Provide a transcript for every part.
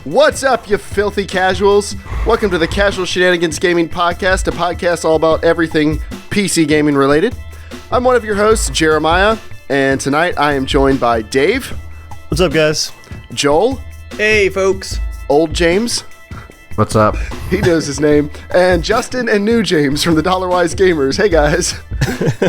What's up, you filthy casuals? Welcome to the Casual Shenanigans Gaming podcast, a podcast all about everything PC gaming related. I'm one of your hosts, Jeremiah, and tonight I am joined by Dave. What's up, guys? Joel. Hey, folks. Old James. What's up? He knows his name. And Justin and new James from the Dollarwise Gamers. Hey, guys.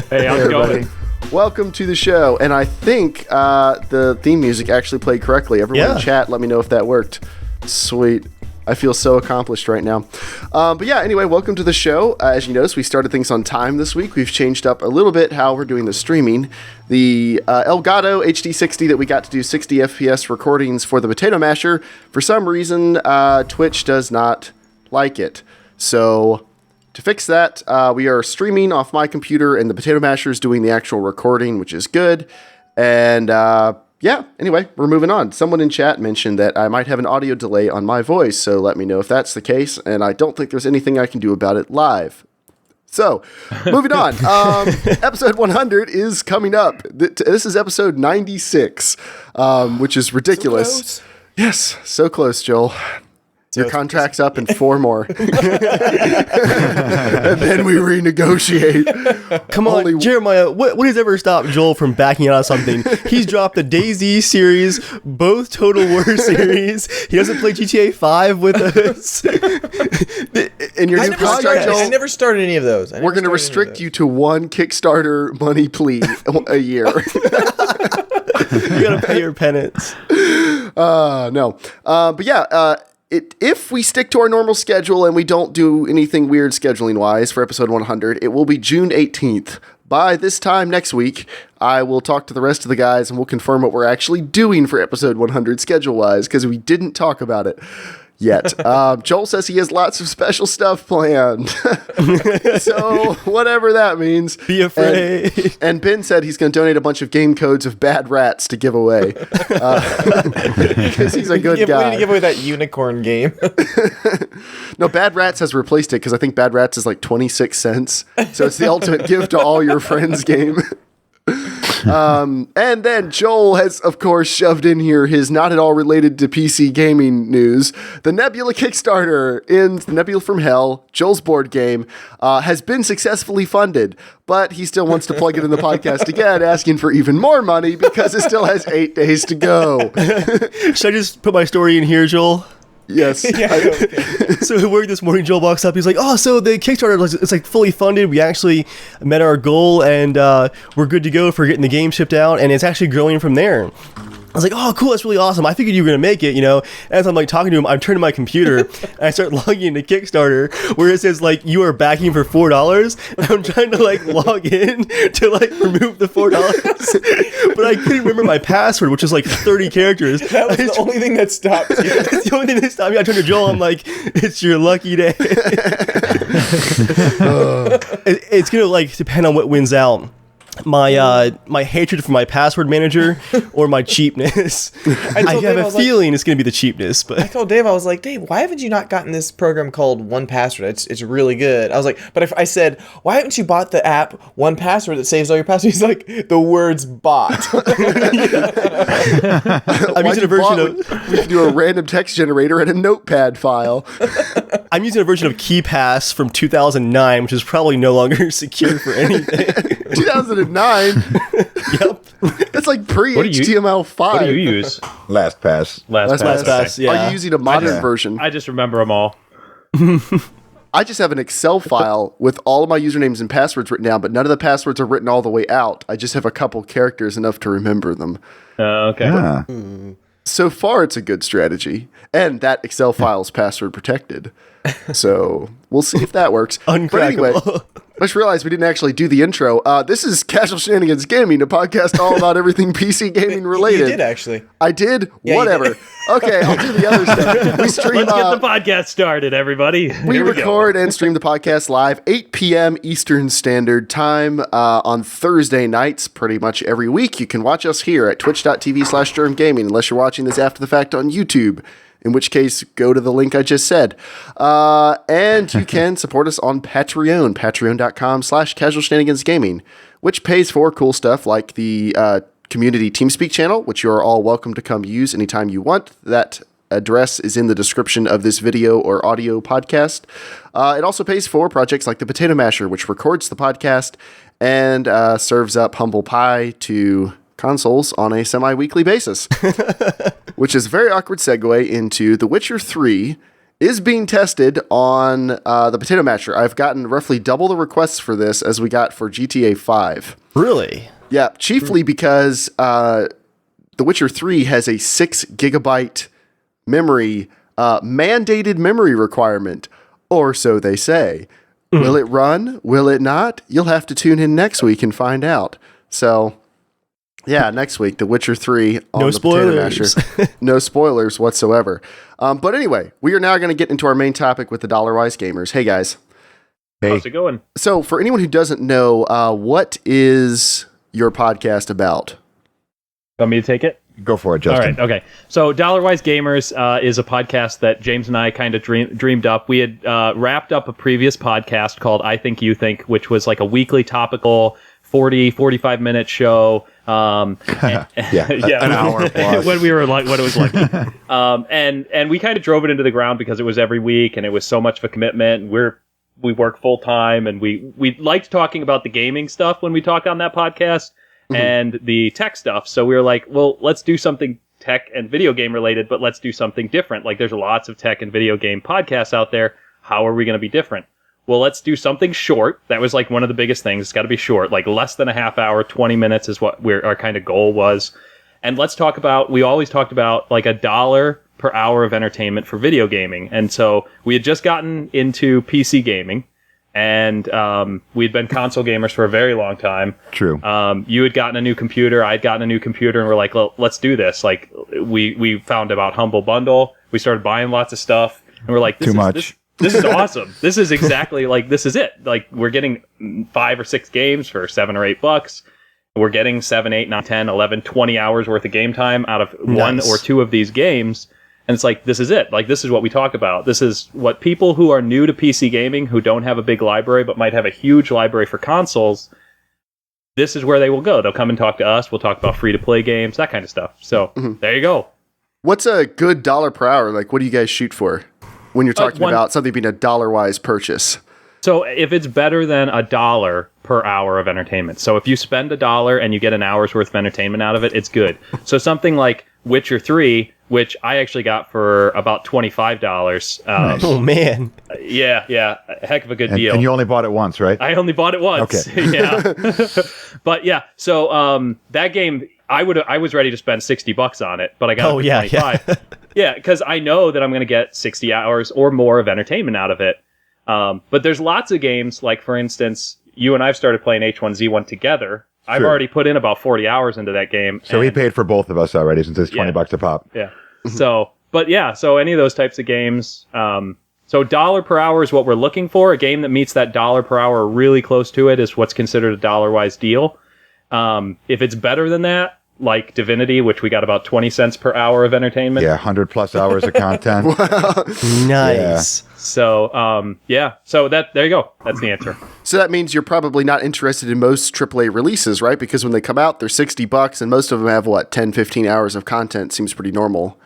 Hey, how's it going? Welcome to the show. And I think the theme music actually played correctly. Everyone in chat, let me know if that worked. Sweet. I feel so accomplished right now. But yeah, anyway, welcome to the show. As you noticed, we started things on time this week. We've changed up a little bit how we're doing the streaming. The Elgato HD60 that we got to do 60 FPS recordings for the Potato Masher, for some reason, Twitch does not like it. So to fix that, we are streaming off my computer, and the Potato Masher is doing the actual recording, which is good. And yeah, anyway, we're moving on. Someone in chat mentioned that I might have an audio delay on my voice, so let me know if that's the case, and I don't think there's anything I can do about it live. So, moving on. Episode 100 is coming up. This is episode 96, which is ridiculous. So yes, so close, Joel. Your contract's up in 4 more. And then we renegotiate. Come on, Jeremiah, what has ever stopped Joel from backing out of something? He's dropped the DayZ series, both Total War series. He doesn't play GTA 5 with us. In your new contract, Joel, I never started any of those. We're going to restrict you to one Kickstarter money plea a year. You got to pay your penance. No. But yeah, if we stick to our normal schedule and we don't do anything weird scheduling-wise for episode 100, it will be June 18th. By this time next week, I will talk to the rest of the guys and we'll confirm what we're actually doing for episode 100 schedule-wise, because we didn't talk about it yet. Joel says he has lots of special stuff planned. So, whatever that means. Be afraid. And Ben said he's going to donate a bunch of game codes of Bad Rats to give away. Because he's a good guy. We need to give away that unicorn game. No, Bad Rats has replaced it because I think Bad Rats is like 26 cents. So it's the ultimate give to all your friends game. And then Joel has, of course, shoved in here his not at all related to PC gaming news. The Nebula Kickstarter in Nebula from Hell, Joel's board game, has been successfully funded, but he still wants to plug it in the podcast again, asking for even more money because it still has 8 days to go. Should I just put my story in here, Joel? Yes. So at work this morning, Joel walks up. He's like, "Oh, so the Kickstarter it's like fully funded. We actually met our goal, and we're good to go for getting the game shipped out, and it's actually growing from there." I was like, "Oh, cool! That's really awesome. I figured you were gonna make it, you know." As I'm like talking to him, I'm turning my computer and I start logging into Kickstarter, where it says like you are backing for $4, and I'm trying to like log in to like remove the $4, but I couldn't remember my password, which is like 30 characters. That was the only thing that stopped you. It's the only thing that stopped me. I turned to Joel. I'm like, "It's your lucky day." It's gonna like depend on what wins out. My hatred for my password manager or my cheapness. I have a feeling it's going to be the cheapness. But I told Dave, I was like, "Dave, why haven't you not gotten this program called 1Password? It's really good." I was like, but if I said, "Why haven't you bought the app 1Password that saves all your passwords?" He's like, "The words bot." I'm using a version of... We should do a random text generator and a notepad file. I'm using a version of KeyPass from 2009, which is probably no longer secure for anything. 2009? Yep. That's like pre-HTML5. What do you use? LastPass. LastPass, yeah. Are you using a modern version? I just remember them all. I just have an Excel file with all of my usernames and passwords written down, but none of the passwords are written all the way out. I just have a couple characters enough to remember them. Okay. Yeah. So far, it's a good strategy. And that Excel file is password protected. So we'll see if that works. Uncrackable. But anyway, I just realized we didn't actually do the intro. This is Casual Shenanigans Gaming, a podcast all about everything PC gaming related. You did, actually. I did? Yeah, whatever. You did. Okay, I'll do the other stuff. We stream, Let's get the podcast started, everybody. We Here record and stream the podcast live 8 p.m. Eastern Standard Time on Thursday nights pretty much every week. You can watch us here at twitch.tv/germgaming unless you're watching this after the fact on YouTube. In which case, go to the link I just said. And you can support us on Patreon, patreon.com/casualshenanigansgaming, which pays for cool stuff like the community TeamSpeak channel, which you are all welcome to come use anytime you want. That address is in the description of this video or audio podcast. It also pays for projects like the Potato Masher, which records the podcast and serves up humble pie to consoles on a semi-weekly basis, which is a very awkward segue into The Witcher 3 is being tested on the Potato Masher. I've gotten roughly double the requests for this as we got for GTA 5. Really? Yeah, chiefly because The Witcher 3 has a 6 gigabyte memory, mandated memory requirement, or so they say. Will it run? Will it not? You'll have to tune in next week and find out. So, yeah, next week, The Witcher 3 on the Potato Masher. No spoilers whatsoever. But anyway, we are now going to get into our main topic with the Dollarwise Gamers. Hey, guys. Hey. How's it going? So, for anyone who doesn't know, what is your podcast about? Want me to take it? Go for it, Justin. All right, okay. So Dollarwise Gamers is a podcast that James and I kind of dreamed up. We had wrapped up a previous podcast called I Think You Think, which was like a weekly topical 45-minute show. An hour plus. When we were like, what it was like. And we kind of drove it into the ground because it was every week and it was so much of a commitment. We work full time and we liked talking about the gaming stuff when we talked on that podcast. And the tech stuff. So we were like, well, let's do something tech and video game related, but let's do something different. Like there's lots of tech and video game podcasts out there. How are we going to be different? Well, let's do something short. That was like one of the biggest things. It's got to be short, like less than a half hour, 20 minutes is what our kind of goal was. And let's talk about, we always talked about like $1 per hour of entertainment for video gaming. And so we had just gotten into PC gaming. And we'd been console gamers for a very long time. True. You had gotten a new computer. I'd gotten a new computer, and we're like, well, let's do this. Like, we found about Humble Bundle. We started buying lots of stuff, and we're like, this is awesome. This is exactly like this is it. Like, we're getting 5 or 6 games for $7 or $8. We're getting 7, 8, 9, 10, 11, 20 hours worth of game time out of one or two of these games. And it's like, this is it. Like, this is what we talk about. This is what people who are new to PC gaming, who don't have a big library, but might have a huge library for consoles, this is where they will go. They'll come and talk to us. We'll talk about free-to-play games, that kind of stuff. So, there you go. What's a good dollar per hour? Like, what do you guys shoot for when you're talking about something being a Dollarwise purchase? So, if it's better than $1 per hour of entertainment. So, if you spend $1 and you get an hour's worth of entertainment out of it, it's good. So, something like Witcher 3, which I actually got for about $25. Nice. Oh, man. Yeah, a heck of a good deal. And you only bought it once, right? I only bought it once. Okay. Yeah. But yeah, so that game, I was ready to spend $60 on it, but I got it for 25. Yeah, because I know that I'm going to get 60 hours or more of entertainment out of it. But there's lots of games, like for instance, you and I've started playing H1Z1 together. I've already put in about 40 hours into that game. So he paid for both of us already since it's $20 a pop. Yeah. So any of those types of games. So $1 per hour is what we're looking for. A game that meets that $1 per hour or really close to it is what's considered a Dollarwise deal. If it's better than that, like Divinity, which we got about 20 cents per hour of entertainment. Yeah, 100+ hours of content. Nice. Yeah. So, so there you go. That's the answer. So that means you're probably not interested in most AAA releases, right? Because when they come out, they're $60 and most of them have, 10, 15 hours of content. Seems pretty normal.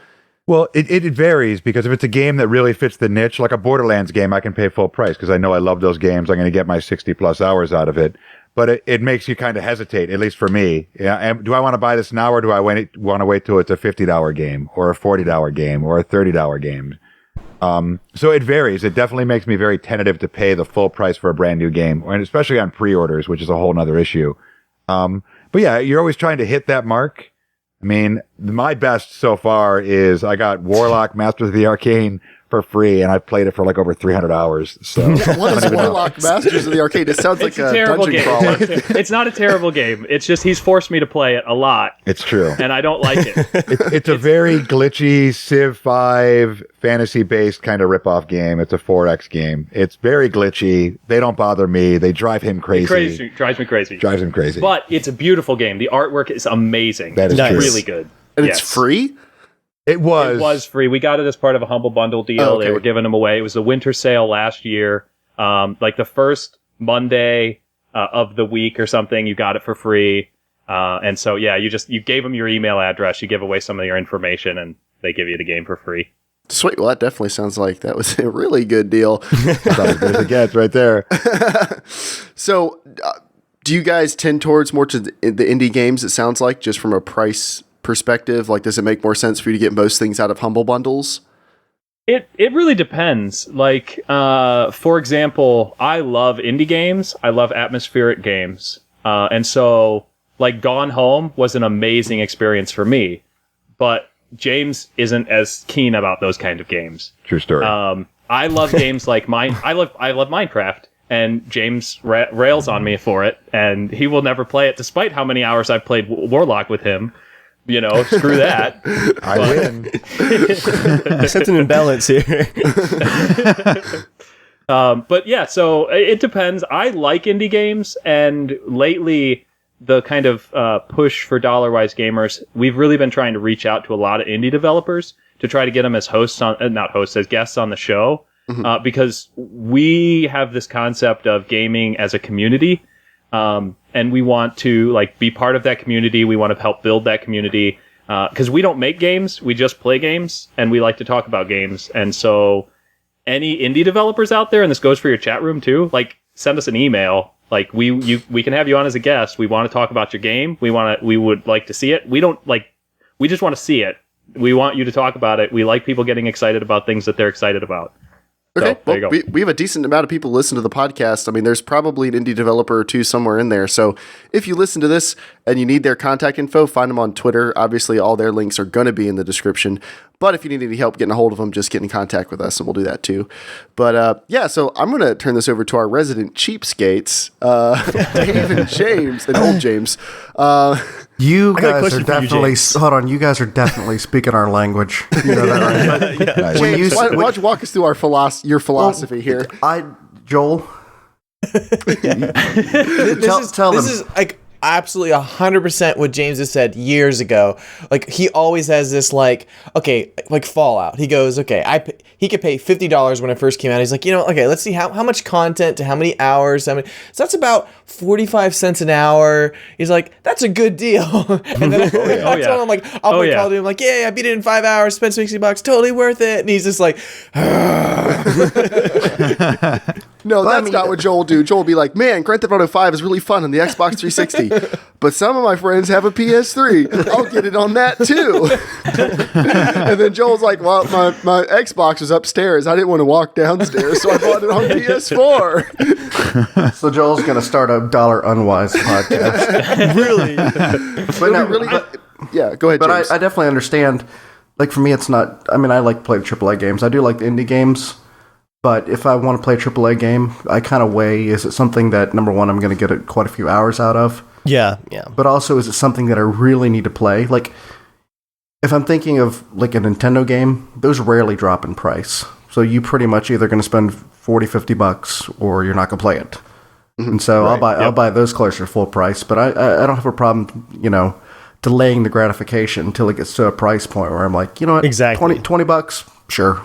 Well, it varies because if it's a game that really fits the niche, like a Borderlands game, I can pay full price because I know I love those games. I'm going to get my 60+ hours out of it. But it makes you kind of hesitate, at least for me. Yeah, and do I want to buy this now or do I want to wait till it's a $50 game or a $40 game or a $30 game? So it varies. It definitely makes me very tentative to pay the full price for a brand new game, and especially on pre-orders, which is a whole nother issue. But yeah, you're always trying to hit that mark. I mean, my best so far is I got Warlock Masters of the Arcane for free, and I've played it for like over 300 hours. So what is Warlock Masters of the Arcade? It sounds like a terrible dungeon game. crawler. It's not a terrible game. It's just he's forced me to play it a lot. It's true. And I don't like it. It's a very glitchy Civ 5 fantasy-based kind of rip-off game. It's a 4X game. It's very glitchy. They don't bother me. They drive him crazy. Drives me crazy. Drives him crazy. But it's a beautiful game. The artwork is amazing. That is nice. true. Really good. And it's free? It was free. We got it as part of a Humble Bundle deal. Oh, okay. They were giving them away. It was the winter sale last year. Like the first Monday of the week or something, you got it for free. And so, yeah, you gave them your email address. You give away some of your information, and they give you the game for free. Sweet. Well, that definitely sounds like that was a really good deal. That's as good as it gets right there. So, do you guys tend towards more to the indie games, it sounds like, just from a price perspective? Like, does it make more sense for you to get most things out of Humble Bundles? It really depends. Like, for example, I love indie games. I love atmospheric games. And so, like, Gone Home was an amazing experience for me. But James isn't as keen about those kind of games. True story. I love games like I love Minecraft, and James rails on me for it, and he will never play it, despite how many hours I've played Warlock with him. You know, screw that. I win. I sense an imbalance here. But yeah, so it depends. I like indie games, and lately the kind of push for Dollarwise Gamers, we've really been trying to reach out to a lot of indie developers to try to get them as hosts on, not hosts, as guests on the show, because we have this concept of gaming as a community, and we want to like be part of that community. We want to help build that community, because we don't make games, we just play games, and we like to talk about games. And so any indie developers out there, and this goes for your chat room too, like send us an email. Like we can have you on as a guest. We want to talk about your game. We would like to see it. We just want to see it. We want you to talk about it. We like people getting excited about things that they're excited about. Okay, So, there you go. we have a decent amount of people listen to the podcast. I mean, there's probably an indie developer or two somewhere in there. So if you listen to this and you need their contact info, find them on Twitter. Obviously, all their links are going to be in the description. But if you need any help getting a hold of them, just get in contact with us, and we'll do that too. But yeah, so I'm going to turn this over to our resident cheapskates, Dave and James, and old James. You I got a guys question are for you, definitely James. hold on. You guys are definitely speaking our language. You know that, right? Nice. When James, you- why don't you walk us through your philosophy here? Joel. This tell them. is like absolutely 100% what James has said years ago. Like he always has this like, okay, like Fallout. He goes, okay, he could pay $50 when it first came out. He's like, you know, okay, let's see how much content to how many hours. So that's about 45 cents an hour. He's like, that's a good deal. And then I told him, I'm like, I'll play Call of Duty. I'm like, yeah, I beat it in 5 hours, spent $60, totally worth it. And he's just like, No, that's not what Joel will do. Joel will be like, man, Grand Theft Auto 5 is really fun on the Xbox 360, but some of my friends have a PS3. I'll get it on that too. And then Joel's like, well, my Xbox is upstairs. I didn't want to walk downstairs, so I bought it on PS4. So Joel's going to start a Dollar Unwise podcast. Really? But no, Really? Yeah, go ahead, But James. I definitely understand. Like for me, it's not. I mean, I like to play the AAA games. I do like the indie games. But if I want to play a AAA game, I kind of weigh, is it something that, number one, I'm going to get quite a few hours out of? Yeah. But also, is it something that I really need to play? Like, if I'm thinking of, like, a Nintendo game, those rarely drop in price. So you pretty much either going to spend $40-$50 or you're not going to play it. And so I'll buy those closer to full price. But I don't have a problem, you know, delaying the gratification until it gets to a price point where I'm like, you know what? Exactly. $20, sure.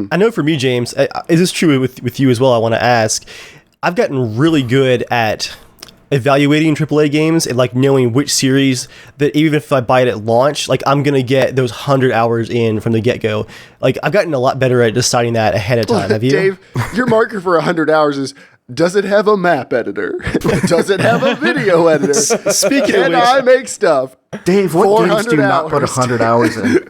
I know for me, James, is this true with you as well? I want to ask. I've gotten really good at evaluating AAA games and like knowing which series that even if I buy it at launch, like I'm gonna get those 100 hours in from the get-go. Like I've gotten a lot better at deciding that ahead of time. Have you? Dave, your marker for 100 hours is, does it have a map editor? Does it have a video editor? Speaking Can of which, I make stuff? Dave, what games do you 400 not put hours. 100 hours in?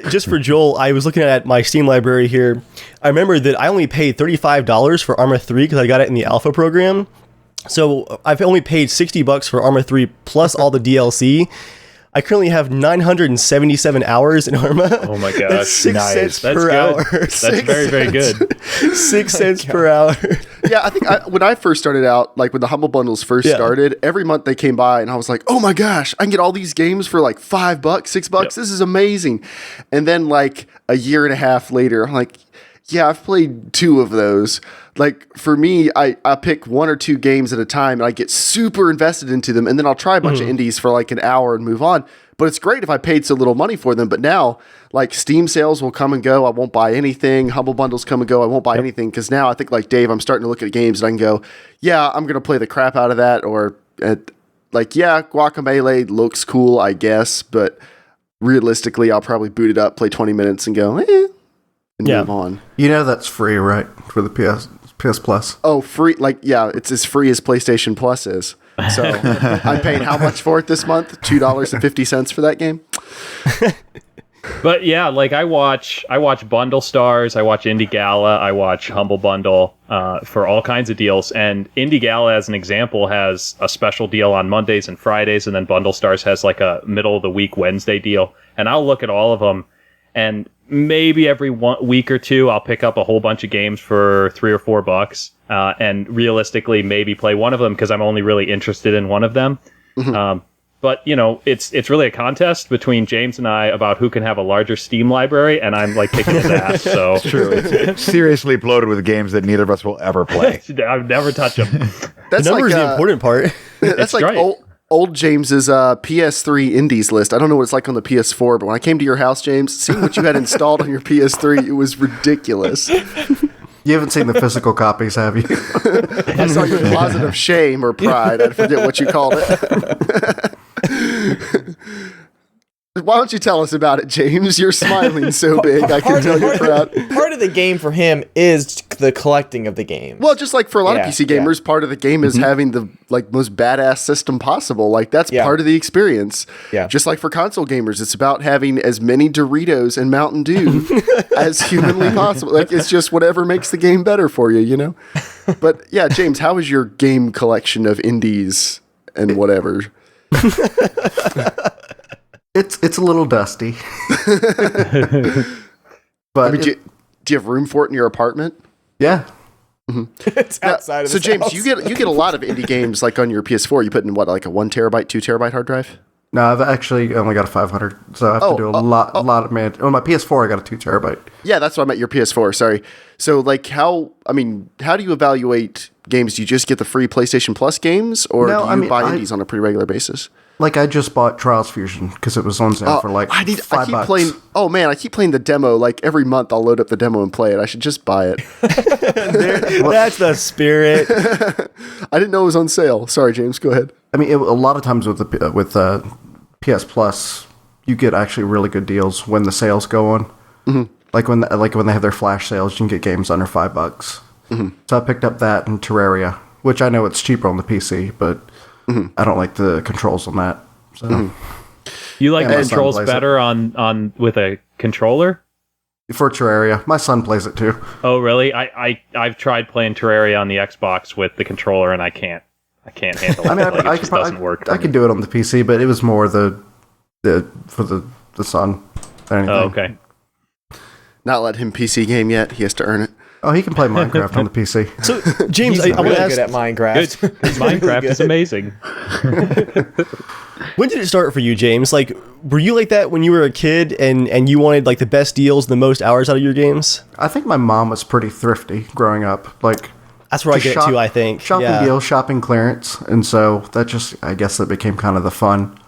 just for Joel, I was looking at my Steam library here. I remember that I only paid $35 for Arma 3 because I got it in the alpha program. So I've only paid $60 for Arma 3 plus all the DLC. I currently have 977 hours in Arma. Oh my gosh. That's 6 Nice. cents That's per good. hour. That's very, very good. 6 cents per hour. Yeah, I think when I first started out, like when the Humble Bundles first started, every month they came by and I was like, oh my gosh, I can get all these games for like $5, $6. Yep. This is amazing. And then like a year and a half later, I'm like, yeah, I've played 2 of those. Like for me, I pick 1 or 2 games at a time and I get super invested into them. And then I'll try a bunch of indies for like an hour and move on. But it's great if I paid so little money for them. But now, like Steam sales will come and go. I won't buy anything. Humble Bundles come and go. I won't buy anything. Because now I think like Dave, I'm starting to look at games and I can go, yeah, I'm going to play the crap out of that. Or like, yeah, Guacamelee looks cool, I guess. But realistically, I'll probably boot it up, play 20 minutes, and go, and move on. You know that's free, right? For the PS Plus. Oh, free! Like, yeah, it's as free as PlayStation Plus is. So I'm paying how much for it this month? $2.50 for that game. But yeah, like I watch Bundle Stars, I watch Indie Gala, I watch Humble Bundle for all kinds of deals. And Indie Gala, as an example, has a special deal on Mondays and Fridays, and then Bundle Stars has like a middle of the week Wednesday deal. And I'll look at all of them, and maybe every week or two I'll pick up a whole bunch of games for $3 or $4, and realistically maybe play one of them because I'm only really interested in one of them. But, you know, it's really a contest between James and I about who can have a larger Steam library, and I'm, like, kicking his ass, so... It's true. It's seriously bloated with games that neither of us will ever play. I've never touched them. The number is the important part. That's like right. old James's PS3 indies list. I don't know what it's like on the PS4, but when I came to your house, James, seeing what you had installed on your PS3, it was ridiculous. You haven't seen the physical copies, have you? I saw your closet of shame or pride. I forget what you called it. Why don't you tell us about it, James? You're smiling so big. I can tell you're proud. Part of the game for him is the collecting of the games. Well, just like for a lot of PC gamers, part of the game is having the most badass system possible. Like that's part of the experience. Yeah. Just like for console gamers, it's about having as many Doritos and Mountain Dew as humanly possible. Like it's just whatever makes the game better for you, you know? But yeah, James, how is your game collection of indies and whatever? It's a little dusty. I But mean, do you have room for it in your apartment? yeah. It's outside of So his James, house. you get a lot of indie games like on your PS4. You put in what, like a 1 terabyte, 2 terabyte hard drive? No, I've actually only got a 500, so I have to do a lot of on my PS4 I got a 2 terabyte. Yeah, that's what I meant, your PS4, sorry. So like how do you evaluate games? Do you just get the free PlayStation Plus games, or do you buy indies on a pretty regular basis? Like I just bought Trials Fusion because it was on sale for like $5. I keep playing. Oh man, I keep playing the demo. Like every month, I'll load up the demo and play it. I should just buy it. That's the spirit. I didn't know it was on sale. Sorry, James. Go ahead. I mean, a lot of times with PS Plus, you get actually really good deals when the sales go on. Mm-hmm. Like when they have their flash sales, you can get games under $5. Mm-hmm. So I picked up that and Terraria, which I know it's cheaper on the PC, but I don't like the controls on that. So You like the controls better on with a controller? For Terraria, my son plays it too. Oh, really? I've tried playing Terraria on the Xbox with the controller, and I can't handle it. I mean, it just doesn't work. I could do it on the PC, but it was more the for the son than anything. Oh, okay. Not let him PC game yet. He has to earn it. Oh, he can play Minecraft on the PC. So, James, He's I want really to ask, good at Minecraft. Good. Minecraft is amazing. when did it start for you, James? Like, were you like that when you were a kid and you wanted like the best deals, the most hours out of your games? I think my mom was pretty thrifty growing up. Like, that's where I get to, I think. Shopping deals, shopping clearance, and so that just, I guess that became kind of the fun.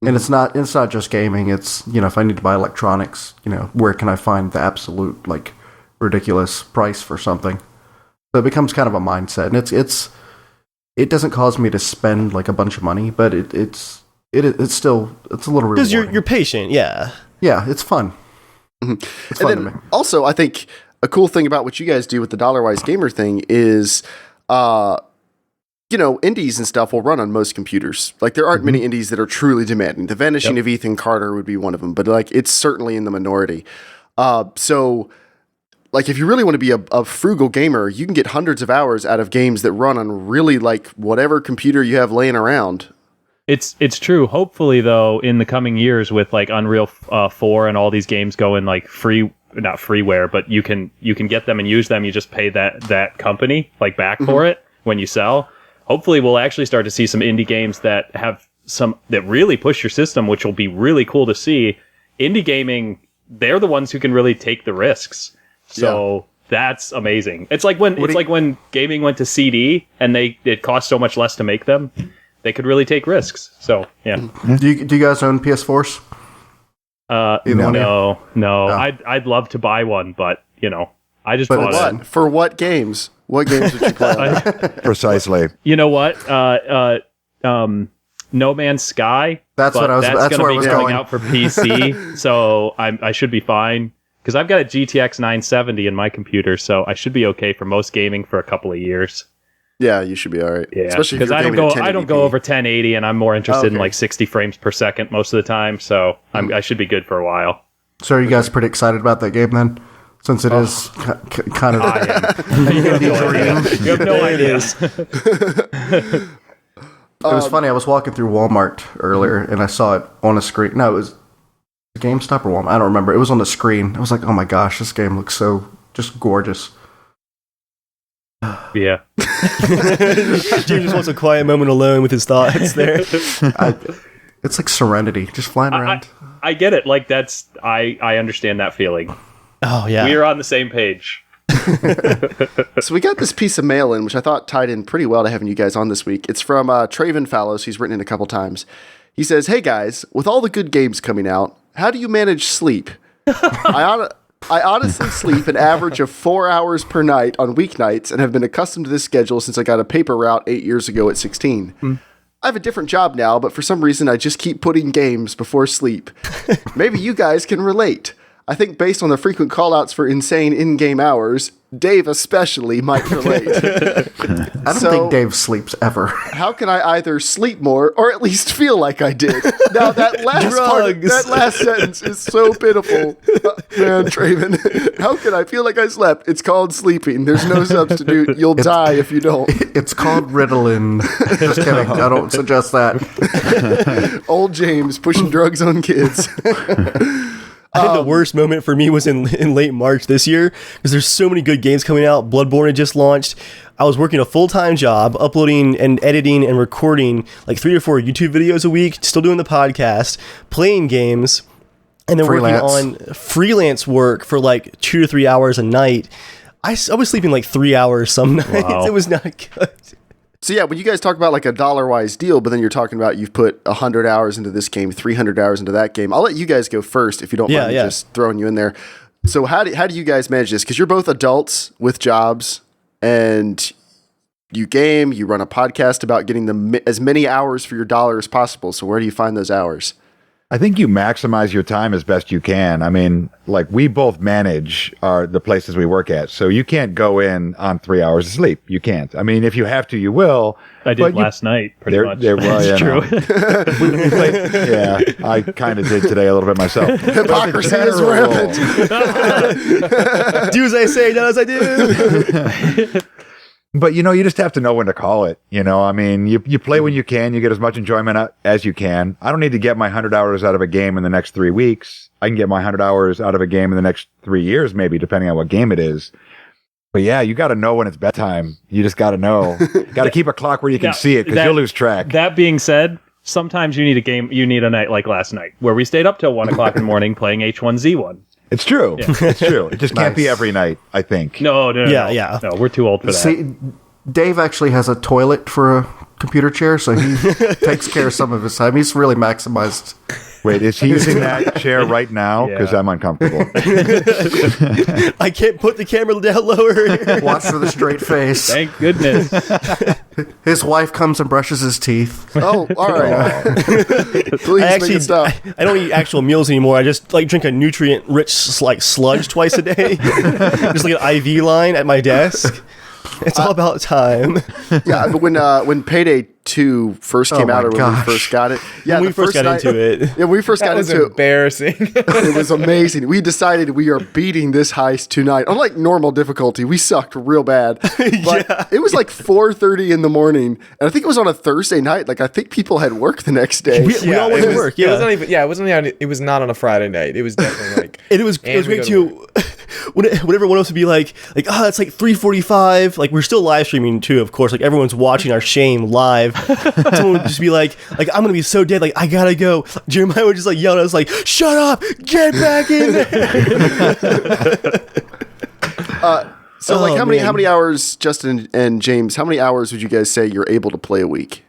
And it's not just gaming. It's, you know, if I need to buy electronics, you know, where can I find the absolute like ridiculous price for something? So it becomes kind of a mindset, and it doesn't cause me to spend like a bunch of money, but it's still a little rewarding. Because you're patient, yeah. Yeah, it's fun. Mm-hmm. It's fun to me. Also, I think a cool thing about what you guys do with the Dollarwise Gamer thing is, you know, indies and stuff will run on most computers. Like, there aren't many indies that are truly demanding. The Vanishing of Ethan Carter would be one of them, but like, it's certainly in the minority. So, like, if you really want to be a frugal gamer, you can get hundreds of hours out of games that run on really like whatever computer you have laying around. It's true. Hopefully, though, in the coming years, with like Unreal 4 and all these games going like not freeware, but you can get them and use them. You just pay that company like back for it when you sell. Hopefully, we'll actually start to see some indie games that have that really push your system, which will be really cool to see. Indie gaming, they're the ones who can really take the risks. So that's amazing. It's like when gaming went to CD and it cost so much less to make them. They could really take risks. So yeah. Do you guys own PS4s? No. Oh. I'd love to buy one, but you know, I just bought it. For what games? What games would you play? Precisely. You know what? No Man's Sky That's what I was. That's where I was coming going. out for PC, so I should be fine because I've got a GTX 970 in my computer, so I should be okay for most gaming for a couple of years. Yeah, you should be all right. Yeah, especially because I don't go over 1080, and I'm more interested in like 60 frames per second most of the time, so I should be good for a while. So are you guys pretty excited about that game then? Since it is kind of You have no ideas. It was funny. I was walking through Walmart earlier, and I saw it on a screen. No, it was GameStop or Walmart. I don't remember. It was on the screen. I was like, oh my gosh, this game looks so just gorgeous. Yeah. James just wants a quiet moment alone with his thoughts there. It's like Serenity, just flying around. I get it. Like, I understand that feeling. Oh, yeah. We are on the same page. So we got this piece of mail in, which I thought tied in pretty well to having you guys on this week. It's from Traven Fallows. He's written in a couple times. He says, "Hey guys, with all the good games coming out, how do you manage sleep? I honestly sleep an average of 4 hours per night on weeknights and have been accustomed to this schedule since I got a paper route 8 years ago at 16. I have a different job now, but for some reason I just keep putting games before sleep. Maybe you guys can relate. I think based on the frequent callouts for insane in-game hours, Dave especially might relate." I don't think Dave sleeps ever. How can I either sleep more or at least feel like I did? Now that last sentence is so pitiful. Man, Traven, how can I feel like I slept? It's called sleeping. There's no substitute. You'll die if you don't. It's called Ritalin. Just kidding. I don't suggest that. Old James pushing drugs on kids. I think the worst moment for me was in late March this year because there's so many good games coming out. Bloodborne had just launched. I was working a full-time job, uploading and editing and recording like 3 or 4 YouTube videos a week, still doing the podcast, playing games, and then working on freelance work for like 2 to 3 hours a night. I was sleeping like 3 hours some nights. Wow. It was not good. So yeah, when you guys talk about like a Dollarwise deal, but then you're talking about you've put 100 hours into this game, 300 hours into that game. I'll let you guys go first if you don't mind me just throwing you in there. So how do you guys manage this? Because you're both adults with jobs, and you game, you run a podcast about getting as many hours for your dollar as possible. So where do you find those hours? I think you maximize your time as best you can. I mean, like we both manage the places we work at, so you can't go in on 3 hours of sleep. You can't. I mean, if you have to, you will. I did last night, pretty much. That's true. Yeah, I kind of did today a little bit myself. Hypocrisy is rampant. Do as I say, not as I do. But, you just have to know when to call it. I mean, you play when you can. You get as much enjoyment as you can. I don't need to get my 100 hours out of a game in the next 3 weeks. I can get my 100 hours out of a game in the next 3 years, maybe, depending on what game it is. But yeah, you got to know when it's bedtime. You just got to know. Got to keep a clock where you can see it, because you'll lose track. That being said, sometimes you need a night like last night, where we stayed up till 1 o'clock in the morning playing H1Z1. It's true. Yeah. It's true. It just can't be every night, I think. No. Yeah. No, we're too old for that. See, Dave actually has a toilet for a computer chair, so he takes care of some of his time. He's really maximized. Wait, is he using that chair right now? Because I'm uncomfortable. I can't put the camera down lower. Watch for the straight face. Thank goodness. His wife comes and brushes his teeth. Oh, all right. Please make it stop. I don't eat actual meals anymore. I just drink a nutrient-rich sludge twice a day. Just like an IV line at my desk. It's all about time. Yeah, but when Payday 2 first came out, or when we first got it, when we first got into it, yeah, we first got into it. Embarrassing. It was amazing. We decided we are beating this heist tonight. Unlike normal difficulty, we sucked real bad. But it was like 4:30 in the morning, and I think it was on a Thursday night. Like I think people had work the next day. We all went to work. Yeah, it was not on a Friday night. It was definitely like. And it was great too. Whenever one of us would be like, it's like 3:45. Like we're still live streaming too, of course. Like everyone's watching our shame live. Someone would just be like I'm gonna be so dead. Like I gotta go. Jeremiah would just yell at us like, "Shut up! Get back in there." How many hours, Justin and James? How many hours would you guys say you're able to play a week?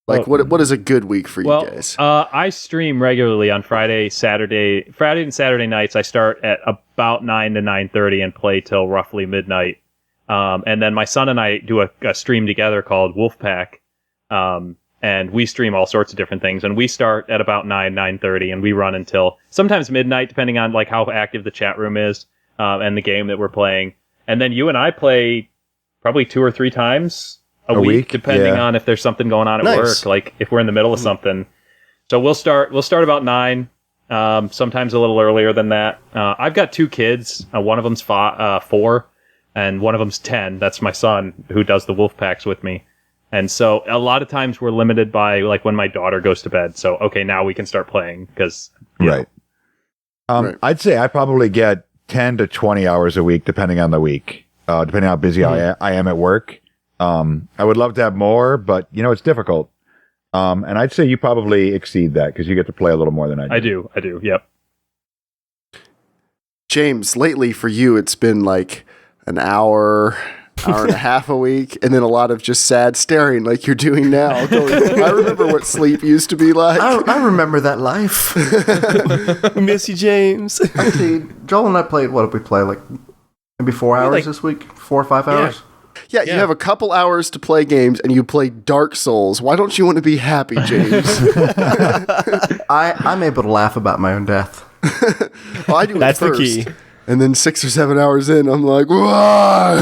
Like what is a good week for you guys? I stream regularly on Friday and Saturday nights. I start at about 9 to 9:30 and play till roughly midnight. And then my son and I do a stream together called Wolfpack. and we stream all sorts of different things. And we start at about 9:30, and we run until sometimes midnight, depending on like how active the chat room is and the game that we're playing. And then you and I play probably 2 or 3 times a week, depending on if there's something going on at work, like if we're in the middle of something. So we'll start about 9, sometimes a little earlier than that. I've got 2 kids. One of them's 4, and one of them's 10. That's my son who does the wolf packs with me. And so a lot of times we're limited by like when my daughter goes to bed. So, okay, now we can start playing because, right. I'd say I probably get 10 to 20 hours a week, depending on the week, depending on how busy I am at work. I would love to have more, but it's difficult. And I'd say you probably exceed that because you get to play a little more than I do. I do. Yep. James, lately for you, it's been like an hour and a half a week, and then a lot of just sad staring like you're doing now. I remember what sleep used to be like. I remember that life. Miss you, James. Actually, Joel and I played, what did we play, like maybe 4 hours this week? 4 or 5 hours? Yeah, you have a couple hours to play games, and you play Dark Souls. Why don't you want to be happy, James? I'm able to laugh about my own death. Well, I do That's it first, the key. And then 6 or 7 hours in, I'm like, why?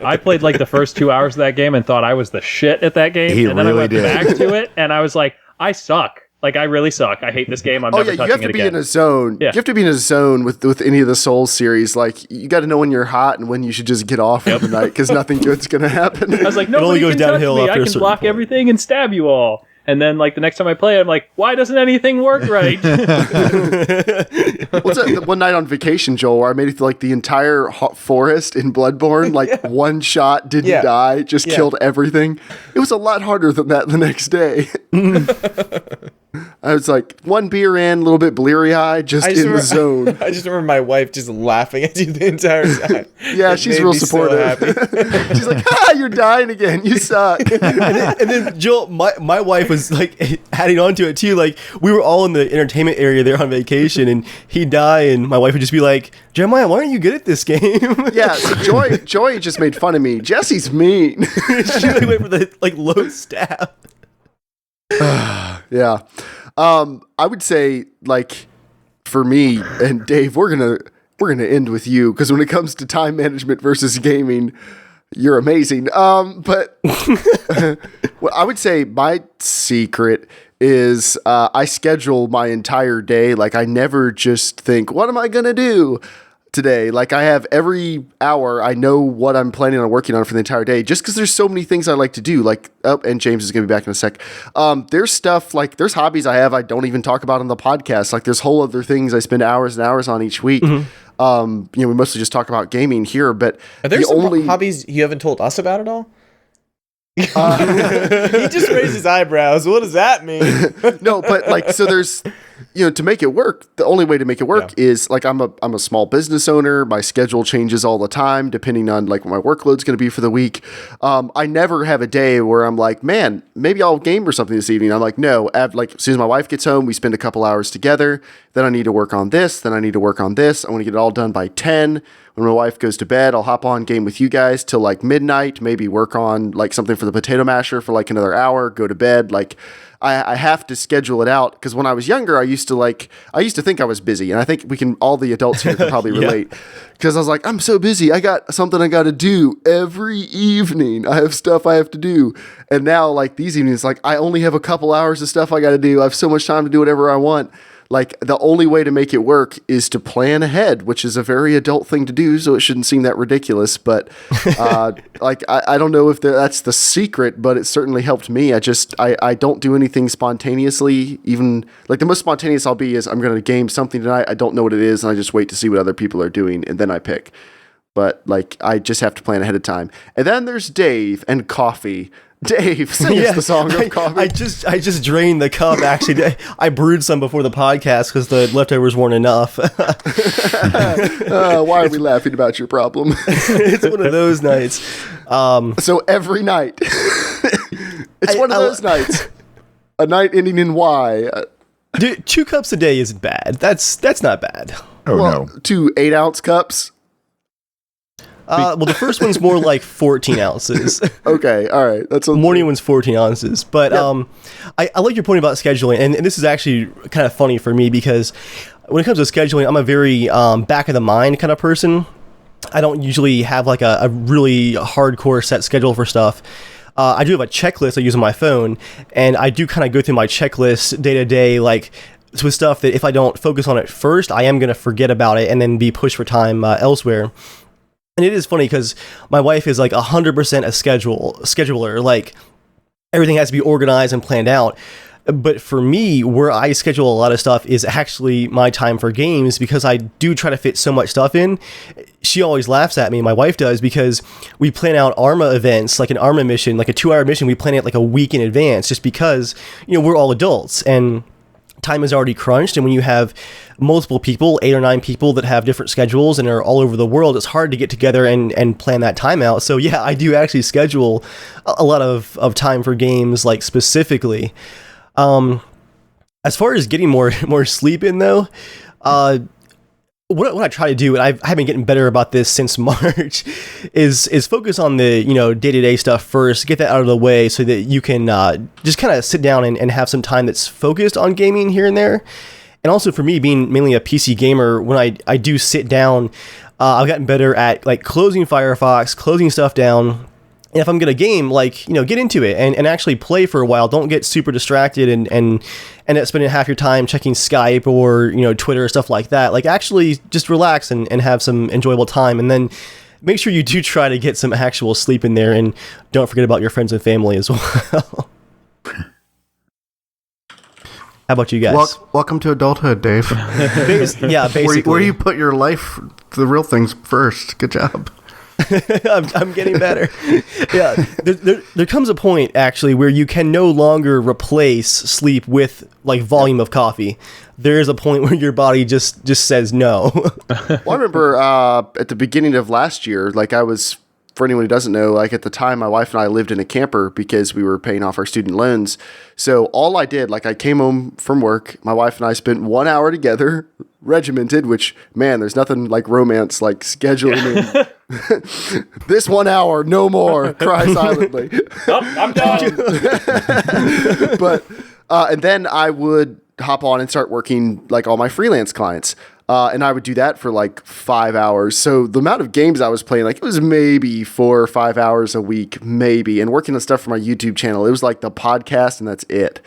I played like the first 2 hours of that game and thought I was the shit at that game. And then I went back to it, and I was like, I suck. Like, I really suck. I hate this game. I'm never touching it again. You have to be in a zone. Yeah. You have to be in a zone with any of the Souls series. Like, you got to know when you're hot and when you should just get off for the night because nothing good's going to happen. I was like, nobody can touch me. I can block everything and stab you all. And then, like, the next time I play, I'm like, why doesn't anything work right? What's that? One night on vacation, Joel, where I made it through, like, the entire forest in Bloodborne. Like, one shot, didn't die, just killed everything. It was a lot harder than that the next day. I was like, 1 beer in, a little bit bleary-eyed, just in the zone. I just remember my wife just laughing at you the entire time. Yeah, she's real supportive. So she's like, you're dying again. You suck. and then Joel, my wife was like adding on to it too. Like, we were all in the entertainment area there on vacation, and he'd die, and my wife would just be like, Jeremiah, why aren't you good at this game? Yeah, so Joy just made fun of me. Jesse's mean. She really went for the low stab. Yeah. I would say, like, for me and Dave, we're gonna end with you because when it comes to time management versus gaming, you're amazing. But well, I would say my secret is I schedule my entire day. Like, I never just think, what am I gonna do today? Like, I have every hour, I know what I'm planning on working on for the entire day, just because there's so many things I like to do. Like, and James is going to be back in a sec. There's stuff, like, there's hobbies I have I don't even talk about on the podcast. Like, there's whole other things I spend hours and hours on each week. We mostly just talk about gaming here, but are there some hobbies you haven't told us about at all? He just raised his eyebrows. What does that mean? No, but like, so there's, to make it work, the only way to make it work is like, I'm a small business owner. My schedule changes all the time, depending on like what my workload's going to be for the week. I never have a day where I'm like, man, maybe I'll game or something this evening. I'm like, no, like as soon as my wife gets home, we spend a couple hours together. Then I need to work on this. Then I need to work on this. I want to get it all done by 10. When my wife goes to bed, I'll hop on game with you guys till like midnight, maybe work on like something for the potato masher for like another hour, go to bed. Like, I have to schedule it out because when I was younger, I used to think I was busy, and I think all the adults here can probably relate because I was like, I'm so busy. I got something I got to do every evening. I have stuff I have to do. And now like these evenings, like I only have a couple hours of stuff I got to do. I have so much time to do whatever I want. Like, the only way to make it work is to plan ahead, which is a very adult thing to do, so it shouldn't seem that ridiculous. But, like, I don't know if that's the secret, but it certainly helped me. I don't do anything spontaneously. Even, like, the most spontaneous I'll be is I'm going to game something tonight. I don't know what it is, and I just wait to see what other people are doing, and then I pick. But, like, I just have to plan ahead of time. And then there's Dave and coffee. Dave, sing us the song of coffee. I just drained the cup, actually. I brewed some before the podcast because the leftovers weren't enough. Why are we laughing about your problem? It's one of those nights. So every night. It's one of those nights. A night ending in Y. Dude, 2 cups a day isn't bad. That's not bad. Oh, no. 2 8-ounce cups. Well, the first one's more like 14 ounces. Okay, all right. That's The morning one's 14 ounces. But I like your point about scheduling, and this is actually kind of funny for me because when it comes to scheduling, I'm a very back of the mind kind of person. I don't usually have like a really hardcore set schedule for stuff. I do have a checklist I use on my phone, and I do kind of go through my checklist day to day, like with stuff that if I don't focus on it first, I am going to forget about it and then be pushed for time elsewhere. And it is funny because my wife is like 100% a scheduler. Like everything has to be organized and planned out. But for me, where I schedule a lot of stuff is actually my time for games because I do try to fit so much stuff in. She always laughs at me, my wife does, because we plan out ARMA events, like an ARMA mission, like a 2-hour mission, we plan it like a week in advance just because, we're all adults and time is already crunched. And when you have multiple people, 8 or 9 people that have different schedules and are all over the world, it's hard to get together and plan that time out. So yeah, I do actually schedule a lot of time for games, like specifically. As far as getting more sleep in though, what I try to do, and I've been getting better about this since March, is focus on the day-to-day stuff first, get that out of the way so that you can just kind of sit down and have some time that's focused on gaming here and there. And also for me, being mainly a PC gamer, when I do sit down, I've gotten better at like closing Firefox, closing stuff down. And if I'm going to game, like, get into it and actually play for a while. Don't get super distracted and end up spending half your time checking Skype or, Twitter or stuff like that. Like, actually just relax and have some enjoyable time. And then make sure you do try to get some actual sleep in there. And don't forget about your friends and family as well. How about you guys? Welcome to adulthood, Dave. Yeah, basically. Where you put your life, the real things first. Good job. I'm getting better. Yeah, there comes a point actually where you can no longer replace sleep with like volume of coffee. There is a point where your body just says no. Well, I remember at the beginning of last year, like for anyone who doesn't know, like at the time, my wife and I lived in a camper because we were paying off our student loans. So all I did, like I came home from work, my wife and I spent 1 hour together, regimented, which, man, there's nothing like romance, like scheduling this 1 hour, no more, cry silently. Oh, I'm done. But, and then I would hop on and start working like all my freelance clients. And I would do that for like 5 hours. So the amount of games I was playing, like it was maybe 4 or 5 hours a week, maybe. And working on stuff for my YouTube channel, it was like the podcast and that's it.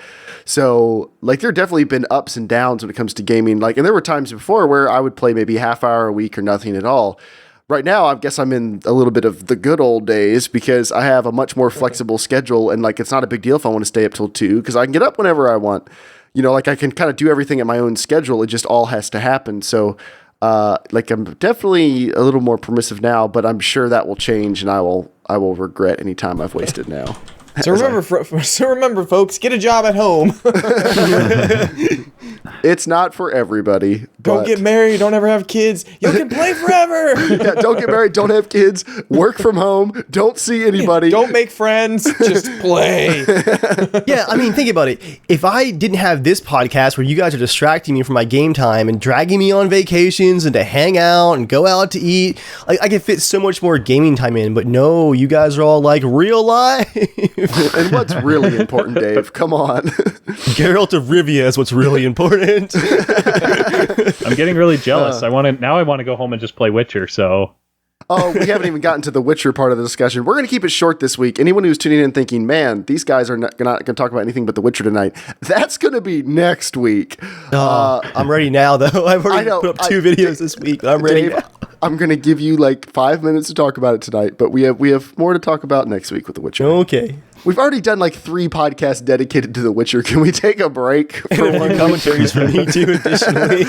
So like there definitely been ups and downs when it comes to gaming. Like, and there were times before where I would play maybe half hour a week or nothing at all. Right now, I guess I'm in a little bit of the good old days because I have a much more flexible schedule and like it's not a big deal if I want to stay up till 2 because I can get up whenever I want. Like I can kind of do everything at my own schedule. It just all has to happen. So, like I'm definitely a little more permissive now, but I'm sure that will change, and I will regret any time I've wasted now. So remember, folks, get a job at home. It's not for everybody. Don't get married. Don't ever have kids. You can play forever. Yeah, don't get married. Don't have kids. Work from home. Don't see anybody. Don't make friends. Just play. Yeah, I mean, think about it. If I didn't have this podcast where you guys are distracting me from my game time and dragging me on vacations and to hang out and go out to eat, like I could fit so much more gaming time in. But no, you guys are all like real life. And what's really important, Dave? Come on. Geralt of Rivia is what's really important. I'm getting really jealous. I want to go home and just play Witcher. So. Oh, we haven't even gotten to the Witcher part of the discussion. We're going to keep it short this week. Anyone who's tuning in thinking, man, these guys are not going to talk about anything but the Witcher tonight, that's going to be next week. I'm ready now, though. I've already put up 2 videos this week. I'm ready now. I'm going to give you like 5 minutes to talk about it tonight, but we have more to talk about next week with The Witcher. Okay. We've already done like 3 podcasts dedicated to The Witcher. Can we take a break? For one commentaries from me too, additionally.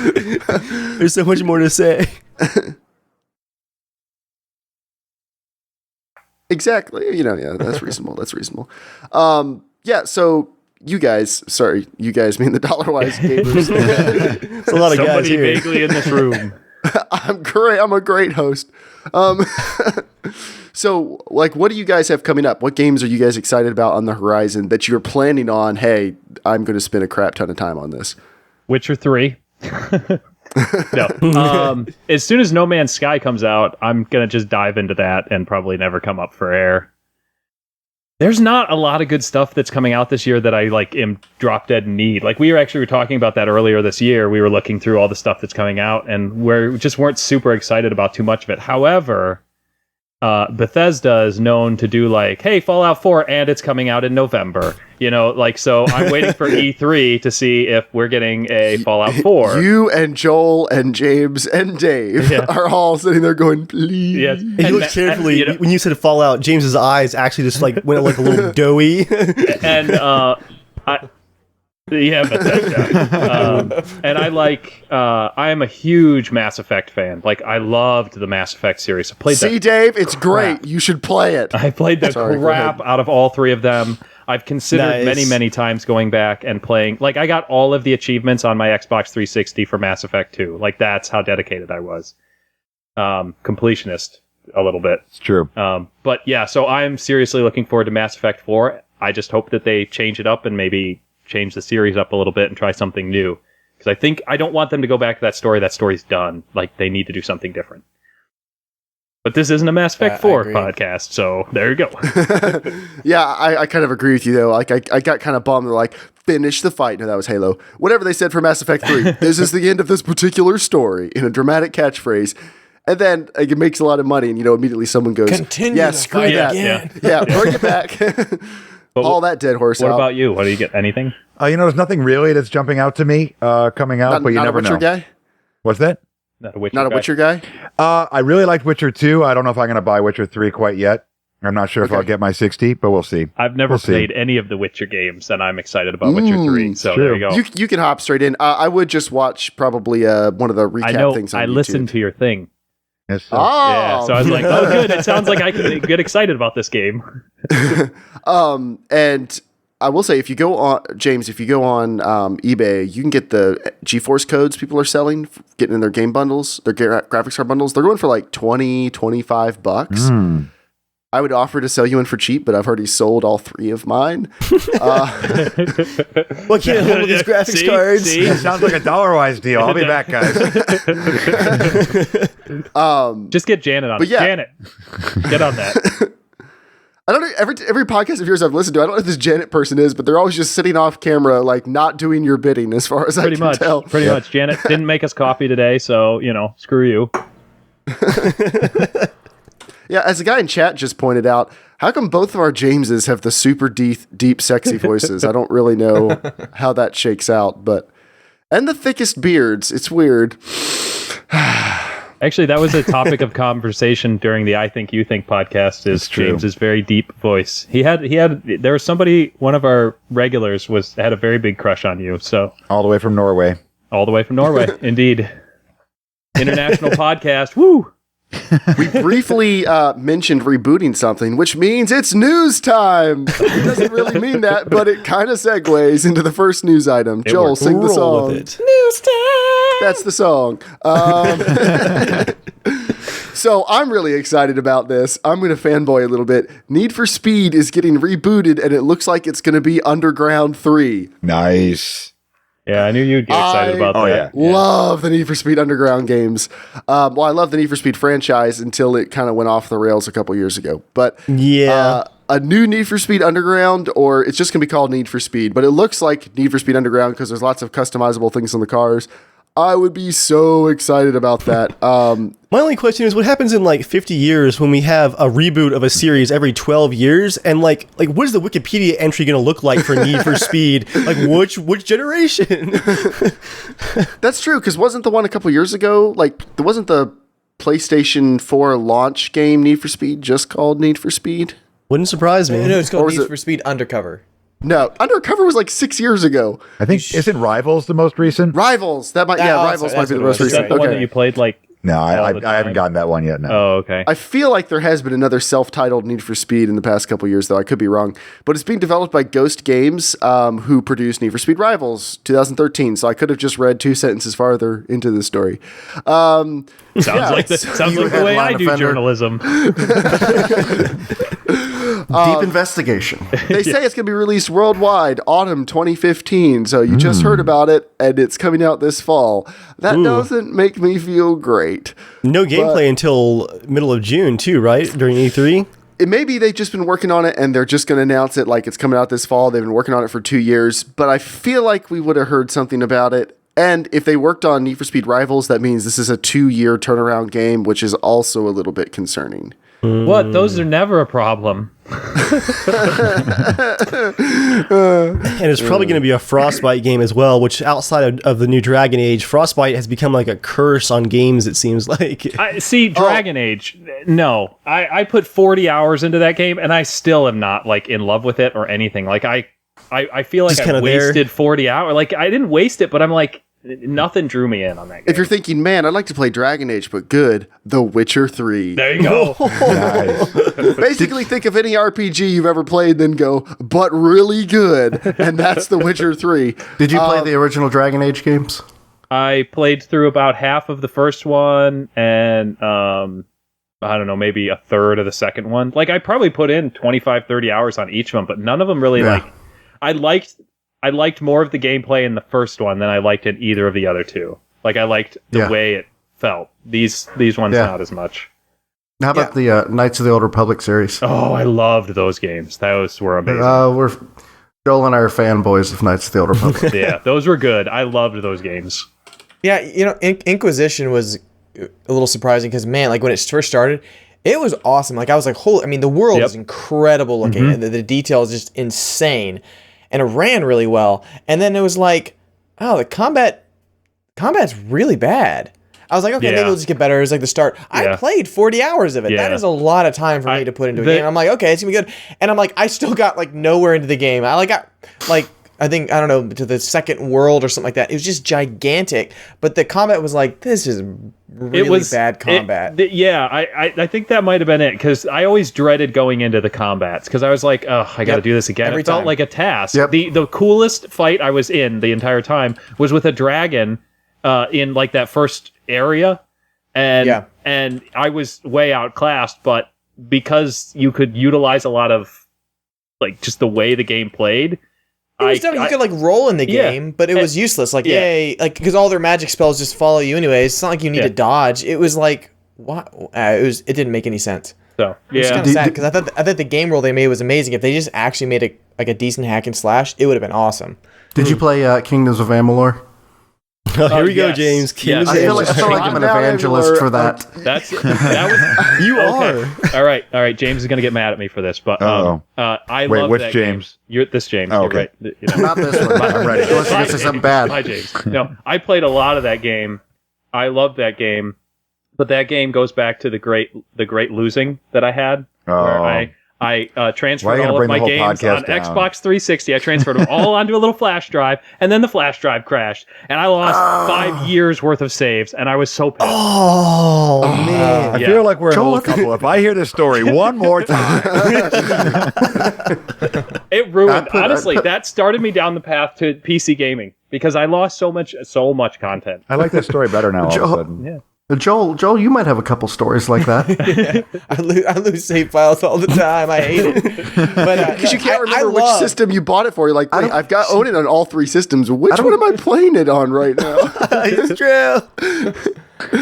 There's so much more to say. Exactly. Yeah, that's reasonable. That's reasonable. Yeah, so you guys mean the Dollarwise Gamers. It's a lot of guys Somebody here. vaguely in this room. I'm great. I'm a great host. So, like, what do you guys have coming up? What games are you guys excited about on the horizon that you're planning on, hey, I'm going to spend a crap ton of time on this? Witcher 3. No. As soon as No Man's Sky comes out, I'm going to just dive into that and probably never come up for air. There's not a lot of good stuff that's coming out this year that I am drop dead in need. Like we were talking about that earlier this year. We were looking through all the stuff that's coming out and we just weren't super excited about too much of it. However, Bethesda is known to do hey, Fallout 4 and it's coming out in November. So I'm waiting for E3 to see if we're getting a Fallout 4. You and Joel and James and Dave are all sitting there going, please. Yes. And you look carefully, when you said Fallout, James's eyes actually just went a little doughy. And Bethesda. And I am a huge Mass Effect fan. I loved the Mass Effect series. I played Dave, it's great. You should play it. I played the crap out of all three of them. I've considered many times going back and playing. I got all of the achievements on my Xbox 360 for Mass Effect 2. That's how dedicated I was. Completionist a little bit. It's true. But yeah, so I'm seriously looking forward to Mass Effect 4. I just hope that they change it up and maybe change the series up a little bit and try something new. Because I don't want them to go back to that story. That story's done. They need to do something different. But this isn't a Mass Effect 4 podcast, so there you go. Yeah, I kind of agree with you, though. I got kind of bummed. They're finish the fight. No, that was Halo. Whatever they said for Mass Effect 3. This is the end of this particular story in a dramatic catchphrase. And then it makes a lot of money, and, immediately someone goes, Continue screw that. Yeah, bring it back. All that dead horse What out. about you? What do you get? Anything? There's nothing really that's jumping out to me coming out, but you never know. Not a Witcher guy? What's that? Not a Witcher Not a guy? Witcher guy? I really liked Witcher 2. I don't know if I'm going to buy Witcher 3 quite yet. I'm not sure if I'll get my 60, but we'll see. I've never played any of the Witcher games, and I'm excited about Witcher 3. So there you go. You can hop straight in. I would just watch probably one of the recap things on YouTube. I listened to your thing. Yes, Oh! Yeah, so I was like, oh, good. It sounds like I can get excited about this game. And I will say, if you go on, James, eBay, you can get the GeForce codes people are selling, getting in their game bundles, their graphics card bundles. They're going for $20, $25. I would offer to sell you in for cheap, but I've already sold all three of mine. What can't hold these graphics cards? It sounds like a Dollarwise deal. I'll be back, guys. Just get Janet on. But yeah. Janet, get on that. I don't know, every podcast of yours I've listened to, I don't know who this Janet person is, but they're always just sitting off camera, not doing your bidding, as far as I can tell. Pretty much. Janet didn't make us coffee today, so, screw you. Yeah, as the guy in chat just pointed out, how come both of our Jameses have the super deep, sexy voices? I don't really know how that shakes out, and the thickest beards. It's weird. Actually, that was a topic of conversation during the I Think You Think podcast, is James's very deep voice. There was somebody, one of our regulars had a very big crush on you, so. All the way from Norway. All the way from Norway, indeed. International podcast, woo! We briefly mentioned rebooting something, which means it's news time. It doesn't really mean that, but it kind of segues into the first news item. Joel, sing the song. News time! That's the song. So I'm really excited about this. I'm going to fanboy a little bit. Need for Speed is getting rebooted, and it looks like it's going to be Underground 3. Nice. Yeah, I knew you'd get excited about that. Love the Need for Speed Underground games. I love the Need for Speed franchise until it kind of went off the rails a couple years ago. But a new Need for Speed Underground, or it's just going to be called Need for Speed, but it looks like Need for Speed Underground because there's lots of customizable things on the cars. I would be so excited about that. My only question is, what happens in 50 years when we have a reboot of a series every 12 years? And what is the Wikipedia entry going to look like for Need for Speed? Which generation? That's true, because wasn't the one a couple years ago, wasn't the PlayStation 4 launch game Need for Speed just called Need for Speed? Wouldn't surprise me. No, it's called Need for Speed Undercover. No, Undercover was 6 years ago. I think, isn't Rivals the most recent? Rivals. Rivals might be the most Is recent. that the one that you played No, I haven't gotten that one yet. No. Oh, okay. I feel like there has been another self-titled Need for Speed in the past couple years, though. I could be wrong. But it's being developed by Ghost Games, who produced Need for Speed Rivals 2013. So I could have just read 2 sentences farther into the story. Sounds like the way I do journalism. Deep investigation. They say it's going to be released worldwide autumn 2015. So you just heard about it, and it's coming out this fall. That doesn't make me feel great. No gameplay until middle of June, too, right? During E3? It may be they've just been working on it, and they're just going to announce it like it's coming out this fall. They've been working on it for 2 years, but I feel like we would have heard something about it. And if they worked on Need for Speed Rivals, that means this is a 2-year turnaround game, which is also a little bit concerning. What? Those are never a problem. And it's probably going to be a Frostbite game as well, which outside of the new Dragon Age, Frostbite has become like a curse on games, it seems like. Dragon Age, no. I put 40 hours into that game, and I still am not like in love with it or anything. Like I feel like I wasted 40 hours. Like I didn't waste it, but I'm like, nothing drew me in on that game. If you're thinking, man, I'd like to play Dragon Age, but good, The Witcher 3. There you go. Nice. Basically, think of any RPG you've ever played, then go, but really good. And that's The Witcher 3. Did you play the original Dragon Age games? I played through about half of the first one, and I don't know, maybe a third of the second one. Like, I probably put in 25, 30 hours on each of them, but none of them really, I liked more of the gameplay in the first one than I liked in either of the other two. Like, I liked the way it felt. These ones not as much. How about the Knights of the Old Republic series? Oh, I loved those games. Those were amazing. Joel and I are fanboys of Knights of the Old Republic. Yeah, those were good. I loved those games. Yeah, you know, Inquisition was a little surprising because, man, like when it first started, it was awesome. Like I was like, holy, I mean, the world is incredible looking. And the detail is just insane. And it ran really well. And then it was like, oh, the combat's really bad. I was like, okay, maybe it'll just get better. It was like the start. I played 40 hours of it. That is a lot of time for me to put into a game. I'm like, okay, it's gonna be good. And I'm like, I still got like nowhere into the game. I got like, I think, I don't know, to the second world or something like that. It was just gigantic. But the combat was like, this is really bad combat. I think that might have been it, because I always dreaded going into the combats, because I was like, oh, I got to do this again. It felt like a task. The coolest fight I was in the entire time was with a dragon in like that first area, and I was way outclassed, but because you could utilize a lot of like just the way the game played, you could like roll in the game, but it was useless. Like yay, like because all their magic spells just follow you anyways. It's not like you need to dodge. It was like what? It didn't make any sense. So it's kind of sad because I thought the game roll they made was amazing. If they just actually made a decent hack and slash, it would have been awesome. Did you play Kingdoms of Amalur? Here we go, James. I feel like I'm an evangelist for that. That was you are. All right. James is gonna get mad at me for this, but I love which that James? Game. You're this James. Oh, you're okay. right. You know. Not this one. I'm ready. Unless you say something bad. Hi, James. No, I played a lot of that game. I loved that game, but that game goes back to the great losing that I had. Where I transferred all of my games on Xbox 360. I transferred them all onto a little flash drive, and then the flash drive crashed, and I lost 5 years worth of saves, and I was so pissed. Oh, man. I feel like we're an old couple. If I hear this story one more time. It ruined, honestly, that started me down the path to PC gaming, because I lost so much content. I like that story better now all of a sudden. Yeah. Joel, you might have a couple stories like that. I lose save files all the time. I hate it. But because you can't remember which system you bought it for. You're like, wait, I've got own it on all three systems. Which one am I playing it on right now? It's true.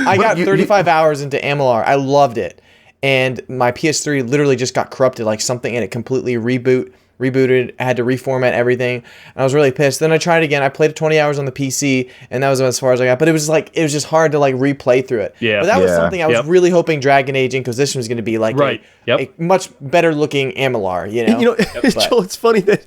I got 35 hours into Amalur. I loved it. And my PS3 literally just got corrupted, like something in it completely rebooted. I had to reformat everything. And I was really pissed. Then I tried again. I played 20 hours on the PC, and that was as far as I got. But it was just hard to like replay through it. Yeah. But that was something I was really hoping Dragon Age Inquisition was going to be like a much better looking Amalur. You know, Joel, it's funny that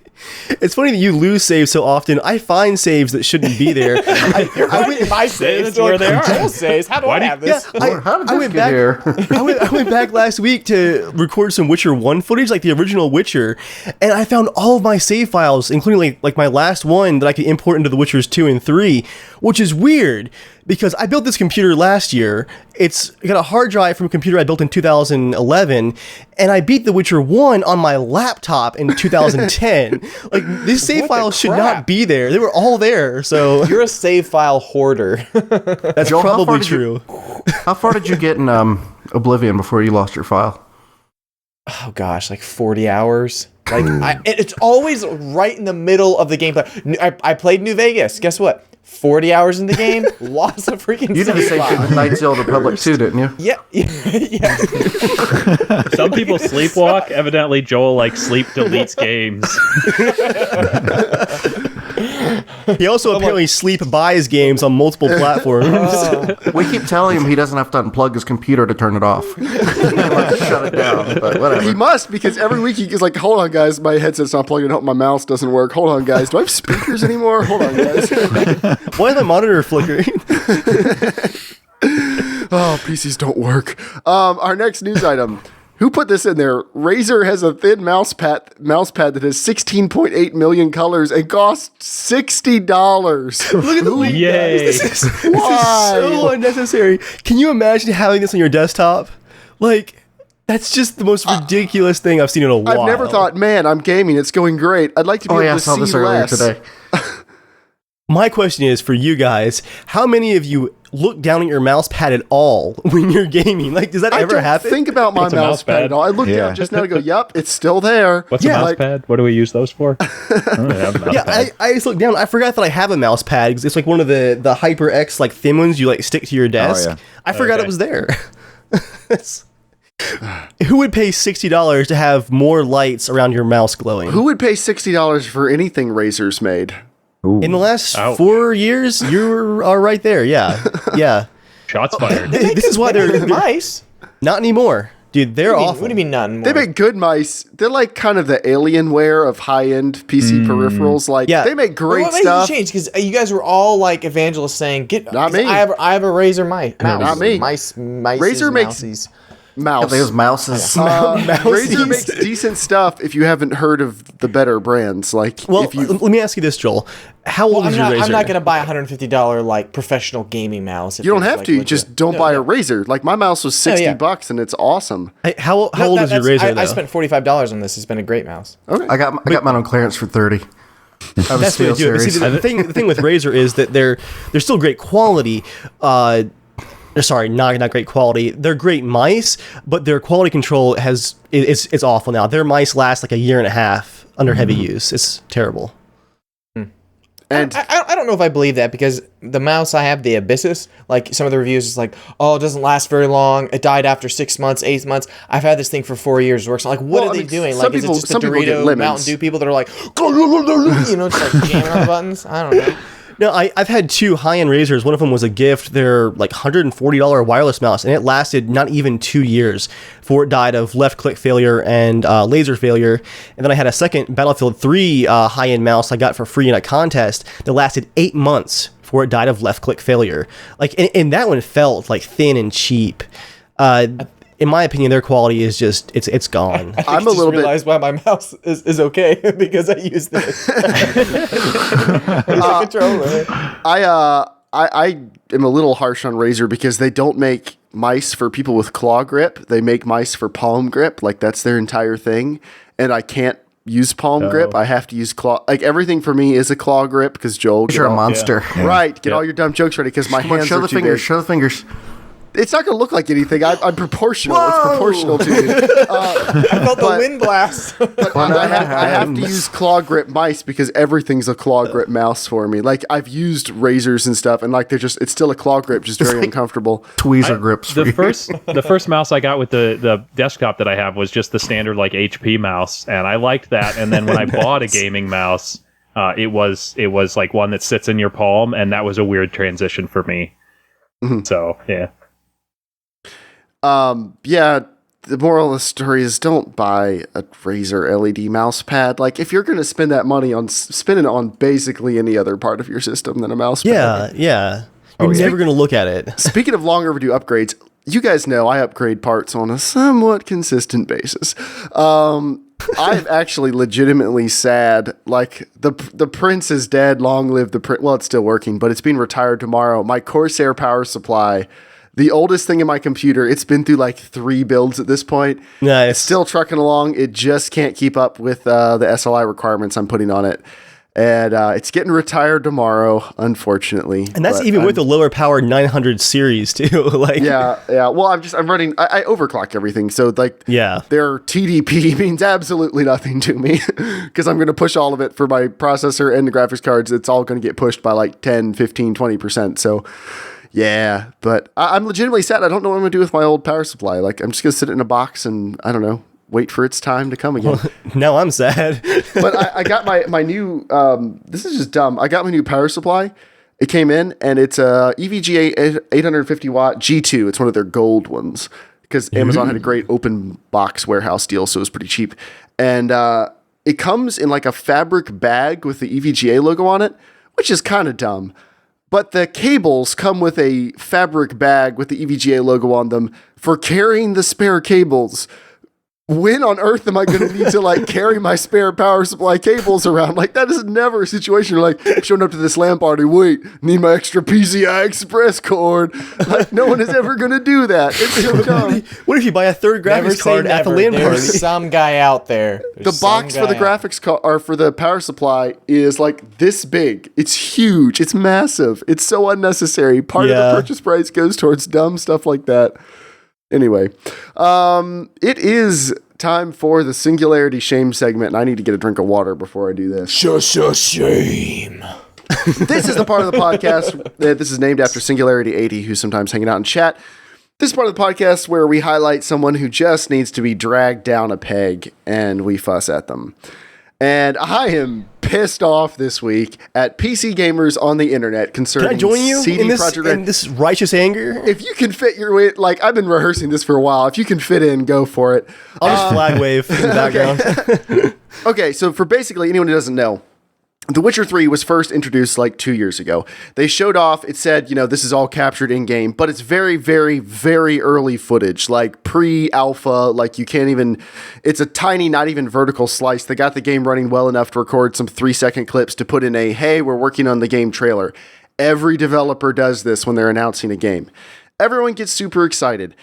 you lose saves so often. I find saves that shouldn't be there. I went my saves where they are. Joel saves. How do I have this? How did this get here? I went back last week to record some Witcher 1 footage, like the original Witcher, and I found all of my save files, including like my last one that I could import into The Witchers 2 and 3, which is weird because I built this computer last year. It's got a hard drive from a computer I built in 2011, and I beat The Witcher 1 on my laptop in 2010. Like, these save files should not be there. They were all there, so... You're a save file hoarder. That's Joel, probably true. How far did you get in Oblivion before you lost your file? oh gosh, like 40 hours. Like it's always right in the middle of the gameplay. I played New Vegas. Guess what? 40 hours in the game, lost a freaking. You did the same thing with Knights of the Old Republic too, didn't you? Yeah. Some people sleepwalk. Evidently, Joel sleep deletes games. He also apparently sleep buys games on multiple platforms. We keep telling him he doesn't have to unplug his computer to turn it off. Shut it down, but whatever. He must, because every week he's like, hold on, guys, my headset's not plugged in. My mouse doesn't work. Hold on, guys. Do I have speakers anymore? Hold on, guys. Why is my monitor flickering? Oh, PCs don't work. Our next news item. Who put this in there? Razer has a thin mousepad that has 16.8 million colors and costs $60. Look at the link, Yay. guys. This is so unnecessary. Can you imagine having this on your desktop? Like, that's just the most ridiculous thing I've seen in a while. I've never thought, man, I'm gaming. It's going great. I'd like to be able I to saw see this earlier less. today. My question is for you guys, how many of you look down at your mouse pad at all when you're gaming? Like, does that I ever don't happen? think about my What's a mouse pad mousepad? at all. I looked down just now to go, yep, it's still there. What's Yeah. a mouse pad? What do we use those for? I don't have a mouse Yeah, pad. I just looked down. I forgot that I have a mouse pad because it's like one of the HyperX thin ones you stick to your desk. yeah. I forgot Okay. it was there. Who would pay $60 to have more lights around your mouse glowing? Who would pay $60 for anything Razer's made? In the last Ouch. 4 years, you are right there. Yeah, yeah. Shots fired. This is why they're Nice. not anymore, dude. They're awful. What do you mean none? They make good mice. They're like kind of the Alienware of high-end PC peripherals. Like, Yeah. they make great What made stuff. you change? Because you guys were all like evangelists saying, "Get." Not me. I have a Razer mouse. Not me. Mice. Razer makes- mousies. Mouse. Those mouses. Razer makes decent stuff if you haven't heard of the better brands. Like, Well, if you let me ask you this, Joel. How old is your Razer? I'm not gonna buy a $150 professional gaming mouse. If you don't it's, have to, you just don't buy a Razer. Like, my mouse was $60 and it's awesome. Hey, how old is your Razer? I spent $45 on this. It's been a great mouse. I got mine on clearance for $30. That's what you do. See, the thing with Razer is that they're still great quality. Sorry, not great quality. They're great mice, but their quality control it's awful now. Their mice last like a year and a half under heavy use. It's terrible. And I don't know if I believe that, because the mouse I have, the Abyssus, like some of the reviews is like, oh, it doesn't last very long. It died after 6 months, 8 months. I've had this thing for 4 years. It works. Like, what Well, are I they mean, doing? some Like, is it people- just the some people get Dorito lemons. Mountain Dew people that are like, just jamming on the buttons? I don't know. No, I've had 2 high-end Razers. One of them was a gift. They're like $140 wireless mouse, and it lasted not even 2 years before it died of left-click failure and laser failure. And then I had a second Battlefield 3 high-end mouse I got for free in a contest that lasted 8 months before it died of left-click failure. Like, and that one felt like thin and cheap. In my opinion, their quality is just it's gone. I'm a little bit. realized why my mouse is okay because I use this. It's a controller. I am a little harsh on Razer because they don't make mice for people with claw grip. They make mice for palm grip. Like, that's their entire thing. And I can't use palm grip. I have to use claw. Like, everything for me is a claw grip because Joel. You're a monster. Right. Get all your dumb jokes ready because my hands Show are the too fingers. big. Show the fingers. It's not going to look like anything. I'm proportional. It's proportional to me. I felt the wind blast. But I have to use claw grip mice because everything's a claw grip mouse for me. Like, I've used Razers and stuff, and like it's still a claw grip, just very uncomfortable. Tweezer grips. For The you. first mouse I got with the desktop that I have was just the standard HP mouse, and I liked that. And then when I bought a gaming mouse, it was like one that sits in your palm, and that was a weird transition for me. So yeah. Yeah, the moral of the story is don't buy a Razer LED mouse pad. Like, if you're going to spend that money on spending it on basically any other part of your system than a mouse pad. Yeah. You're never going to look at it. Speaking of long overdue upgrades, you guys know I upgrade parts on a somewhat consistent basis. I'm actually legitimately sad. Like, the Prince is dead. Long live the Prince. Well, it's still working, but it's being retired tomorrow. My Corsair power supply, the oldest thing in my computer, it's been through like 3 builds at this point. Nice. It's still trucking along. It just can't keep up with the SLI requirements I'm putting on it. And it's getting retired tomorrow, unfortunately. And that's even with the lower powered 900 series too. Like, yeah. Well, I'm running. I overclock everything, so like, their TDP means absolutely nothing to me because I'm going to push all of it for my processor and the graphics cards. It's all going to get pushed by like 10, 15, 20%. So, yeah. But I'm legitimately sad. I don't know what I'm going to do with my old power supply. Like, I'm just going to sit it in a box and I don't know. Wait for its time to come again. Well, now I'm sad. But I got my new, this is just dumb. I got my new power supply. It came in and it's a EVGA 850 watt G2. It's one of their gold ones because Amazon had a great open box warehouse deal. So it was pretty cheap. And it comes in like a fabric bag with the EVGA logo on it, which is kind of dumb. But the cables come with a fabric bag with the EVGA logo on them for carrying the spare cables. When on earth am I going to need to like carry my spare power supply cables around? Like that is never a situation where like showing up to this LAN party. Wait, need my extra PCI Express cord. Like no one is ever going to do that. It's so dumb. What if you buy a third graphics card at the LAN party? There's some guy out there. The box for the graphics card or for the power supply is like this big. It's huge. It's massive. It's so unnecessary. Part of the purchase price goes towards dumb stuff like that. Anyway, it is time for the Singularity Shame segment, and I need to get a drink of water before I do this. Shame. This is the part of the podcast that this is named after Singularity 80, who's sometimes hanging out in chat. This is part of the podcast where we highlight someone who just needs to be dragged down a peg, and we fuss at them. And I am pissed off this week at PC gamers on the internet concerning Can I join you CD in this righteous anger? If you can fit your way, like I've been rehearsing this for a while. If you can fit in, go for it. I'll just flag wave in the background. Okay, so for basically anyone who doesn't know, The Witcher 3 was first introduced like 2 years ago. They showed off, it said, this is all captured in-game, but it's very, very, very early footage, like pre-alpha, like you can't even, it's a tiny, not even vertical slice. They got the game running well enough to record some 3-second clips to put in a, hey, we're working on the game trailer. Every developer does this when they're announcing a game. Everyone gets super excited.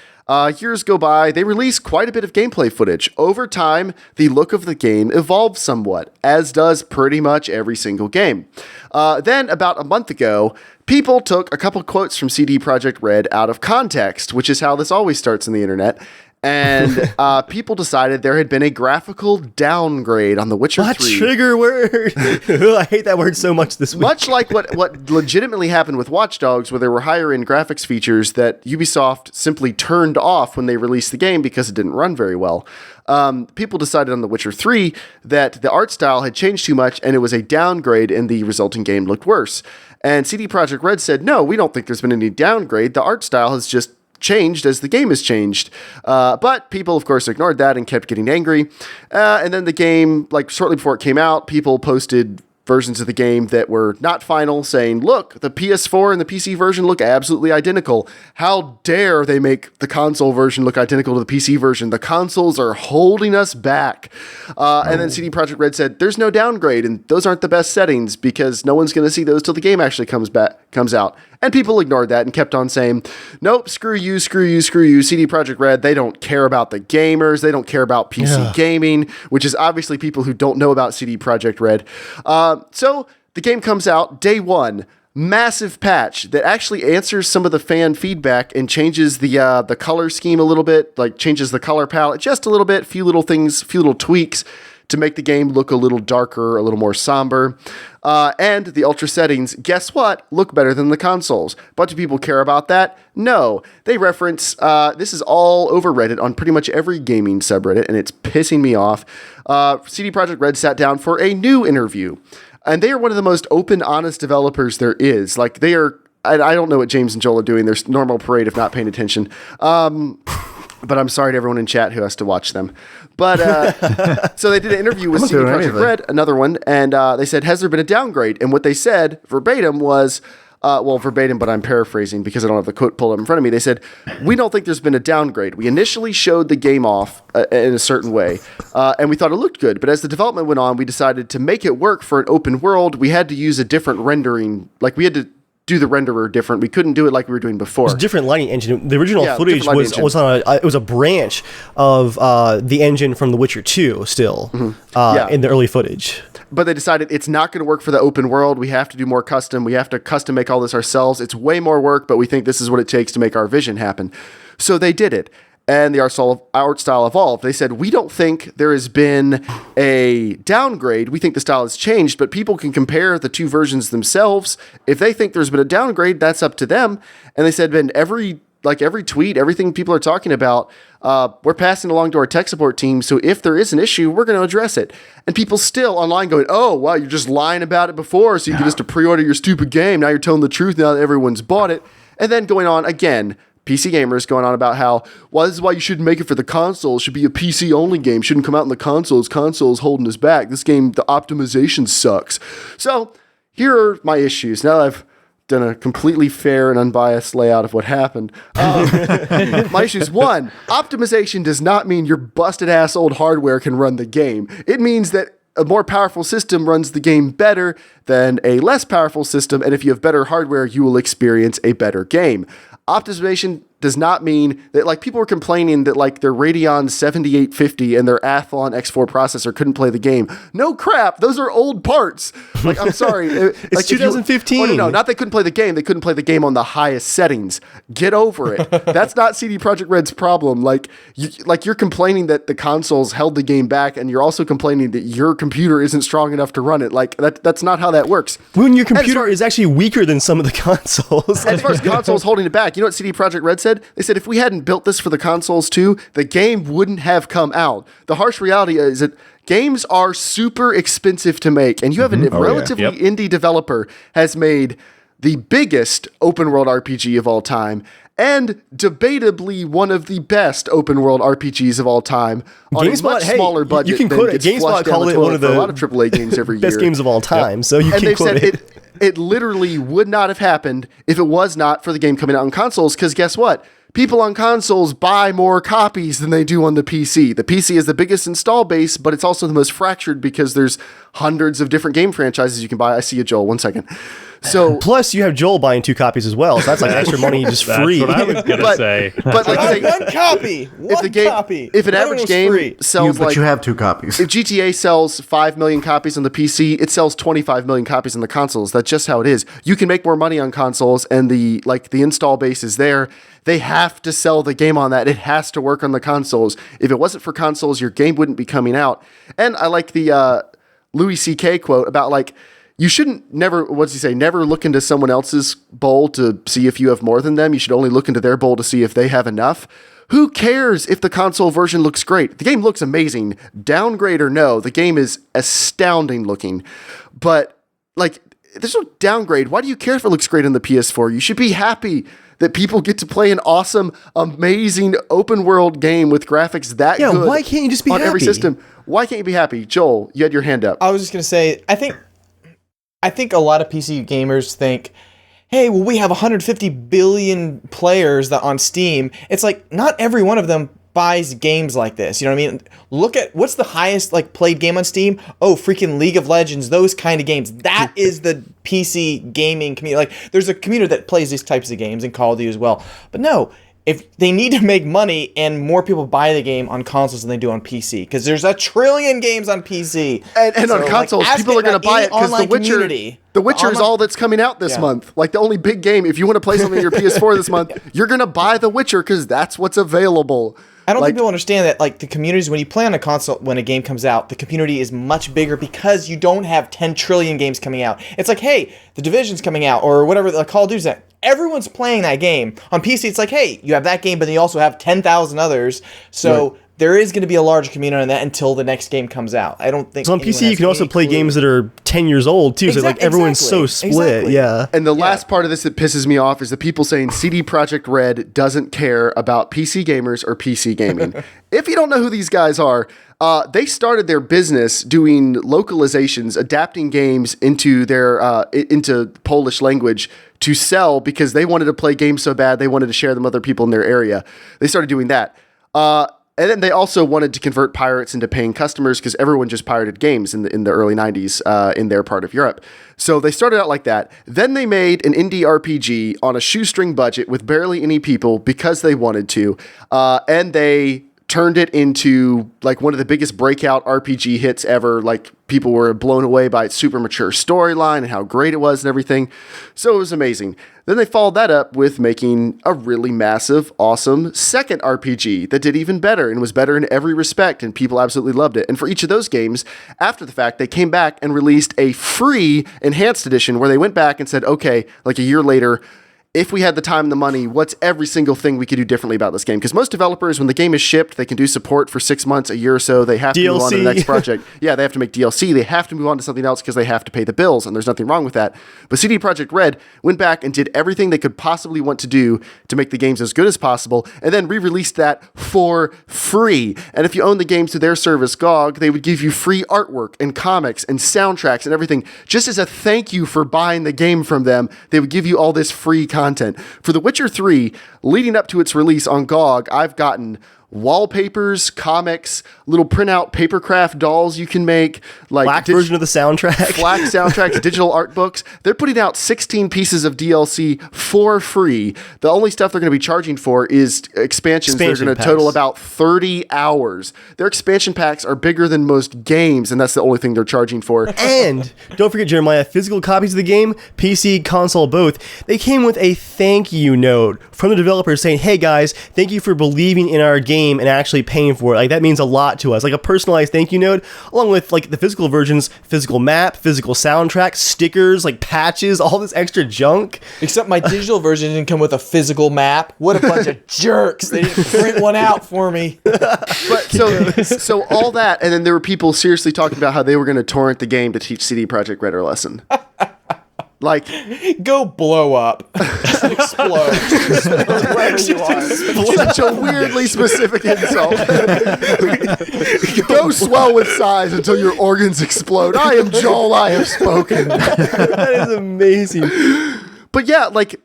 Years go by, they release quite a bit of gameplay footage. Over time, the look of the game evolves somewhat, as does pretty much every single game. Then, about a month ago, people took a couple quotes from CD Projekt Red out of context, which is how this always starts on the internet. And people decided there had been a graphical downgrade on The Witcher 3. What trigger word? I hate that word so much this week. Much like what legitimately happened with Watch Dogs, where there were higher-end graphics features that Ubisoft simply turned off when they released the game because it didn't run very well. People decided on The Witcher 3 that the art style had changed too much and it was a downgrade and the resulting game looked worse. And CD Projekt Red said, no, we don't think there's been any downgrade. The art style has just changed as the game has changed. But people, of course, ignored that and kept getting angry. And then the game, like shortly before it came out, people posted versions of the game that were not final saying, look, the PS4 and the PC version look absolutely identical. How dare they make the console version look identical to the PC version? The consoles are holding us back. And then CD Projekt Red said, there's no downgrade and those aren't the best settings because no one's going to see those till the game actually comes out. And people ignored that and kept on saying, nope, screw you, CD Projekt Red. They don't care about the gamers. They don't care about PC gaming, which is obviously people who don't know about CD Projekt Red. So the game comes out day one, massive patch that actually answers some of the fan feedback and changes the color scheme a little bit, like changes the color palette just a little bit, few little things, few little tweaks to make the game look a little darker, a little more somber. And the ultra settings, guess what? Look better than the consoles. But do people care about that? No. They reference, this is all over Reddit on pretty much every gaming subreddit, and it's pissing me off. CD Projekt Red sat down for a new interview. And they are one of the most open, honest developers there is. Like, they are, I don't know what James and Joel are doing. Their normal parade of not paying attention. But I'm sorry to everyone in chat who has to watch them. But so they did an interview with CD Projekt Red, another one, and they said, has there been a downgrade? And what they said verbatim was, verbatim, but I'm paraphrasing because I don't have the quote pulled up in front of me. They said, we don't think there's been a downgrade. We initially showed the game off in a certain way, and we thought it looked good. But as the development went on, we decided to make it work for an open world. We had to use a different rendering. Like, we had to do the renderer different. We couldn't do it like we were doing before. It was a different lighting engine. The original footage was on it was a branch of the engine from The Witcher 2 still in the early footage. but they decided it's not going to work for the open world. We have to do more custom. We have to custom make all this ourselves. It's way more work, but we think this is what it takes to make our vision happen. So they did it. And the art style evolved. They said, we don't think there has been a downgrade. We think the style has changed, but people can compare the two versions themselves. If they think there's been a downgrade, that's up to them. And they said, Ben, every tweet, everything people are talking about, we're passing along to our tech support team. So if there is an issue, we're going to address it. And people still online going, oh, wow, you're just lying about it before. So you get us to pre-order your stupid game. Now you're telling the truth now that everyone's bought it. And then going on again, PC gamers going on about how, well, this is why you shouldn't make it for the console. It should be a PC-only game. Shouldn't come out in the consoles. Consoles holding us back. This game, the optimization sucks. So here are my issues. Now that I've done a completely fair and unbiased layout of what happened. My issues. 1, optimization does not mean your busted-ass old hardware can run the game. It means that a more powerful system runs the game better than a less powerful system, and if you have better hardware, you will experience a better game. Optimization does not mean that, like, people were complaining that, like, their Radeon 7850 and their Athlon X4 processor couldn't play the game. No crap, those are old parts. Like, I'm sorry. It's like, 2015. No, not they couldn't play the game. They couldn't play the game on the highest settings. Get over it. That's not CD Projekt Red's problem. Like, you're complaining that the consoles held the game back, and you're also complaining that your computer isn't strong enough to run it. Like, that's not how that works. When your computer is actually weaker than some of the consoles. As far as consoles holding it back, you know what CD Projekt Red said? They said if we hadn't built this for the consoles too, the game wouldn't have come out. The harsh reality is that games are super expensive to make, and you have a relatively indie developer has made the biggest open world RPG of all time, and debatably one of the best open world RPGs of all time on GameSpot, a much smaller budget. You can quote it. GameSpot called it one of the a lot of AAA games every best year. games of all time. So you And can they've quote said it. it literally would not have happened if it was not for the game coming out on consoles, because guess what? People on consoles buy more copies than they do on the PC. The PC is the biggest install base, but it's also the most fractured because there's hundreds of different game franchises you can buy. I see you, Joel. 1 second. So plus, you have Joel buying 2 copies as well, so that's like extra money just free. That's what I was gonna say. But like, say, one copy. If an average game sells But you have 2 copies. If GTA sells 5 million copies on the PC, it sells 25 million copies on the consoles. That's just how it is. You can make more money on consoles, and the install base is there. They have to sell the game on that. It has to work on the consoles. If it wasn't for consoles, your game wouldn't be coming out. And I like the Louis C.K. quote about, like, you shouldn't never look into someone else's bowl to see if you have more than them. You should only look into their bowl to see if they have enough. Who cares if the console version looks great? The game looks amazing. Downgrade or no, the game is astounding looking. But, like, there's no downgrade. Why do you care if it looks great on the PS4? You should be happy that people get to play an awesome, amazing open world game with graphics that good. Yeah, why can't you just be on happy? every system? Why can't you be happy? Joel, you had your hand up. I was just going to say, I think a lot of PC gamers think, hey, well, we have 150 billion players on Steam. It's like, not every one of them buys games like this. You know what I mean? Look at what's the highest played game on Steam? Oh, freaking League of Legends, those kind of games. That is the PC gaming community. Like, there's a community that plays these types of games, and Call of Duty as well. But no, if they need to make money, and more people buy the game on consoles than they do on PC, because there's 1 trillion games on PC. And on consoles, people are going to buy it because The Witcher is all that's coming out this month. Like, the only big game, if you want to play something on your PS4 this month, you're going to buy The Witcher because that's what's available. I don't think people understand that, like, the communities, when you play on a console, when a game comes out, the community is much bigger because you don't have 10 trillion games coming out. It's like, hey, The Division's coming out, or whatever, the Call of Duty's that. Everyone's playing that game. On PC, it's like, hey, you have that game, but then you also have 10,000 others. So there is going to be a large community on that until the next game comes out. I don't think. So on PC, you can also play games that are 10 years old too. So like everyone's so split. Yeah. And the last part of this that pisses me off is the people saying CD Projekt Red doesn't care about PC gamers or PC gaming. If you don't know who these guys are, they started their business doing localizations, adapting games into their into Polish language to sell because they wanted to play games so bad they wanted to share them with other people in their area. They started doing that. And then they also wanted to convert pirates into paying customers because everyone just pirated games in the early 90s in their part of Europe. So they started out like that. Then they made an indie RPG on a shoestring budget with barely any people because they wanted to. And they turned it into like one of the biggest breakout RPG hits ever. Like people were blown away by its super mature storyline and how great it was and everything. So it was amazing. Then they followed that up with making a really massive, awesome second RPG that did even better and was better in every respect, and people absolutely loved it. And for each of those games, after the fact, they came back and released a free enhanced edition where they went back and said, okay, like a year later, if we had the time and the money, what's every single thing we could do differently about this game? Because most developers, when the game is shipped, they can do support for 6 months, a year or so. They have to move on to the next project. Yeah, they have to make DLC. They have to move on to something else because they have to pay the bills, and there's nothing wrong with that. But CD Projekt Red went back and did everything they could possibly want to do to make the games as good as possible, and then re-released that for free. And if you own the games through their service, GOG, they would give you free artwork and comics and soundtracks and everything. Just as a thank you for buying the game from them, they would give you all this free content. For The Witcher 3, leading up to its release on GOG, I've gotten wallpapers, comics, little printout papercraft dolls you can make, like black version of the soundtrack, black soundtracks, digital art books. They're putting out 16 pieces of DLC for free. The only stuff they're going to be charging for is expansions. They're going to total about 30 hours. Their expansion packs are bigger than most games, and that's the only thing they're charging for. And don't forget, Jeremiah, physical copies of the game, PC, console, both, they came with a thank you note from the developers saying, hey guys, thank you for believing in our game and actually paying for it. Like, that means a lot to us. Like a personalized thank you note, along with like the physical versions, physical map, physical soundtrack, stickers, like patches, all this extra junk. Except my digital version didn't come with a physical map. What a bunch of jerks. They didn't print one out for me. But so all that, and then there were people seriously talking about how they were going to torrent the game to teach CD Projekt Red a lesson. Like, go blow up. Explode. Wherever you are. Such a weirdly specific insult. Go swell with size until your organs explode. I am Joel, I have spoken. That is amazing. But yeah, like,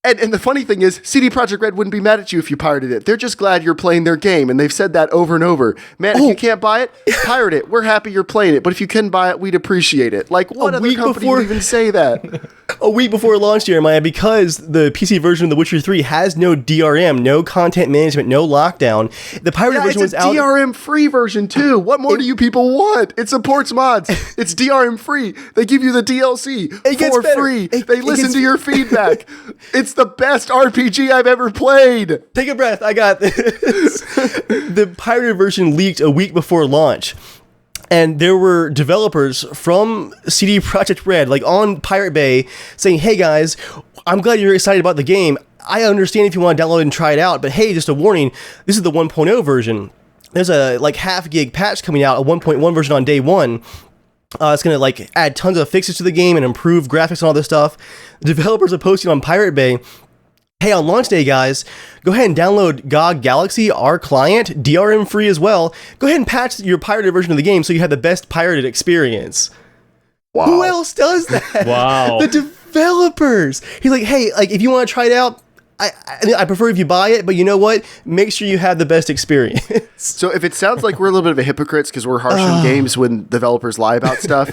and the funny thing is, CD Projekt Red wouldn't be mad at you if you pirated it. They're just glad you're playing their game, and they've said that over and over. Man, if you can't buy it, pirate it. We're happy you're playing it, but if you can buy it, we'd appreciate it. Like, what other company would even say that? A week before launch, Jeremiah, because the PC version of The Witcher 3 has no DRM, no content management, no lockdown, the pirated version was out. It's a DRM-free version, too. What more do you people want? It supports mods. It's DRM-free. They give you the DLC for free. They listen to your feedback. It's the best RPG I've ever played. Take a breath. I got this. The pirated version leaked a week before launch. And there were developers from CD Projekt Red, like on Pirate Bay, saying, hey guys, I'm glad you're excited about the game. I understand if you want to download and try it out, but hey, just a warning, this is the 1.0 version. There's a like half-gig patch coming out, a 1.1 version on day one. It's going to like add tons of fixes to the game and improve graphics and all this stuff. The developers are posting on Pirate Bay, hey, on launch day, guys, go ahead and download GOG Galaxy, our client, DRM free as well. Go ahead and patch your pirated version of the game so you have the best pirated experience. Wow. Who else does that? Wow. The developers. He's like, hey, like if you want to try it out, I prefer if you buy it, but you know what? Make sure you have the best experience. So if it sounds like we're a little bit of a hypocrites because we're harsh on games when developers lie about stuff,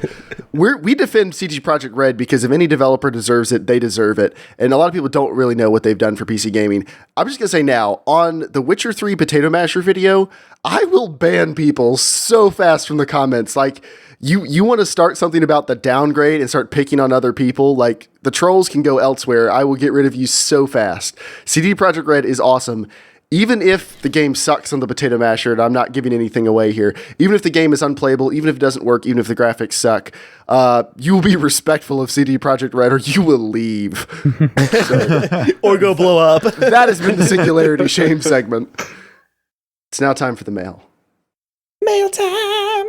we defend CD Projekt Red because if any developer deserves it, they deserve it. And a lot of people don't really know what they've done for PC gaming. I'm just going to say now, on the Witcher 3 Potato Masher video, I will ban people so fast from the comments. Like, you want to start something about the downgrade and start picking on other people, like the trolls can go elsewhere. I will get rid of you so fast. CD Projekt Red is awesome. Even if the game sucks on the Potato Masher, and I'm not giving anything away here, even if the game is unplayable, even if it doesn't work, even if the graphics suck, you will be respectful of CD Projekt Red or you will leave. Or go blow up. That has been the Singularity Shame segment. It's now time for the mail. Mail time.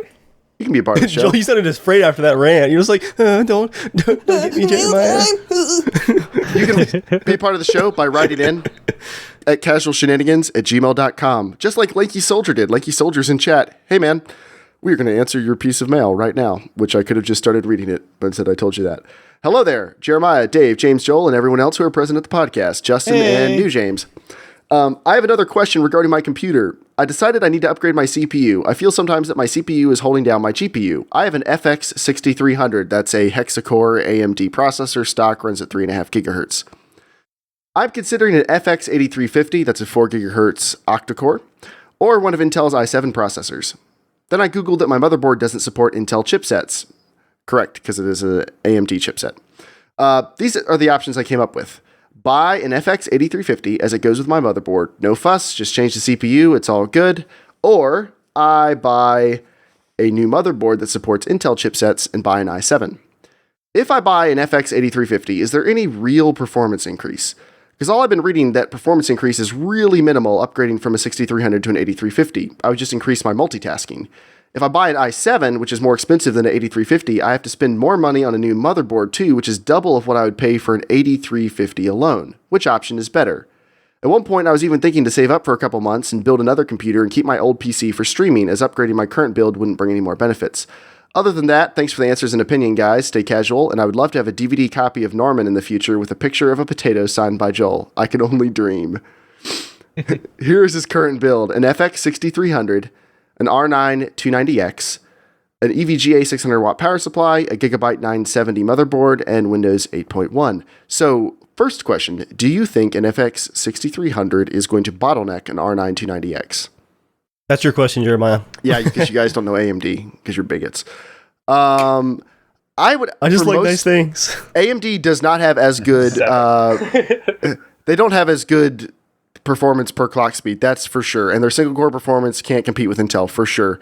You can be a part of the show. Joel, you sounded afraid after that rant. You're just like, don't get me, Jeremiah. You can be a part of the show by writing in at casualshenanigans@gmail.com. Just like Lanky Soldier did. Lanky Soldier's in chat. Hey, man, we're going to answer your piece of mail right now, which I could have just started reading it, but instead I told you that. Hello there, Jeremiah, Dave, James, Joel, and everyone else who are present at the podcast. Justin and new James. I have another question regarding my computer. I decided I need to upgrade my CPU. I feel sometimes that my CPU is holding down my GPU. I have an FX 6300. That's a hexa-core AMD processor. Stock runs at 3.5 gigahertz. I'm considering an FX 8350. That's a 4 gigahertz octa-core. or one of Intel's i7 processors. Then I Googled that my motherboard doesn't support Intel chipsets. Correct, because it is an AMD chipset. These are the options I came up with. Buy an FX 8350 as it goes with my motherboard. No fuss, just change the CPU, it's all good. Or I buy a new motherboard that supports Intel chipsets and buy an i7. If I buy an FX 8350, is there any real performance increase? Because all I've been reading that performance increase is really minimal upgrading from a 6300 to an 8350. I would just increase my multitasking. If I buy an i7, which is more expensive than an 8350, I have to spend more money on a new motherboard too, which is double of what I would pay for an 8350 alone. Which option is better? At one point, I was even thinking to save up for a couple months and build another computer and keep my old PC for streaming, as upgrading my current build wouldn't bring any more benefits. Other than that, thanks for the answers and opinion, guys. Stay casual, and I would love to have a DVD copy of Norman in the future with a picture of a potato signed by Joel. I can only dream. Here is his current build: an FX 6300, an R9 290X, an EVGA 600 watt power supply, a Gigabyte 970 motherboard, and Windows 8.1. So, first question, do you think an FX 6300 is going to bottleneck an R9 290X? That's your question, Jeremiah. Yeah, because you guys don't know AMD, because you're bigots. I just like nice things. AMD does not have as good, they don't have as good performance per clock speed, that's for sure. And their single core performance can't compete with Intel, for sure.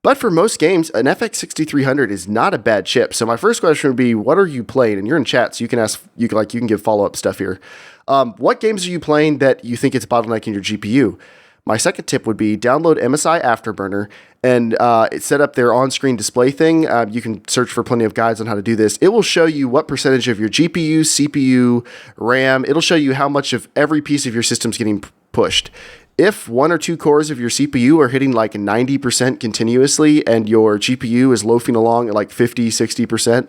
But for most games, an FX 6300 is not a bad chip. So my first question would be, what are you playing? And you're in chat, so you can ask, you can give follow-up stuff here. What games are you playing that you think it's bottlenecking your GPU? My second tip would be download MSI Afterburner and set up their on-screen display thing. You can search for plenty of guides on how to do this. It will show you what percentage of your GPU, CPU, RAM. It'll show you how much of every piece of your system's getting pushed. If one or two cores of your CPU are hitting like 90% continuously and your GPU is loafing along at like 50, 60%,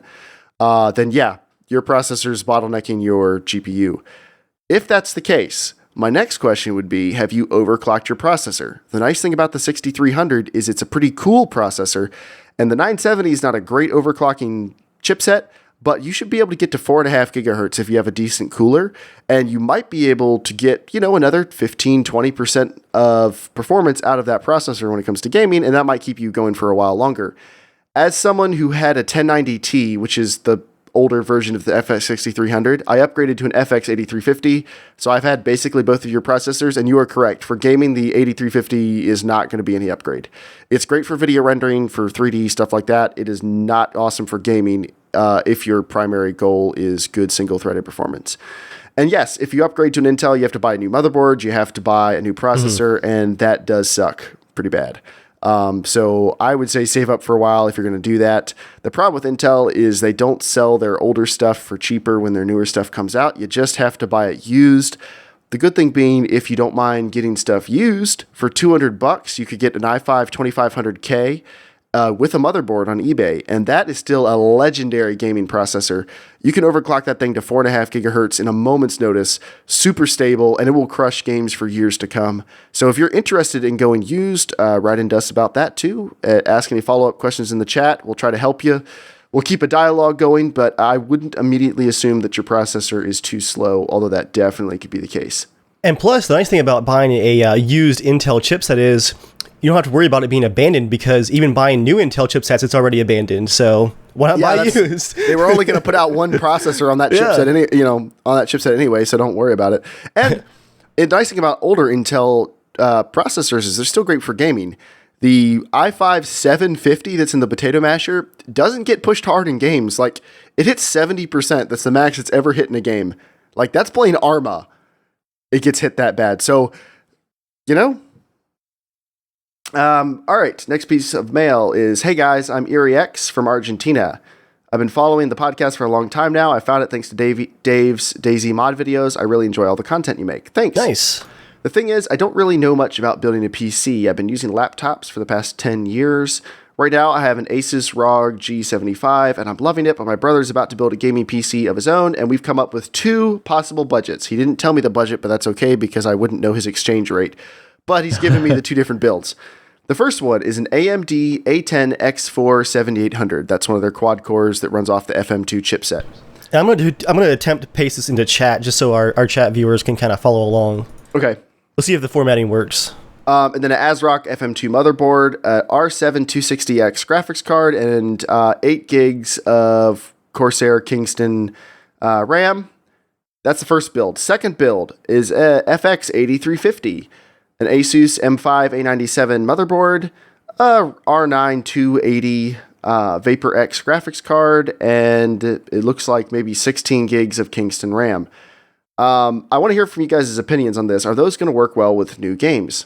then yeah, your processor's bottlenecking your GPU. If that's the case, my next question would be, have you overclocked your processor? The nice thing about the 6300 is it's a pretty cool processor, and the 970 is not a great overclocking chipset, but you should be able to get to 4.5 gigahertz if you have a decent cooler, and you might be able to get, another 15, 20% of performance out of that processor when it comes to gaming, and that might keep you going for a while longer. As someone who had a 1090T, which is the older version of the FX 6300, I upgraded to an FX 8350, so I've had basically both of your processors, and you are correct. For gaming, the 8350 is not going to be any upgrade. It's great for video rendering, for 3D, stuff like that. It is not awesome for gaming if your primary goal is good single-threaded performance. And yes, if you upgrade to an Intel, you have to buy a new motherboard, you have to buy a new processor, and that does suck pretty bad. So I would say save up for a while if you're going to do that. The problem with Intel is they don't sell their older stuff for cheaper when their newer stuff comes out. You just have to buy it used. The good thing being, if you don't mind getting stuff used, for $200, you could get an i5 2500K with a motherboard on eBay, and that is still a legendary gaming processor. You can overclock that thing to 4.5 gigahertz in a moment's notice, super stable, and it will crush games for years to come. So if you're interested in going used, write in to us about that too. Ask any follow-up questions in the chat. We'll try to help you. We'll keep a dialogue going, but I wouldn't immediately assume that your processor is too slow, although that definitely could be the case. And plus, the nice thing about buying a used Intel chipset is you don't have to worry about it being abandoned, because even buying new Intel chipsets, it's already abandoned. So why not buy used? They were only going to put out one processor on that chipset, anyway. So don't worry about it. And the nice thing about older Intel processors is they're still great for gaming. The i5 750 that's in the potato masher doesn't get pushed hard in games. Like, it hits 70%. That's the max it's ever hit in a game. Like, that's playing Arma. It gets hit that bad. So, all right, next piece of mail is, hey guys, I'm ErieX from Argentina. I've been following the podcast for a long time now. I found it thanks to Dave's DayZ mod videos. I really enjoy all the content you make. Thanks. Nice. The thing is, I don't really know much about building a PC. I've been using laptops for the past 10 years. Right now, I have an Asus ROG G75, and I'm loving it, but my brother's about to build a gaming PC of his own, and we've come up with two possible budgets. He didn't tell me the budget, but that's okay because I wouldn't know his exchange rate. But he's given me the two different builds. The first one is an AMD A10 X4 7800. That's one of their quad cores that runs off the FM2 chipset. I'm going to attempt to paste this into chat just so our chat viewers can kind of follow along. Okay. Let's see if the formatting works. And then an ASRock FM2 motherboard, R7 260X graphics card, and 8 gigs of Corsair Kingston RAM. That's the first build. Second build is FX8350, an Asus M5 A97 motherboard, R9 280 Vapor X graphics card, and it looks like maybe 16 gigs of Kingston RAM. I want to hear from you guys' opinions on this. Are those going to work well with new games?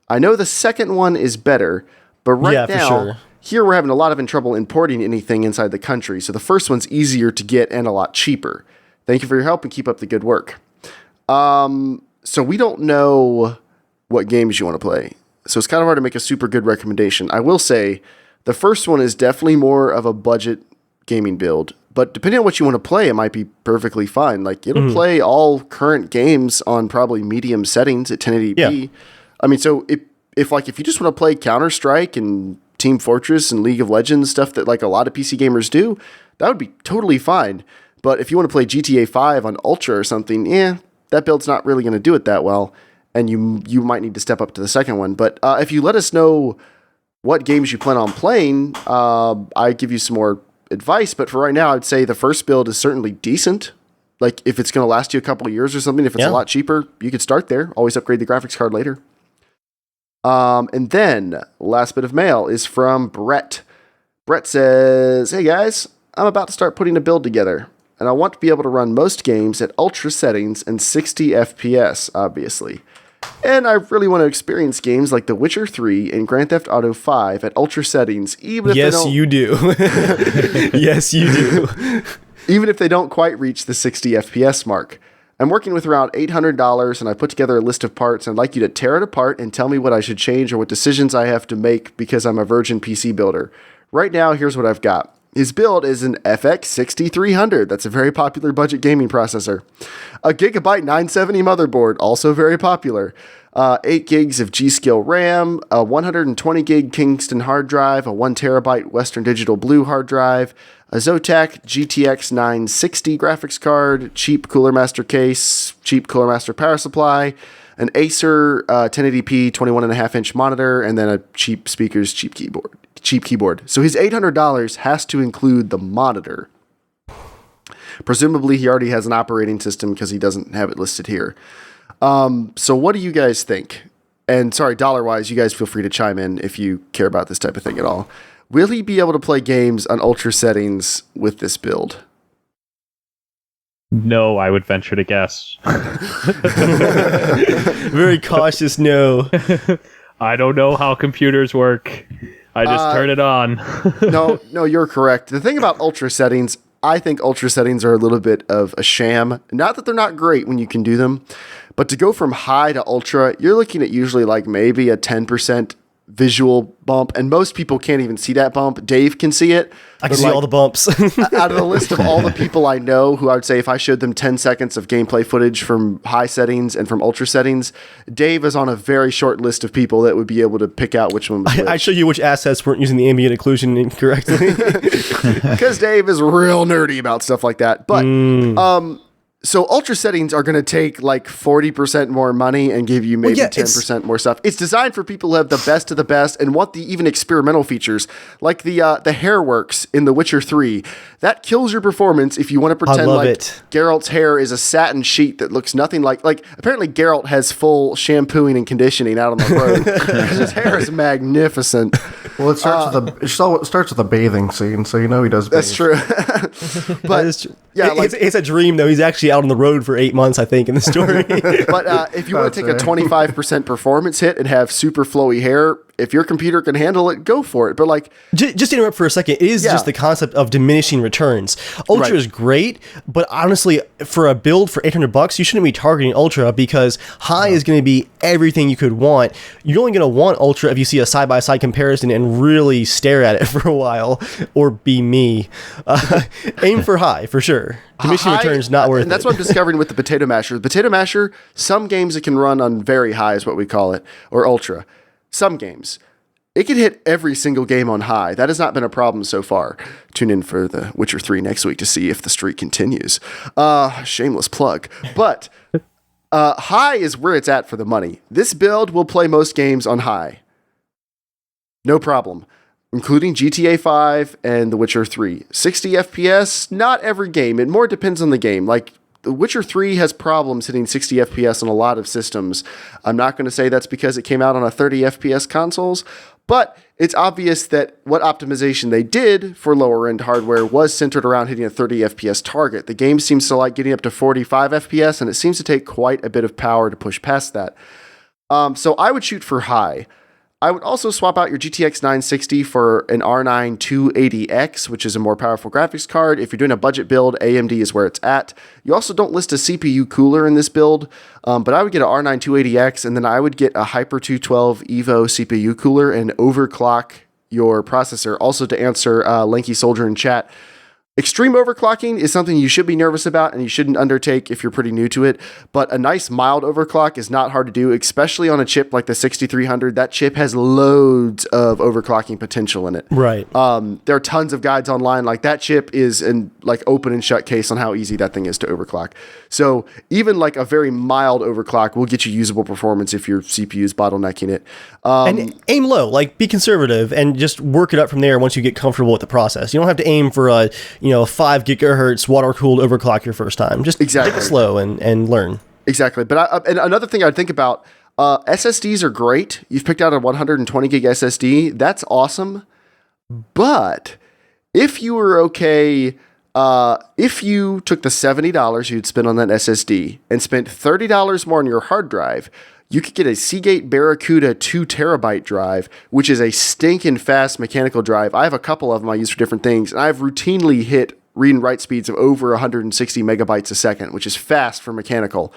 I know the second one is better, but right now, here we're having a lot of trouble importing anything inside the country, so the first one's easier to get and a lot cheaper. Thank you for your help and keep up the good work. So we don't know what games you want to play, so it's kind of hard to make a super good recommendation. I will say the first one is definitely more of a budget gaming build, but depending on what you want to play, it might be perfectly fine. Like, it'll play all current games on probably medium settings at 1080p. Yeah. I mean, so if you just want to play Counter-Strike and Team Fortress and League of Legends, stuff that like a lot of PC gamers do, that would be totally fine. But if you want to play GTA 5 on Ultra or something, that build's not really going to do it that well, and you might need to step up to the second one. But if you let us know what games you plan on playing, I give you some more advice. But for right now, I'd say the first build is certainly decent. Like, if it's going to last you a couple of years or something, if it's a lot cheaper, you could start there. Always upgrade the graphics card later. And then, last bit of mail is from Brett. Brett says, "Hey guys, I'm about to start putting a build together, and I want to be able to run most games at ultra settings and 60 FPS, obviously. And I really want to experience games like The Witcher 3 and Grand Theft Auto 5 at ultra settings, even if they don't..." Yes, you do. Yes, you do. "Even if they don't quite reach the 60 FPS mark. I'm working with around $800, and I put together a list of parts, and I'd like you to tear it apart and tell me what I should change or what decisions I have to make because I'm a virgin PC builder. Right now, here's what I've got." His build is an FX 6300. That's a very popular budget gaming processor. A Gigabyte 970 motherboard, also very popular. 8 gigs of G-Skill RAM, a 120 gig Kingston hard drive, a 1 terabyte Western Digital Blue hard drive, a Zotac GTX 960 graphics card, cheap Cooler Master case, cheap Cooler Master power supply, an Acer 1080p 21.5-inch monitor, and then a cheap speakers, cheap keyboard. So his $800 has to include the monitor. Presumably he already has an operating system because he doesn't have it listed here. So what do you guys think? And sorry, Dollarwise, you guys feel free to chime in if you care about this type of thing at all. Will he be able to play games on ultra settings with this build? No, I would venture to guess. Very cautious no. I don't know how computers work. I just turn it on. No, you're correct. The thing about ultra settings, I think ultra settings are a little bit of a sham. Not that they're not great when you can do them, but to go from high to ultra, you're looking at usually like maybe a 10% visual bump, and most people can't even see that bump. Dave can see it. I can see all the bumps. Out of the list of all the people I know who I would say if I showed them 10 seconds of gameplay footage from high settings and from ultra settings, Dave is on a very short list of people that would be able to pick out which one was which. I show you which assets weren't using the ambient occlusion incorrectly. Because Dave is real nerdy about stuff like that. But so ultra settings are going to take like 40% more money and give you maybe 10% more stuff. It's designed for people who have the best of the best and want the even experimental features, like the hair works in The Witcher 3. That kills your performance if you want to pretend like Geralt's hair is a satin sheet that looks nothing like apparently Geralt has full shampooing and conditioning out on the road because his hair is magnificent. Well, it starts with a bathing scene, so you know he does bathe. That's true. But yeah, it's a dream though. He's actually out on the road for 8 months, I think, in the story. But if you want to take a 25% performance hit and have super flowy hair, if your computer can handle it, go for it. But like, just to interrupt for a second, it is just the concept of diminishing returns. Ultra is great, but honestly, for a build for $800, you shouldn't be targeting Ultra because high is going to be everything you could want. You're only going to want Ultra if you see a side-by-side comparison and really stare at it for a while, or be me. Aim for high, for sure. Diminishing returns not worth it. And that's what I'm discovering with the Potato Masher. The Potato Masher, some games it can run on very high is what we call it, or Ultra. Some games. It can hit every single game on high. That has not been a problem so far. Tune in for The Witcher 3 next week to see if the streak continues. Shameless plug. But High is where it's at for the money. This build will play most games on high. No problem. Including GTA 5 and The Witcher 3. 60 FPS, not every game. It more depends on the game. Like, The Witcher 3 has problems hitting 60 FPS on a lot of systems. I'm not going to say that's because it came out on a 30 FPS consoles, but it's obvious that what optimization they did for lower-end hardware was centered around hitting a 30 FPS target. The game seems to like getting up to 45 FPS, and it seems to take quite a bit of power to push past that. So I would shoot for high. I would also swap out your GTX 960 for an R9 280X, which is a more powerful graphics card. If you're doing a budget build, AMD is where it's at. You also don't list a CPU cooler in this build, but I would get an R9 280X, and then I would get a Hyper 212 Evo CPU cooler and overclock your processor. Also, to answer Lanky Soldier in chat, extreme overclocking is something you should be nervous about and you shouldn't undertake if you're pretty new to it, but a nice mild overclock is not hard to do, especially on a chip like the 6300. That chip has loads of overclocking potential in it. Right. There are tons of guides online. Like, that chip is an like open and shut case on how easy that thing is to overclock. So even like a very mild overclock will get you usable performance if your CPU is bottlenecking it. And aim low, like be conservative and just work it up from there once you get comfortable with the process. You don't have to aim for a 5 gigahertz water cooled overclock your first time. Just take it slow and learn. Exactly. But and another thing I'd think about, SSDs are great. You've picked out a 120 gig SSD. That's awesome. But if you were okay, if you took the $70 you'd spend on that SSD and spent $30 more on your hard drive, you could get a Seagate Barracuda 2 terabyte drive, which is a stinking fast mechanical drive. I have a couple of them I use for different things, and I've routinely hit read and write speeds of over 160 megabytes a second, which is fast for mechanical.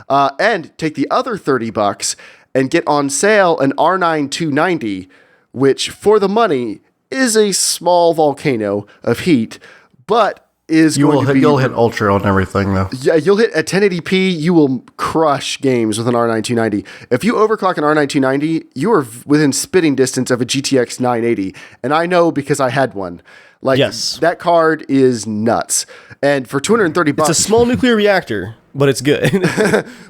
And take the other $30 and get on sale an R9 290, which for the money is a small volcano of heat, but you'll hit ultra on everything though. Yeah, you'll hit at 1080p. You will crush games with an R9 290. If you overclock an R9 290, you are within spitting distance of a GTX 980, and I know because I had one. Like, yes. That card is nuts. And for $230, it's a small nuclear reactor, but it's good.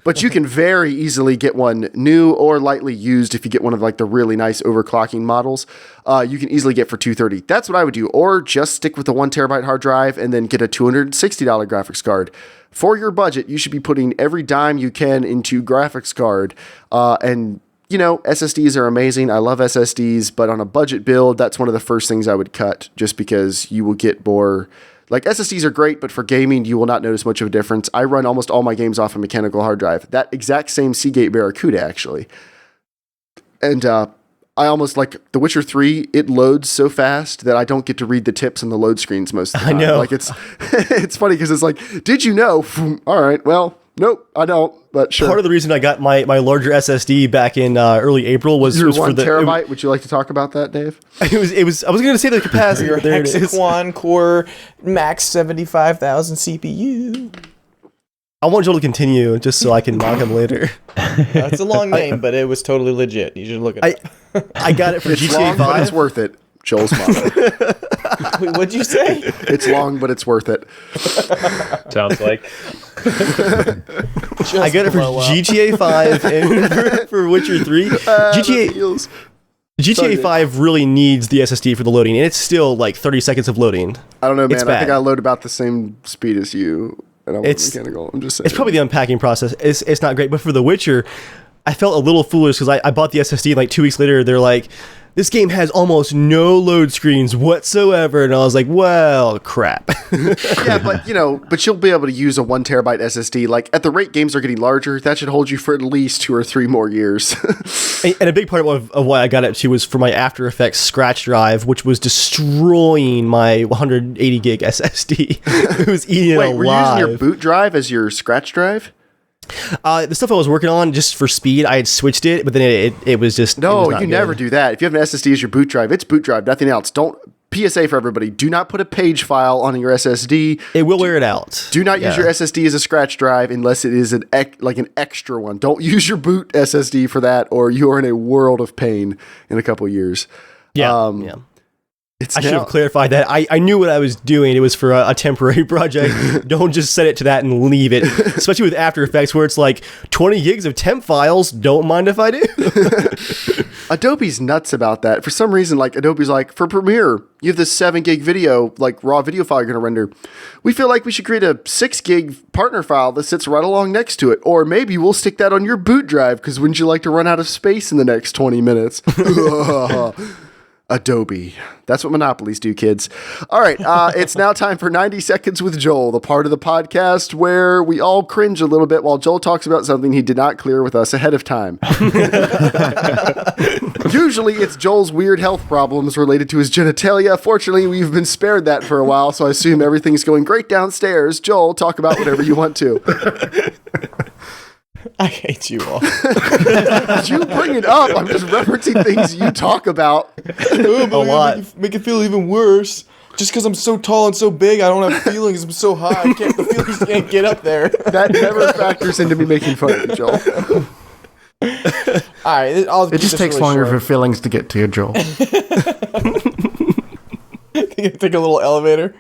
But you can very easily get one new or lightly used if you get one of like the really nice overclocking models. You can easily get for $230. That's what I would do. Or just stick with the 1 terabyte hard drive and then get a $260 graphics card. For your budget, you should be putting every dime you can into graphics card. And SSDs are amazing. I love SSDs, but on a budget build, that's one of the first things I would cut, just because you will get more. Like, SSDs are great, but for gaming, you will not notice much of a difference. I run almost all my games off a mechanical hard drive. That exact same Seagate Barracuda, actually. And I almost like The Witcher 3, it loads so fast that I don't get to read the tips on the load screens most of the time. I know. Like, it's funny because it's like, did you know? All right, well, nope, I don't, but sure. Part of the reason I got my larger SSD back in early April was Your was 1 for terabyte. Would you like to talk about that, Dave? It was. I was going to say the capacity. Your There it is. Hexaquan Core Max 75,000 CPU. I want Joel to continue just so I can mock him later. That's a long name, but it was totally legit. You should look at it. I got it for It's GTA long, 5. but it's worth it. Joel's motto. Wait, what'd you say? It's long, but it's worth it. Sounds like. I got it for GTA 5 and for Witcher 3. GTA 5 really needs the SSD for the loading, and it's still like 30 seconds of loading. I don't know, man. It's I bad. think I load about the same speed as you, and I want mechanical. I'm just saying. It's probably the unpacking process. It's not great, but for The Witcher, I felt a little foolish because I bought the SSD, and like 2 weeks later, they're like, this game has almost no load screens whatsoever, and I was like, well, crap. Yeah, but you'll be able to use a 1 terabyte SSD. Like, at the rate games are getting larger, that should hold you for at least 2 or 3 more years. And a big part of why I got it too was for my After Effects scratch drive, which was destroying my 180 gig SSD. It was eating it alive. Were you using your boot drive as your scratch drive? The stuff I was working on, just for speed, I had switched it, but then it was just... No, you never do that. If you have an SSD as your boot drive, it's boot drive, nothing else. Don't... PSA for everybody, do not put a page file on your SSD. It will wear it out. Do not use your SSD as a scratch drive unless it is an extra one. Don't use your boot SSD for that, or you are in a world of pain in a couple of years. Yeah. I should have clarified that. I knew what I was doing. It was for a temporary project. Don't just set it to that and leave it. Especially with After Effects, where it's like 20 gigs of temp files. Don't mind if I do. Adobe's nuts about that. For some reason, like Adobe's like, for Premiere, you have this 7 gig video, like raw video file you're going to render. We feel like we should create a 6 gig partner file that sits right along next to it. Or maybe we'll stick that on your boot drive because wouldn't you like to run out of space in the next 20 minutes? Adobe. That's what monopolies do, kids. All right, it's now time for 90 Seconds with Joel, the part of the podcast where we all cringe a little bit while Joel talks about something he did not clear with us ahead of time. Usually it's Joel's weird health problems related to his genitalia. Fortunately, we've been spared that for a while, so I assume everything's going great downstairs. Joel, talk about whatever you want to. I hate you all. You bring it up. I'm just referencing things you talk about. A lot. Make it feel even worse. Just because I'm so tall and so big, I don't have feelings. I'm so high. The feelings can't get up there. That never factors into me making fun of you, Joel. All right. It just takes longer for feelings to get to you, Joel. Take a little elevator.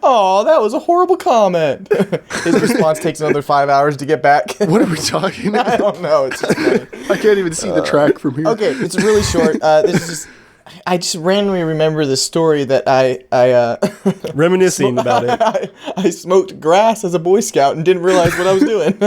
Oh, that was a horrible comment. His response takes another 5 hours to get back. What are we talking about? I don't know. It's just funny. I can't even see the track from here. Okay, it's really short. This is just. I just randomly remember this story that I reminiscing about it. I smoked grass as a Boy Scout and didn't realize what I was doing.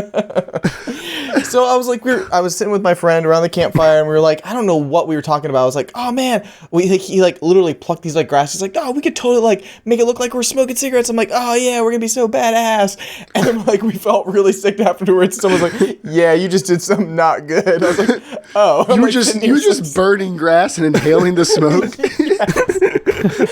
So I was like, I was sitting with my friend around the campfire, and we were like, I don't know what we were talking about. I was like, oh man, he like literally plucked these like grass. He's like, oh, we could totally like make it look like we're smoking cigarettes. I'm like, oh yeah, we're gonna be so badass. And then like we felt really sick afterwards. Someone was like, yeah, you just did something not good. I was like, oh, you were just burning grass and inhaling the smoke.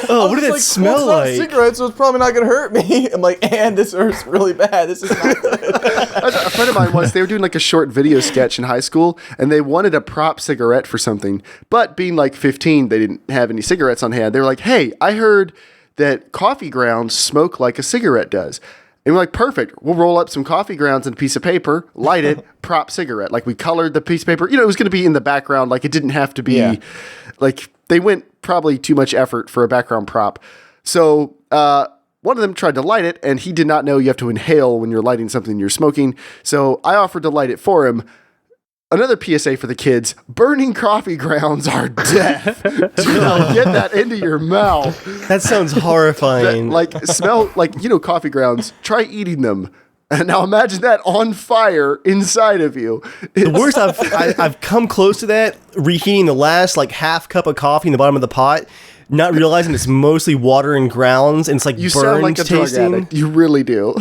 Oh, what did that smell like? It's not cigarettes, so it's probably not going to hurt me. I'm like, and this hurts really bad. This is not good. A friend of mine once, they were doing like a short video sketch in high school, and they wanted a prop cigarette for something. But being like 15, they didn't have any cigarettes on hand. They were like, hey, I heard that coffee grounds smoke like a cigarette does. And we're like, perfect. We'll roll up some coffee grounds and a piece of paper, light it, prop cigarette. Like we colored the piece of paper. You know, it was going to be in the background. Like it didn't have to be like they went probably too much effort for a background prop. So one of them tried to light it, and he did not know you have to inhale when you're lighting something you're smoking. So I offered to light it for him. Another PSA for the kids, burning coffee grounds are death. Do not get that into your mouth. That sounds horrifying. Smell, coffee grounds. Try eating them. And now imagine that on fire inside of you. The worst, I've come close to that, reheating the last half cup of coffee in the bottom of the pot, not realizing it's mostly water and grounds, and it's like you burned sound like a tasting. drug addict. You really do.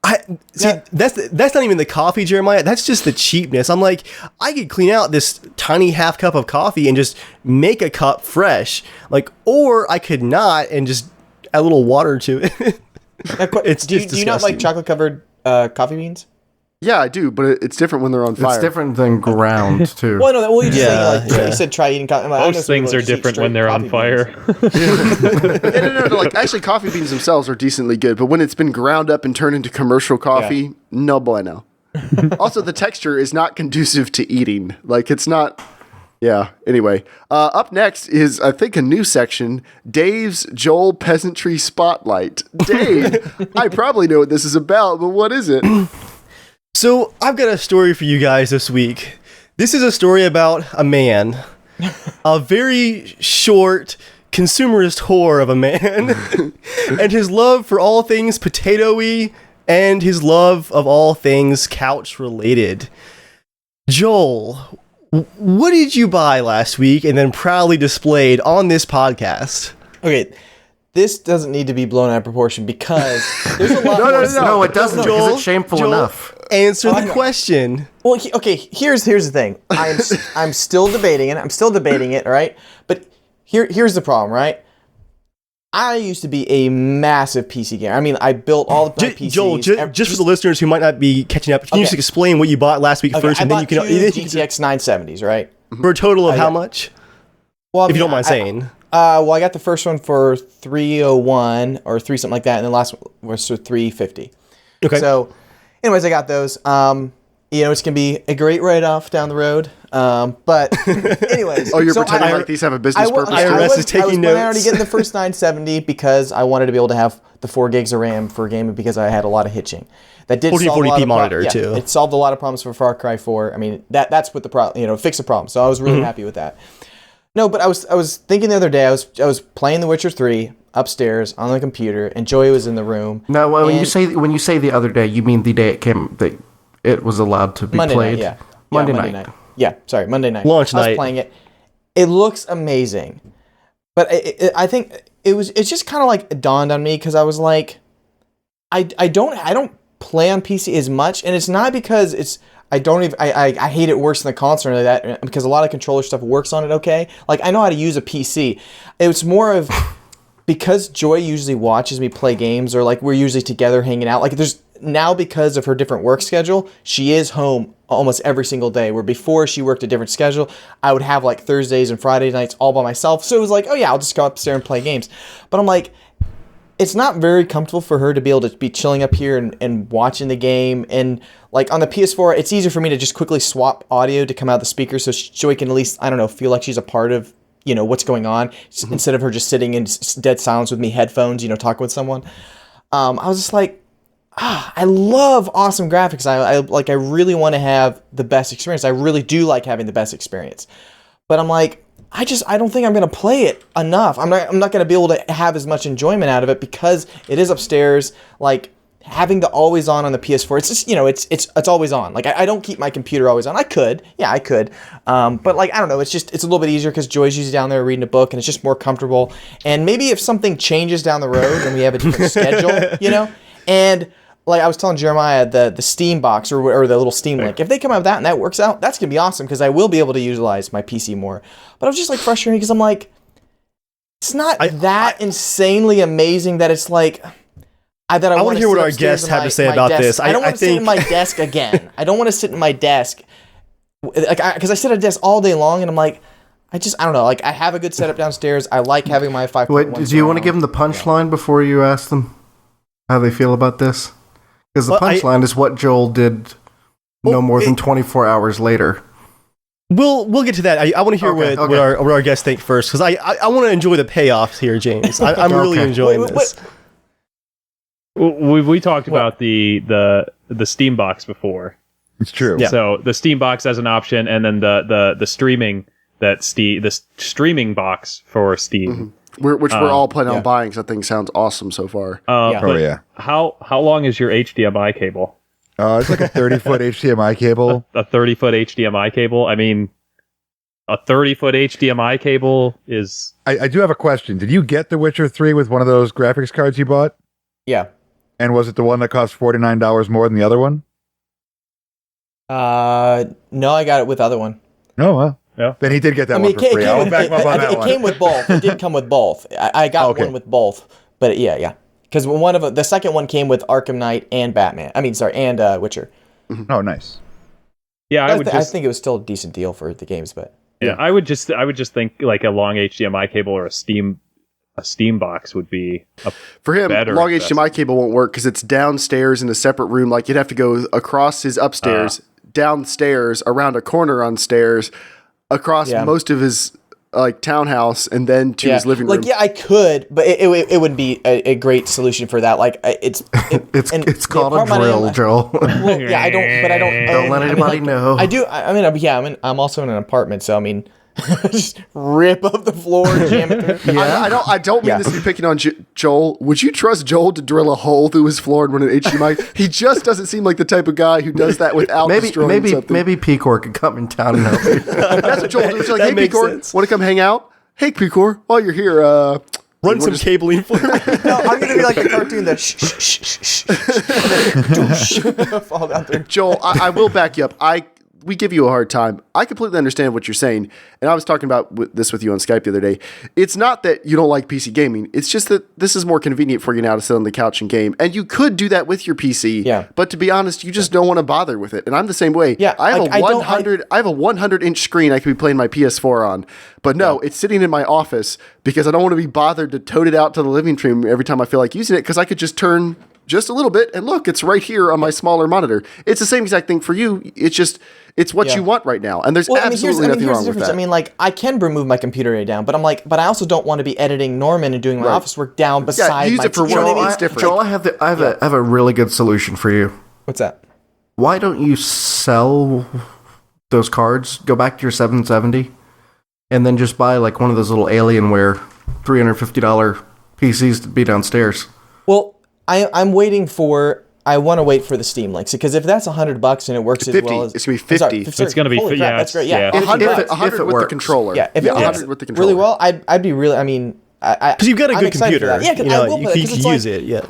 That's not even the coffee, Jeremiah. That's just the cheapness. I'm like, I could clean out this tiny half cup of coffee and just make a cup fresh, or I could not and just add a little water to it. Do you not like chocolate covered coffee beans? Yeah, I do, but it's different when they're on fire. It's different than ground too. Well, no, you just you said try eating coffee. Most things are different when they're on fire. No. Actually, coffee beans themselves are decently good, but when it's been ground up and turned into commercial coffee, no bueno. Also, the texture is not conducive to eating. It's not. Yeah. Anyway, up next is, I think, a new section, Dave's Joel Peasantry Spotlight. Dave, I probably know what this is about, but what is it? So, I've got a story for you guys this week. This is a story about a man. A very short, consumerist whore of a man. And his love for all things potato-y, and his love of all things couch-related. Joel, what did you buy last week and then proudly displayed on this podcast? Okay, this doesn't need to be blown out of proportion because there's a lot more. No, it doesn't, because it's shameful enough. Answer the question. Well, here's the thing. I'm still debating it, all right? But here's the problem, right? I used to be a massive PC gamer. I mean, I built all the PCs. Joel, just for the listeners who might not be catching up, can you just explain what you bought last week first, and then you can GTX 970s, right? For a total of how much? Well, if you don't mind saying. I got the first one for 301 or 3 something like that, and the last one was for 350. Okay. So, anyways, I got those. It's gonna be a great write-off down the road. But anyways. Oh, you're pretending like these have a business purpose? IRS is taking I was planning on already notes. getting the first 970 because I wanted to be able to have the 4 gigs of RAM for gaming because I had a lot of hitching. That did solve a lot 1440p of monitor too. It solved a lot of problems for Far Cry 4. I mean, that's what the problem, fixed the problem. So I was really happy with that. No, but I was thinking the other day, I was playing The Witcher 3 upstairs on the computer, and Joey was in the room. No, when you say the other day, you mean the day it was allowed to be Monday played. night, yeah. Monday Monday night. Yeah, sorry, Monday night. Launch I was night. playing it. It looks amazing, but I think it's just kind of like it dawned on me because I was like, I don't play on PC as much, and it's not because I hate it worse than the console or like that, because a lot of controller stuff works on it okay. Like, I know how to use a PC. It's more of because Joy usually watches me play games, or like we're usually together hanging out. Like, there's now, because of her different work schedule, she is home almost every single day, where before she worked a different schedule. I would have like Thursdays and Friday nights all by myself. So it was like, oh yeah, I'll just go upstairs and play games. But I'm like, it's not very comfortable for her to be able to be chilling up here and watching the game. And like on the PS4, it's easier for me to just quickly swap audio to come out of the speaker so Joy can at least, I don't know, feel like she's a part of, what's going on, instead of her just sitting in dead silence with me, headphones, talking with someone. I was just like, I love awesome graphics. I really want to have the best experience. I really do like having the best experience. But I'm like, I don't think I'm going to play it enough. I'm not going to be able to have as much enjoyment out of it because it is upstairs. Like, having the always on the PS4, it's just, it's always on. Like, I don't keep my computer always on. I could. But like, I don't know. It's a little bit easier because Joy's usually down there reading a book, and it's just more comfortable. And maybe if something changes down the road and we have a different schedule, and like I was telling Jeremiah, the Steam box or the little Steam Link, if they come out with that and that works out, that's going to be awesome because I will be able to utilize my PC more. But I was just like frustrated because I'm like, it's not that insanely amazing that it's like, I want to hear what our guests have to say about this. I don't want to sit in my desk again. I don't want to sit in my desk because I sit at a desk all day long, and I'm like, I don't know. Like, I have a good setup downstairs. I like having my 5.1. Wait, do you want to give them the punchline before you ask them how they feel about this? Because the punchline is what Joel did no more than 24 hours later. We'll get to that. I want to hear what our guests think first, because I want to enjoy the payoffs here, James. I'm really enjoying this. We talked about the Steam box before. It's true. Yeah. So the Steam box as an option, and then the streaming the streaming box for Steam, which we're all planning on buying. So that thing sounds awesome so far. How long is your HDMI cable? It's like a 30-foot HDMI cable. A 30-foot HDMI cable. I mean, a 30-foot HDMI cable is. I do have a question. Did you get The Witcher 3 with one of those graphics cards you bought? Yeah. And was it the one that cost $49 more than the other one? No, I got it with the other one. Oh, well. Yeah. Then he did get that one for free. I'll back him up on that one. It came with both. It did come with both. I got one with both. But yeah. Because the second one came with Arkham Knight and Batman. And Witcher. Oh, nice. Yeah, I think it was still a decent deal for the games, but yeah, I would just think like a long HDMI cable or a Steam box would be for him. Better long HDMI cable won't work because it's downstairs in a separate room. Like, you'd have to go across his upstairs, downstairs, around a corner on stairs, across most of his townhouse, and then to his living room. Like, I could, but it would be a great solution for that. Like, it's called a drill, Joel. Well, yeah, I don't. Don't let anybody know. I do. I'm also in an apartment, so I mean, just rip up the floor and jam it through. Yeah. I don't mean this to be picking on Joel. Would you trust Joel to drill a hole through his floor and run an HDMI? He just doesn't seem like the type of guy who does that without destroying something. Maybe Pecor could come in town and help you. That's what Joel does. He's like, hey, Pecor, want to come hang out? Hey, Pecor, while you're here, run some cabling for me. No, I'm gonna be like the cartoon that shh, fall down through. Joel, I will back you up. We give you a hard time. I completely understand what you're saying. And I was talking about this with you on Skype the other day. It's not that you don't like PC gaming. It's just that this is more convenient for you now to sit on the couch and game. And you could do that with your PC. Yeah. But to be honest, you just don't want to bother with it. And I'm the same way. Yeah. I have I have a 100-inch screen I could be playing my PS4 on. But no, it's sitting in my office because I don't want to be bothered to tote it out to the living room every time I feel like using it, because I could just turn just a little bit, and look, it's right here on my smaller monitor. It's the same exact thing for you. It's what you want right now, and there's absolutely nothing wrong with that. I mean, like, I can move my computer area down, but but I also don't want to be editing Norman and doing my office work down beside use my it for you know what I mean? it's different. Joel, I have a really good solution for you. What's that? Why don't you sell those cards, go back to your 770, and then just buy like one of those little Alienware $350 PCs to be downstairs? Well, I'm waiting for. I want to wait for the Steam links because if that's $100 and it works as well as it's gonna be 50. It's gonna be that's great. Yeah, 100 with the controller. Yeah, if it works 100 with the controller. really well, I'd be really. I mean, because you've got a good computer. Yeah, you I will you can use it. Yeah.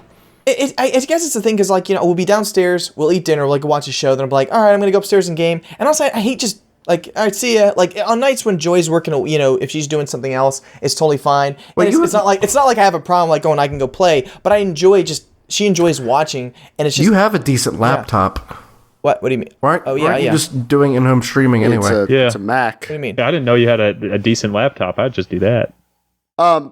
I guess it's the thing because, like, you know, we'll be downstairs, we'll eat dinner, we'll like watch a show, then I'll be like, all right, I'm gonna go upstairs and game. And also, I hate just like, all right, see ya. Like on nights when Joy's working, you know, if she's doing something else, it's totally fine. It's not like I have a problem like going, I can go play, but I enjoy she enjoys watching, and it's just You have a decent laptop. What do you mean? Aren't you just doing in-home streaming anyway? It's a Mac. What do you mean? Yeah, I didn't know you had a decent laptop. I'd just do that. I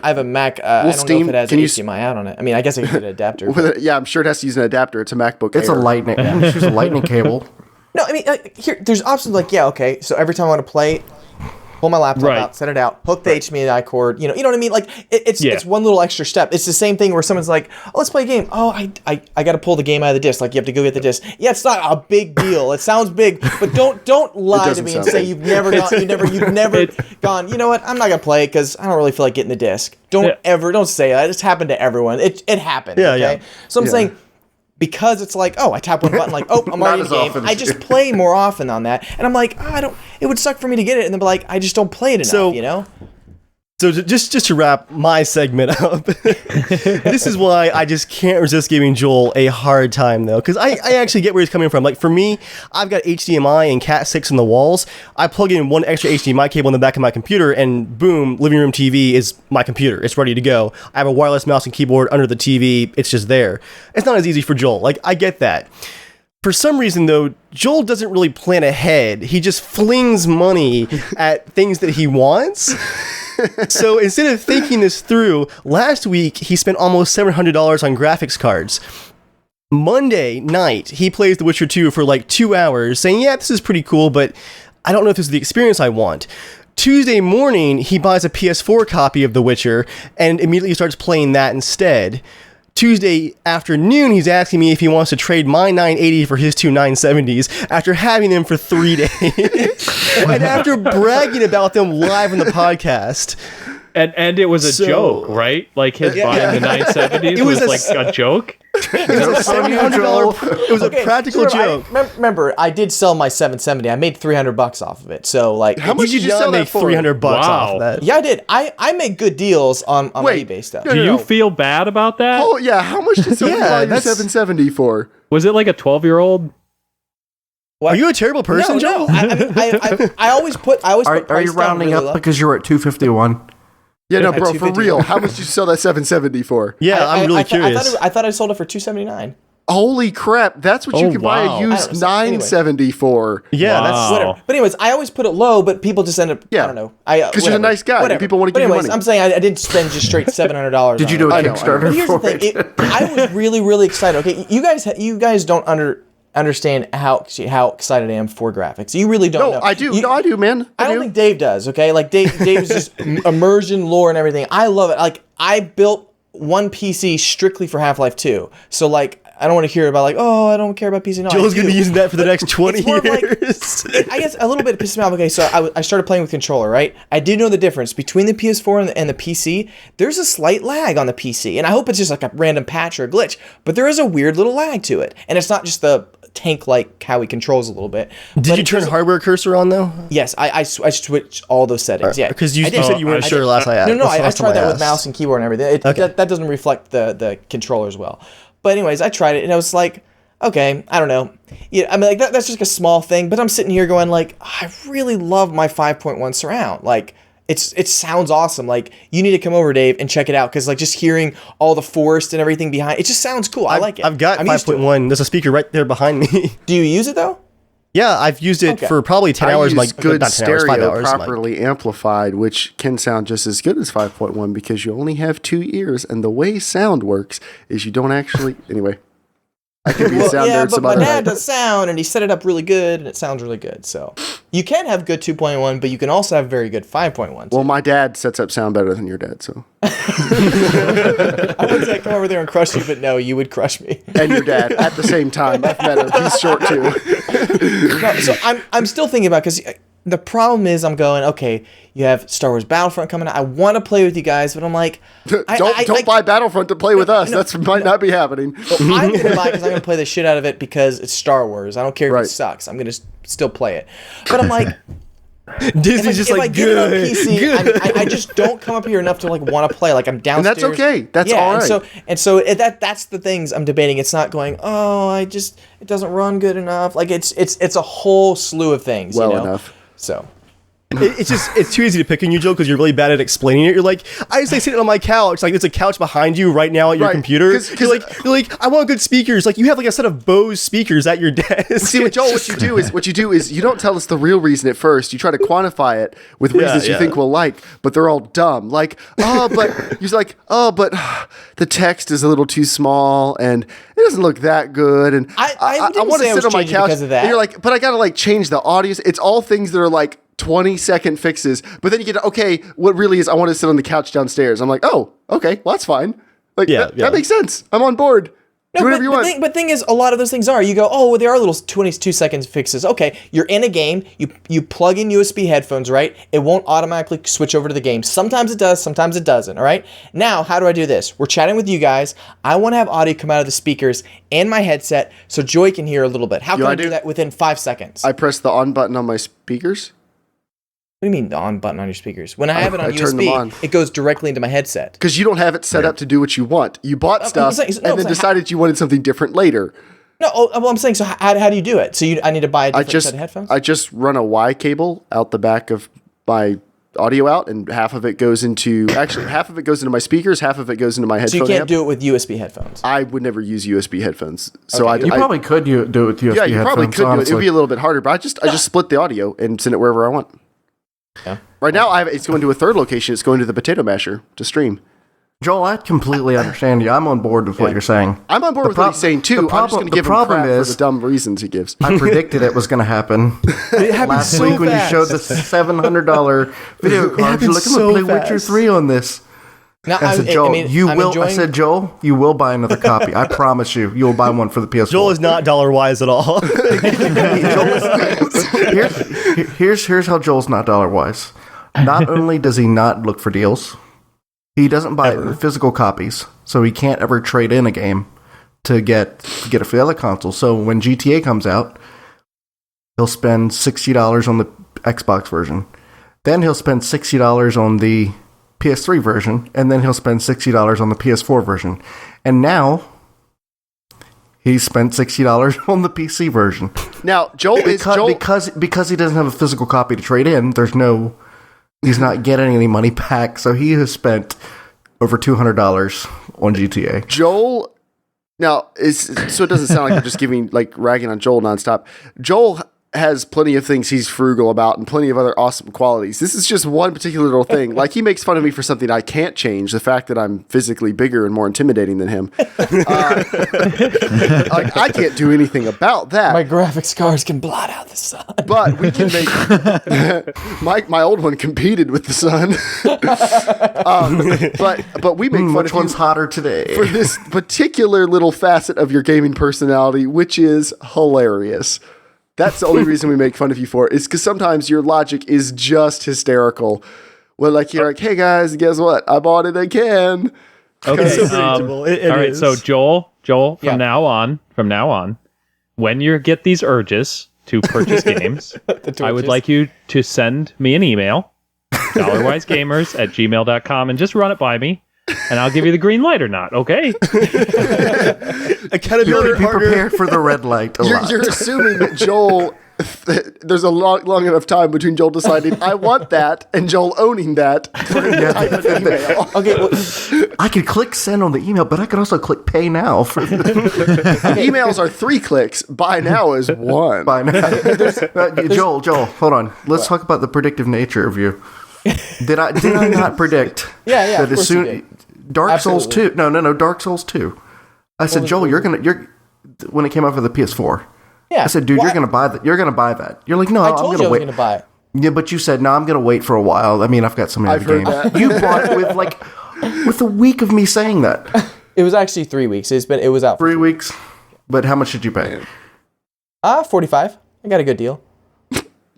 have a Mac. I don't know if it has HDMI out on it. I mean, I guess I could get an adapter. I'm sure it has to use an adapter. It's a MacBook It's Air. a lightning. Use a lightning cable. No, I mean, here, there's options like, yeah, okay, so every time I want to play, pull my laptop out, set it out, hook the HDMI cord, you know what I mean? Like, it's one little extra step. It's the same thing where someone's like, oh, let's play a game. Oh, I got to pull the game out of the disc. Like, you have to go get the disc. Yeah, it's not a big deal. It sounds big, but don't lie to me and say you've never gone, you know what, I'm not going to play it because I don't really feel like getting the disc. Don't say that. It's happened to everyone. It happened, okay? So I'm saying, because it's like, oh, I tap one button, like, oh, I'm already in the game. I just play more often on that, and I'm like, it would suck for me to get it, and then be like, I just don't play it enough, you know? So just to wrap my segment up, this is why I just can't resist giving Joel a hard time, though, because I actually get where he's coming from. Like, for me, I've got HDMI and Cat6 in the walls. I plug in one extra HDMI cable in the back of my computer, and boom, living room TV is my computer. It's ready to go. I have a wireless mouse and keyboard under the TV. It's just there. It's not as easy for Joel. Like, I get that. For some reason, though, Joel doesn't really plan ahead. He just flings money at things that he wants. So instead of thinking this through, last week he spent almost $700 on graphics cards. Monday night, he plays The Witcher 2 for like 2 hours, saying, yeah, this is pretty cool, but I don't know if this is the experience I want. Tuesday morning, he buys a PS4 copy of The Witcher and immediately starts playing that instead. Tuesday afternoon, he's asking me if he wants to trade my 980 for his two 970s after having them for 3 days. And after bragging about them live on the podcast. And it was a joke, right? Like his buying the 970s was like a joke? It was a $700. It was a practical joke. Remember, I did sell my 770. I made $300 off of it. So, like, how much did you sell that for? $300 off of that. Yeah, I did. I make good deals on eBay stuff. Do you feel bad about that? Oh yeah, how much did someone buy your 770 for? Was it like a 12-year-old? What? Are you a terrible person, Joe? Joe? I always put. Are you rounding up because you were at 251? Yeah, no, bro, for real. How much did you sell that 770 for? Yeah, I'm really curious. I thought I sold it for $279. Holy crap! That's what you can buy a used 970 for. Yeah, that's whatever. But anyways, I always put it low, but people just end up. I don't know. Because you're a nice guy. And people want to give you money. I'm saying I didn't spend just straight $700. Did you do a Kickstarter? But here's the thing. I was really, really excited. Okay, you guys don't understand how excited I am for graphics. You really don't know. I do. I do, man. I don't think Dave does, okay? Like, Dave is just immersion, lore, and everything. I love it. Like, I built one PC strictly for Half-Life 2. So, like, I don't want to hear about, like, oh, I don't care about PC. No, Joel's going to be using that for the next 20 years. Like, I guess a little bit pisses me off. Okay, so I started playing with controller, right? I did know the difference between the PS4 and the PC. There's a slight lag on the PC, and I hope it's just like a random patch or a glitch, but there is a weird little lag to it. And it's not just the tank like how he controls a little bit. Did you turn hardware cursor on though? Yes, I switched all those settings. Yeah, because you said you weren't sure last night. No, I tried that with mouse and keyboard and everything. That doesn't reflect the controller as well. But anyways, I tried it and I was like, okay, I don't know. Yeah, I mean, like that's just a small thing. But I'm sitting here going like, I really love my 5.1 surround. Like, it sounds awesome. Like, you need to come over, Dave, and check it out because like just hearing all the forest and everything behind it just sounds cool. I like it. I've got 5.1. There's a speaker right there behind me. Do you use it though? Yeah, I've used it for probably 10 hours. I use good not 10 hours, 5 stereo hours. properly amplified, which can sound just as good as 5.1 because you only have 2 ears, and the way sound works is you don't actually. Anyway, I could be a sound nerd but some my other dad night. does sound, and he set it up really good, and it sounds really good. So you can have good 2.1, but you can also have very good 5.1. Well, my dad sets up sound better than your dad, so. I wouldn't say come over there and crush you, but no, you would crush me. And your dad at the same time. I've met him. He's short too. No, so I'm still thinking about, because the problem is I'm going, okay, you have Star Wars Battlefront coming out. I want to play with you guys, but I'm like, don't buy Battlefront to play with us. That might not be happening. I'm going to buy it because I'm going to play the shit out of it because it's Star Wars. I don't care if it sucks. I'm going to still play it. But I'm like, Disney's just if I like, get it on good. PC, I just don't come up here enough to like want to play. Like I'm downstairs. And that's okay. That's all right. And so that's the things I'm debating. It's not going, it doesn't run good enough. Like it's a whole slew of things. Well you know? enough. So. It's too easy to pick on you, Joe, because you're really bad at explaining it. You're like, I just like sitting on my couch. Like, there's a couch behind you right now at your computer. You're like, I want good speakers. Like, you have like a set of Bose speakers at your desk. See, Joel, what you do is you don't tell us the real reason at first. You try to quantify it with reasons you think we'll like, but they're all dumb. Like, but the text is a little too small and it doesn't look that good. And I want to sit on my couch. Because of that. And you're like, but I gotta like change the audio. It's all things that are like 20-second fixes, but then you get, okay, what really is, I want to sit on the couch downstairs. I'm like, oh, okay, well, that's fine. Like, that makes sense. I'm on board. Do whatever you want. But thing is, a lot of those things are, you go, oh, well, there are little 22 seconds fixes. Okay, you're in a game, you plug in USB headphones, right? It won't automatically switch over to the game. Sometimes it does, sometimes it doesn't, all right? Now, how do I do this? We're chatting with you guys. I want to have audio come out of the speakers and my headset so Joy can hear a little bit. How can I do that within 5 seconds? I press the on button on my speakers. What do you mean the on button on your speakers? When I have it on turn them on. USB, it goes directly into my headset. Because you don't have it set up to do what you want. You bought stuff and then decided you wanted something different later. No, well, I'm saying, so how do you do it? So I need to buy a different set of headphones? I just run a Y cable out the back of my audio out, and half of it goes into my speakers, half of it goes into my headphone. So you can't do it with USB headphones? I would never use USB headphones. So you probably could do it with USB headphones. Yeah, you probably could do it. It would be a little bit harder, but I just split the audio and send it wherever I want. Yeah. Right now, it's going to a third location. It's going to the Potato Masher to stream. Joel, I completely understand you. I'm on board with what you're saying. I'm on board with what he's saying, too. I'm just going to give him crap for the dumb reasons he gives. I predicted it was going to happen. It happened last week when you showed the $700 video card. You're like, I'm going to play Witcher 3 on this. Now, I said, Joel, Joel, you will buy another copy. I promise you. You will buy one for the PS4. Joel is not Dollarwise at all. Here's how Joel's not Dollarwise. Not only does he not look for deals, he doesn't buy physical copies, so he can't ever trade in a game to get it for the other console. So when GTA comes out, he'll spend $60 on the Xbox version. Then he'll spend $60 on the PS3 version, and then he'll spend $60 on the PS4 version. And now he spent $60 on the PC version. Now, because he doesn't have a physical copy to trade in, he's not getting any money back, so he has spent over $200 on GTA. Joel, now, so it doesn't sound like we're just ragging on Joel nonstop. Joel has plenty of things he's frugal about and plenty of other awesome qualities. This is just one particular little thing. Like, he makes fun of me for something I can't change, the fact that I'm physically bigger and more intimidating than him. I can't do anything about that. My graphics cards can blot out the sun. But we can make... my old one competed with the sun. But we make fun which of one's hotter today? For this particular little facet of your gaming personality, which is hilarious. That's the only reason we make fun of you for it, is because sometimes your logic is just hysterical. Well, like, you're like, hey guys, guess what? I bought it again. Okay. All right. So Joel, from now on, when you get these urges to purchase games, I would like you to send me an email, dollarwisegamers@gmail.com, and just run it by me. And I'll give you the green light or not, okay? Accountability. Be prepared for the red light. You're assuming that Joel there's a long enough time between Joel deciding I want that and Joel owning that for him to type an email. Okay, well, I could click send on the email, but I could also click pay now. Emails are 3 clicks. Buy now is 1. By now. Joel, hold on. Let's talk about the predictive nature of you. Did I not predict? Yeah, That of course you did. Dark Souls Absolutely. 2. No, Dark Souls 2. I said, Joel, you're when it came out for the PS4. Yeah. I said, dude, you're gonna buy that. You're gonna buy that. You're like, no, I I'm told gonna you I was wait. going to buy it. Yeah, but you said, no, I'm gonna wait for a while. I mean, I've got so many I've other heard games. that. You bought it with a week of me saying that. It was actually 3 weeks. It was out. 3 weeks. But how much did you pay? 45. I got a good deal.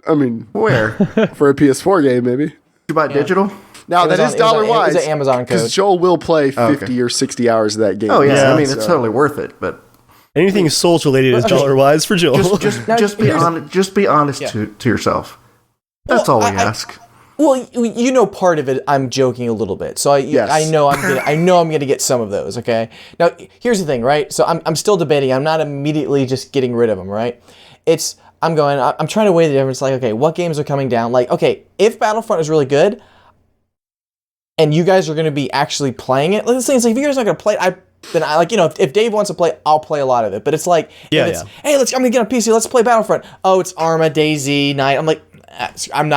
I mean, Where? Did for a PS4 game, maybe. you buy digital? Now, It was that is on- it was on- Dollarwise. it was an Amazon code. Because Joel will play 50 okay. or 60 hours of that game. Oh yeah, Yeah, I mean it's so- totally worth it. But Anything Souls related is Okay. Dollarwise for Joel. just be honest. Just be honest to yourself. That's Well, all we I- ask. Well, you know, part of it, I'm joking a little bit. So Yes. I know I'm gonna get some of those. Okay. Now, here's the thing, right? So I'm still debating. I'm not immediately just getting rid of them, right? I'm trying to weigh the difference. Like, okay, what games are coming down? Like, okay, if Battlefront is really good, and you guys are going to be actually playing it, let's say it's like if you guys are not going to play it, then I like, you know, if Dave wants to play, I'll play a lot of it. But it's like, Yeah, if it's, yeah. hey, I'm gonna get on PC, let's play Battlefront. Oh, it's Arma, DayZ, Night. I'm like, I'm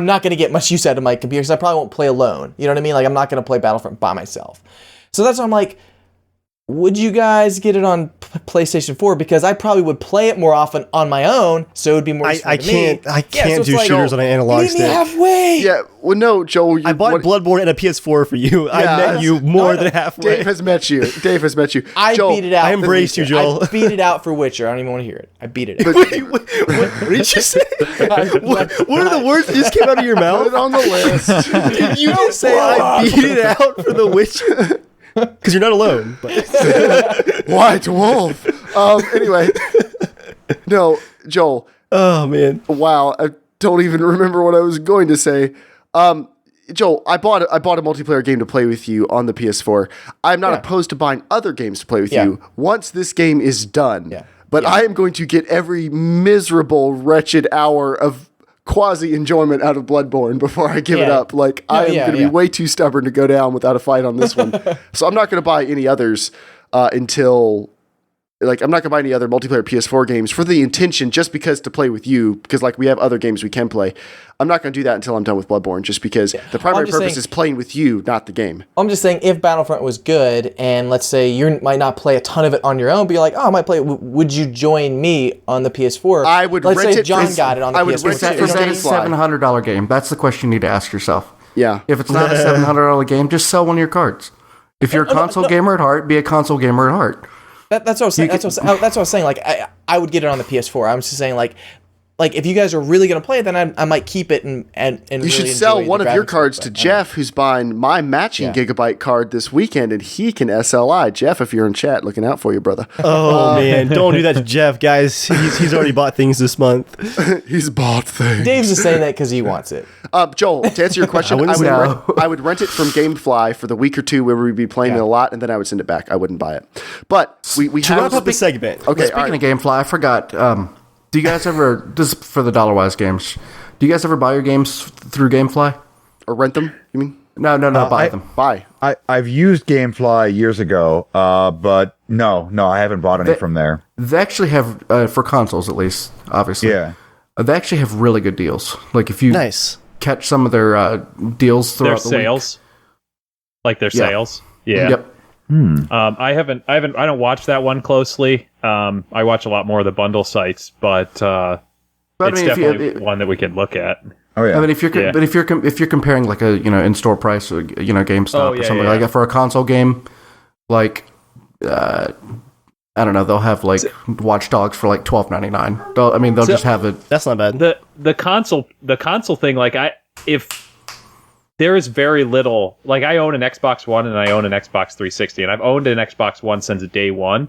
not gonna get much use out of my computer because I probably won't play alone. You know what I mean? Like, I'm not gonna play Battlefront by myself. So that's why I'm like, would you guys get it on PlayStation 4? Because I probably would play it more often on my own, so it would be more useful I to me. can't Yeah, so it's do like, shooters on an analog meet me stick. halfway. Yeah, well, no, Joel. I bought Bloodborne and a PS4 for you. I met you more than halfway. Dave has met you. I Joel, beat it out. I embraced you, Joel. I beat it out for Witcher. I don't even want to hear it. I beat it out. What did you say? What are the words that just came out of your Put mouth? it on the list. Did you just say I beat it out for The Witcher? Because you're not alone. But. White Wolf. Anyway, no, Joel. Oh, man. Wow, I don't even remember what I was going to say. Joel, I bought a multiplayer game to play with you on the PS4. I'm not opposed to buying other games to play with you once this game is done. Yeah. But I am going to get every miserable, wretched hour of quasi enjoyment out of Bloodborne before I give it Yeah. up. Like, I am going to be way too stubborn to go down without a fight on this one. So I'm not going to buy any others until... Like, I'm not going to buy any other multiplayer PS4 games for the intention, just because to play with you, because, like, we have other games we can play. I'm not going to do that until I'm done with Bloodborne, just because the primary purpose is playing with you, not the game. I'm just saying, if Battlefront was good, and let's say you might not play a ton of it on your own, but you're like, oh, I might play it. Would you join me on the PS4? I would let's rent say it John for- got it on the I would PS4 rent it too. for Is that a $700 game? That's the question you need to ask yourself. Yeah. If it's not a $700 game, just sell one of your cards. If you're a console gamer at heart, be a console gamer at heart. That's what I was saying. That's what I was saying. Like, I would get it on the PS4. I'm just saying, like if you guys are really gonna play it, then I might keep it and You really should sell enjoy one the of your graphics cards of to it. Jeff, who's buying my matching Gigabyte card this weekend, and he can SLI. Jeff, if you're in chat, looking out for you, brother. Oh, man. Don't do that to Jeff, guys. He's already bought things this month. He's bought things. Dave's just saying that because he wants it. Joel, to answer your question, I would rent it from GameFly for the week or two where we'd be playing it a lot, and then I would send it back. I wouldn't buy it. But we To have wrap up the segment. Okay, Speaking of GameFly, I forgot. Do you guys ever, this is for the Dollarwise games, do you guys ever buy your games through GameFly? or rent them. You mean No, buy them. buy? I've used GameFly years ago, but no, I haven't bought any from there. They actually have, for consoles at least, obviously. Yeah. They actually have really good deals. Like if you Nice. catch some of their deals Their throughout the week. sales, like their Yeah. sales. Yeah. Yep. I don't watch that one closely. I watch a lot more of the bundle sites, but it's definitely one that we can look at. Oh yeah. I mean, if you're Yeah. but if you're comparing like a in-store price, GameStop or something like that for a console game, like I don't know, they'll have like Watch Dogs for like $12.99. They'll just have it. That's not bad. The console thing, like if there is very little, like I own an Xbox One and I own an Xbox 360, and I've owned an Xbox One since day one,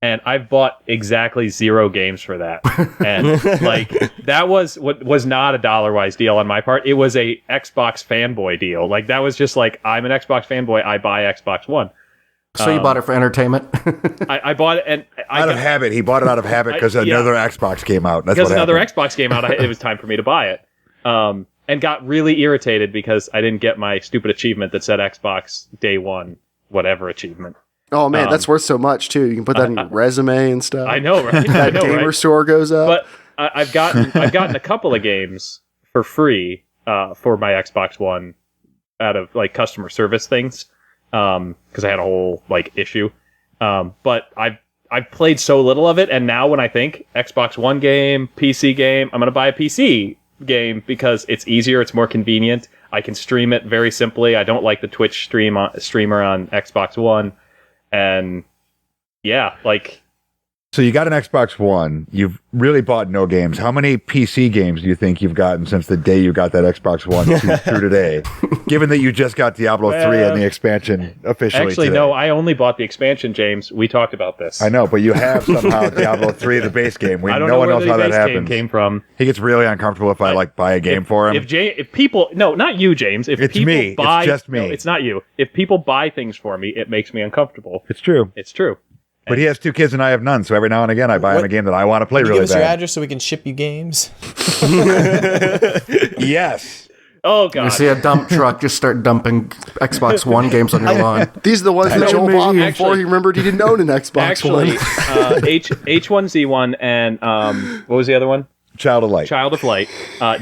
and I've bought exactly 0 games for that. And like that was what was not a Dollarwise deal on my part. It was a Xbox fanboy deal. Like that was just like, I'm an Xbox fanboy, I buy Xbox One. So you bought it for entertainment? I bought it and Out of habit. He bought it out of habit because another Xbox came out. That's because what another happened. Xbox came out. It was time for me to buy it. And got really irritated because I didn't get my stupid achievement that said Xbox Day 1, whatever achievement. Oh man, that's worth so much too. You can put that in your resume and stuff. I know, right? That gamer store goes up. But I've gotten a couple of games for free for my Xbox One out of like customer service things because I had a whole like issue. But I've played so little of it, and now when I think Xbox One game, PC game, I'm gonna buy a PC game because it's easier, it's more convenient. I can stream it very simply. I don't like the Twitch streamer on Xbox One, and yeah, like. So you got an Xbox One. You've really bought no games. How many PC games do you think you've gotten since the day you got that Xbox One through today? Given that you just got Diablo 3 and the expansion officially Actually, today. no, I only bought the expansion, James. We talked about this. I know, but you have somehow Diablo 3, the base game. I don't no know one where knows the how that base game happens. came from. He gets really uncomfortable if I like buy a game for him. If people, no, not you, James. If It's people me. It's buy, just me. No, it's not you. If people buy things for me, it makes me uncomfortable. It's true. It's true. But he has 2 kids and I have none, so every now and again I buy him a game that I want to play Can you really give us your bad. address so we can ship you games? Yes. Oh god. You see a dump truck, just start dumping Xbox One games on your lawn. These are the ones that Joel bought before Actually- he remembered he didn't own an Xbox Actually, One. H1Z1 and what was the other one? Child of Light. Child of Light.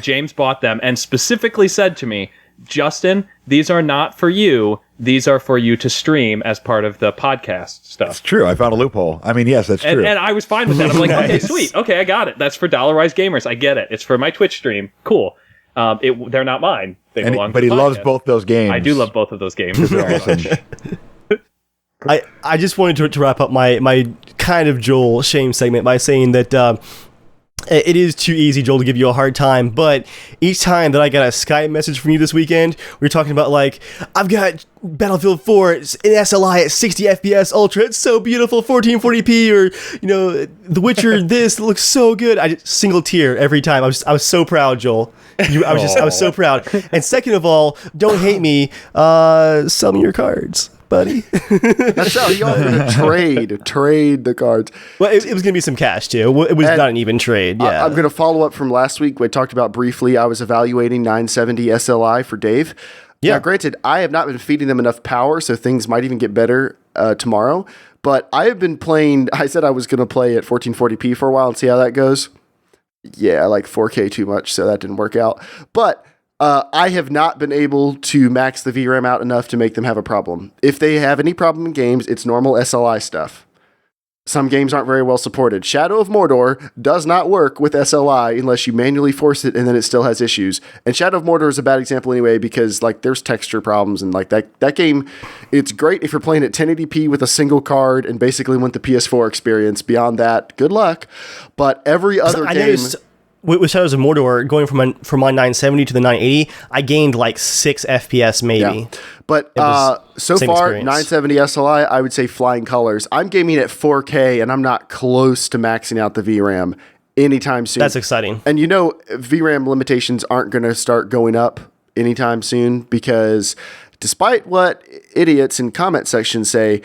James bought them and specifically said to me, Justin, these are not for you. These are for you to stream as part of the podcast stuff. It's true. I found a loophole. I mean, yes, that's true. And I was fine with that. I'm like, okay, sweet. Okay, I got it. That's for Dollarwise Gamers. I get it. It's for my Twitch stream. Cool. They're not mine. They belong but to he the loves podcast. both those games. I do love both of those games very much. I just wanted to wrap up my kind of Joel shame segment by saying that it is too easy, Joel, to give you a hard time, but each time that I got a Skype message from you this weekend, we were talking about, like, I've got Battlefield 4 in SLI at 60 FPS Ultra, it's so beautiful, 1440p, or, you know, The Witcher, this looks so good. I just single tear every time. I was so proud, Joel. I was so proud. And second of all, don't hate me, sell me your cards, buddy. That's how you all trade the cards. Well, it was going to be some cash, too. It was not an even trade, yeah. I'm going to follow up from last week. We talked about briefly, I was evaluating 970 SLI for Dave. Yeah. Now, granted, I have not been feeding them enough power, so things might even get better tomorrow. But I have been playing, I said I was going to play at 1440p for a while and see how that goes. Yeah, I like 4K too much, so that didn't work out. But I have not been able to max the VRAM out enough to make them have a problem. If they have any problem in games, it's normal SLI stuff. Some games aren't very well supported. Shadow of Mordor does not work with SLI unless you manually force it, and then it still has issues. And Shadow of Mordor is a bad example anyway because like there's texture problems and like that game. It's great if you're playing at 1080p with a single card and basically want the PS4 experience. Beyond that, good luck. But every other I game. noticed with Shadows of Mordor going from my 970 to the 980, I gained like 6 FPS maybe. Yeah. But was so same far, experience. 970 SLI, I would say flying colors. I'm gaming at 4K, and I'm not close to maxing out the VRAM anytime soon. That's exciting. And you know, VRAM limitations aren't going to start going up anytime soon because despite what idiots in comment sections say,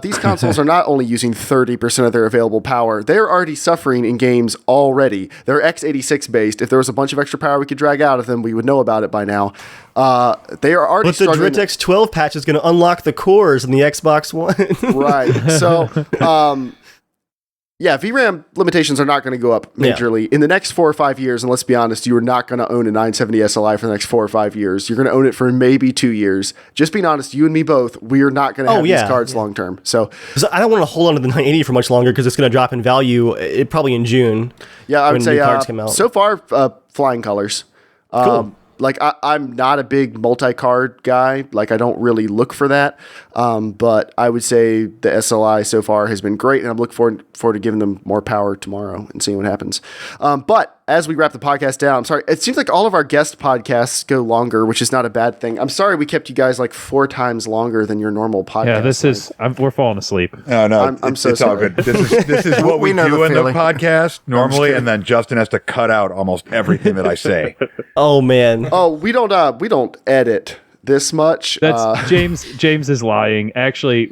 these consoles are not only using 30% of their available power, they're already suffering in games already. They're x86 based. If there was a bunch of extra power we could drag out of them, we would know about it by now. They are already But the struggling. DirectX 12 patch is going to unlock the cores in the Xbox One. Right. So, yeah, VRAM limitations are not going to go up majorly. In the next 4 or 5 years, and let's be honest, you are not going to own a 970 SLI for the next 4 or 5 years. You're going to own it for maybe 2 years. Just being honest, you and me both, we are not going to have these cards long term. So, 'Cause I don't want to hold on to the 980 for much longer because it's going to drop in value probably in June. yeah, I would when say new cards come out. so far, flying colors. Cool. Like, I'm not a big multi-card guy. Like, I don't really look for that. But I would say the SLI so far has been great, and I'm looking forward to giving them more power tomorrow and seeing what happens. But as we wrap the podcast down, I'm sorry, it seems like all of our guest podcasts go longer, which is not a bad thing. I'm sorry we kept you guys like 4 times longer than your normal podcast. Yeah, this is. we're falling asleep. No, I'm so it's all sorry. good. This is what we We know do the in the feeling. podcast normally, and then Justin has to cut out almost everything that I say. Oh, man. Oh, we don't edit this much. That's James is lying. Actually,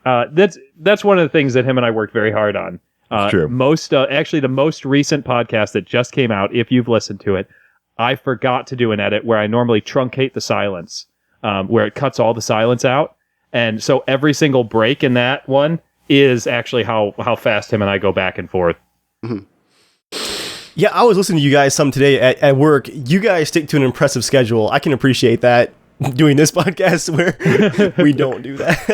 that's one of the things that him and I worked very hard on. True. Actually, the most recent podcast that just came out, if you've listened to it, I forgot to do an edit where I normally truncate the silence, where it cuts all the silence out. And so every single break in that one is actually how fast him and I go back and forth. Mm-hmm. Yeah, I was listening to you guys some today at work. You guys stick to an impressive schedule. I can appreciate that. Doing this podcast where we don't do that.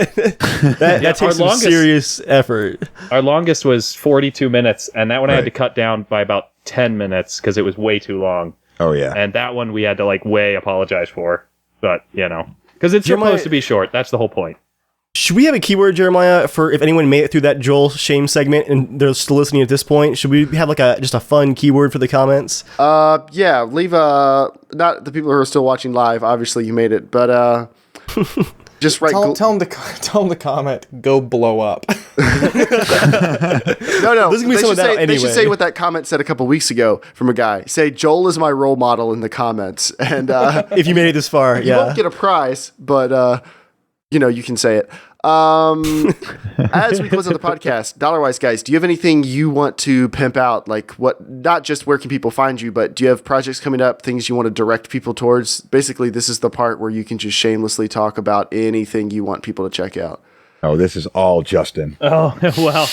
that takes some serious effort. Our longest was 42 minutes, and that one I had to cut down by about 10 minutes because it was way too long. Oh, yeah. And that one we had to way apologize for. But, because it's supposed to be short. That's the whole point. Should we have a keyword, Jeremiah, for if anyone made it through that Joel shame segment and they're still listening at this point? Should we have just a fun keyword for the comments? Yeah, leave not the people who are still watching live. Obviously, you made it, but just write. Tell them to comment. Go blow up. No. They should say what that comment said a couple weeks ago from a guy. Say Joel is my role model in the comments, and if you made it this far, you won't get a prize, but. You can say it. As we close out the podcast, Dollarwise guys, do you have anything you want to pimp out? Not just where can people find you, but do you have projects coming up, things you want to direct people towards? Basically, this is the part where you can just shamelessly talk about anything you want people to check out. Oh, this is all Justin. Oh, well.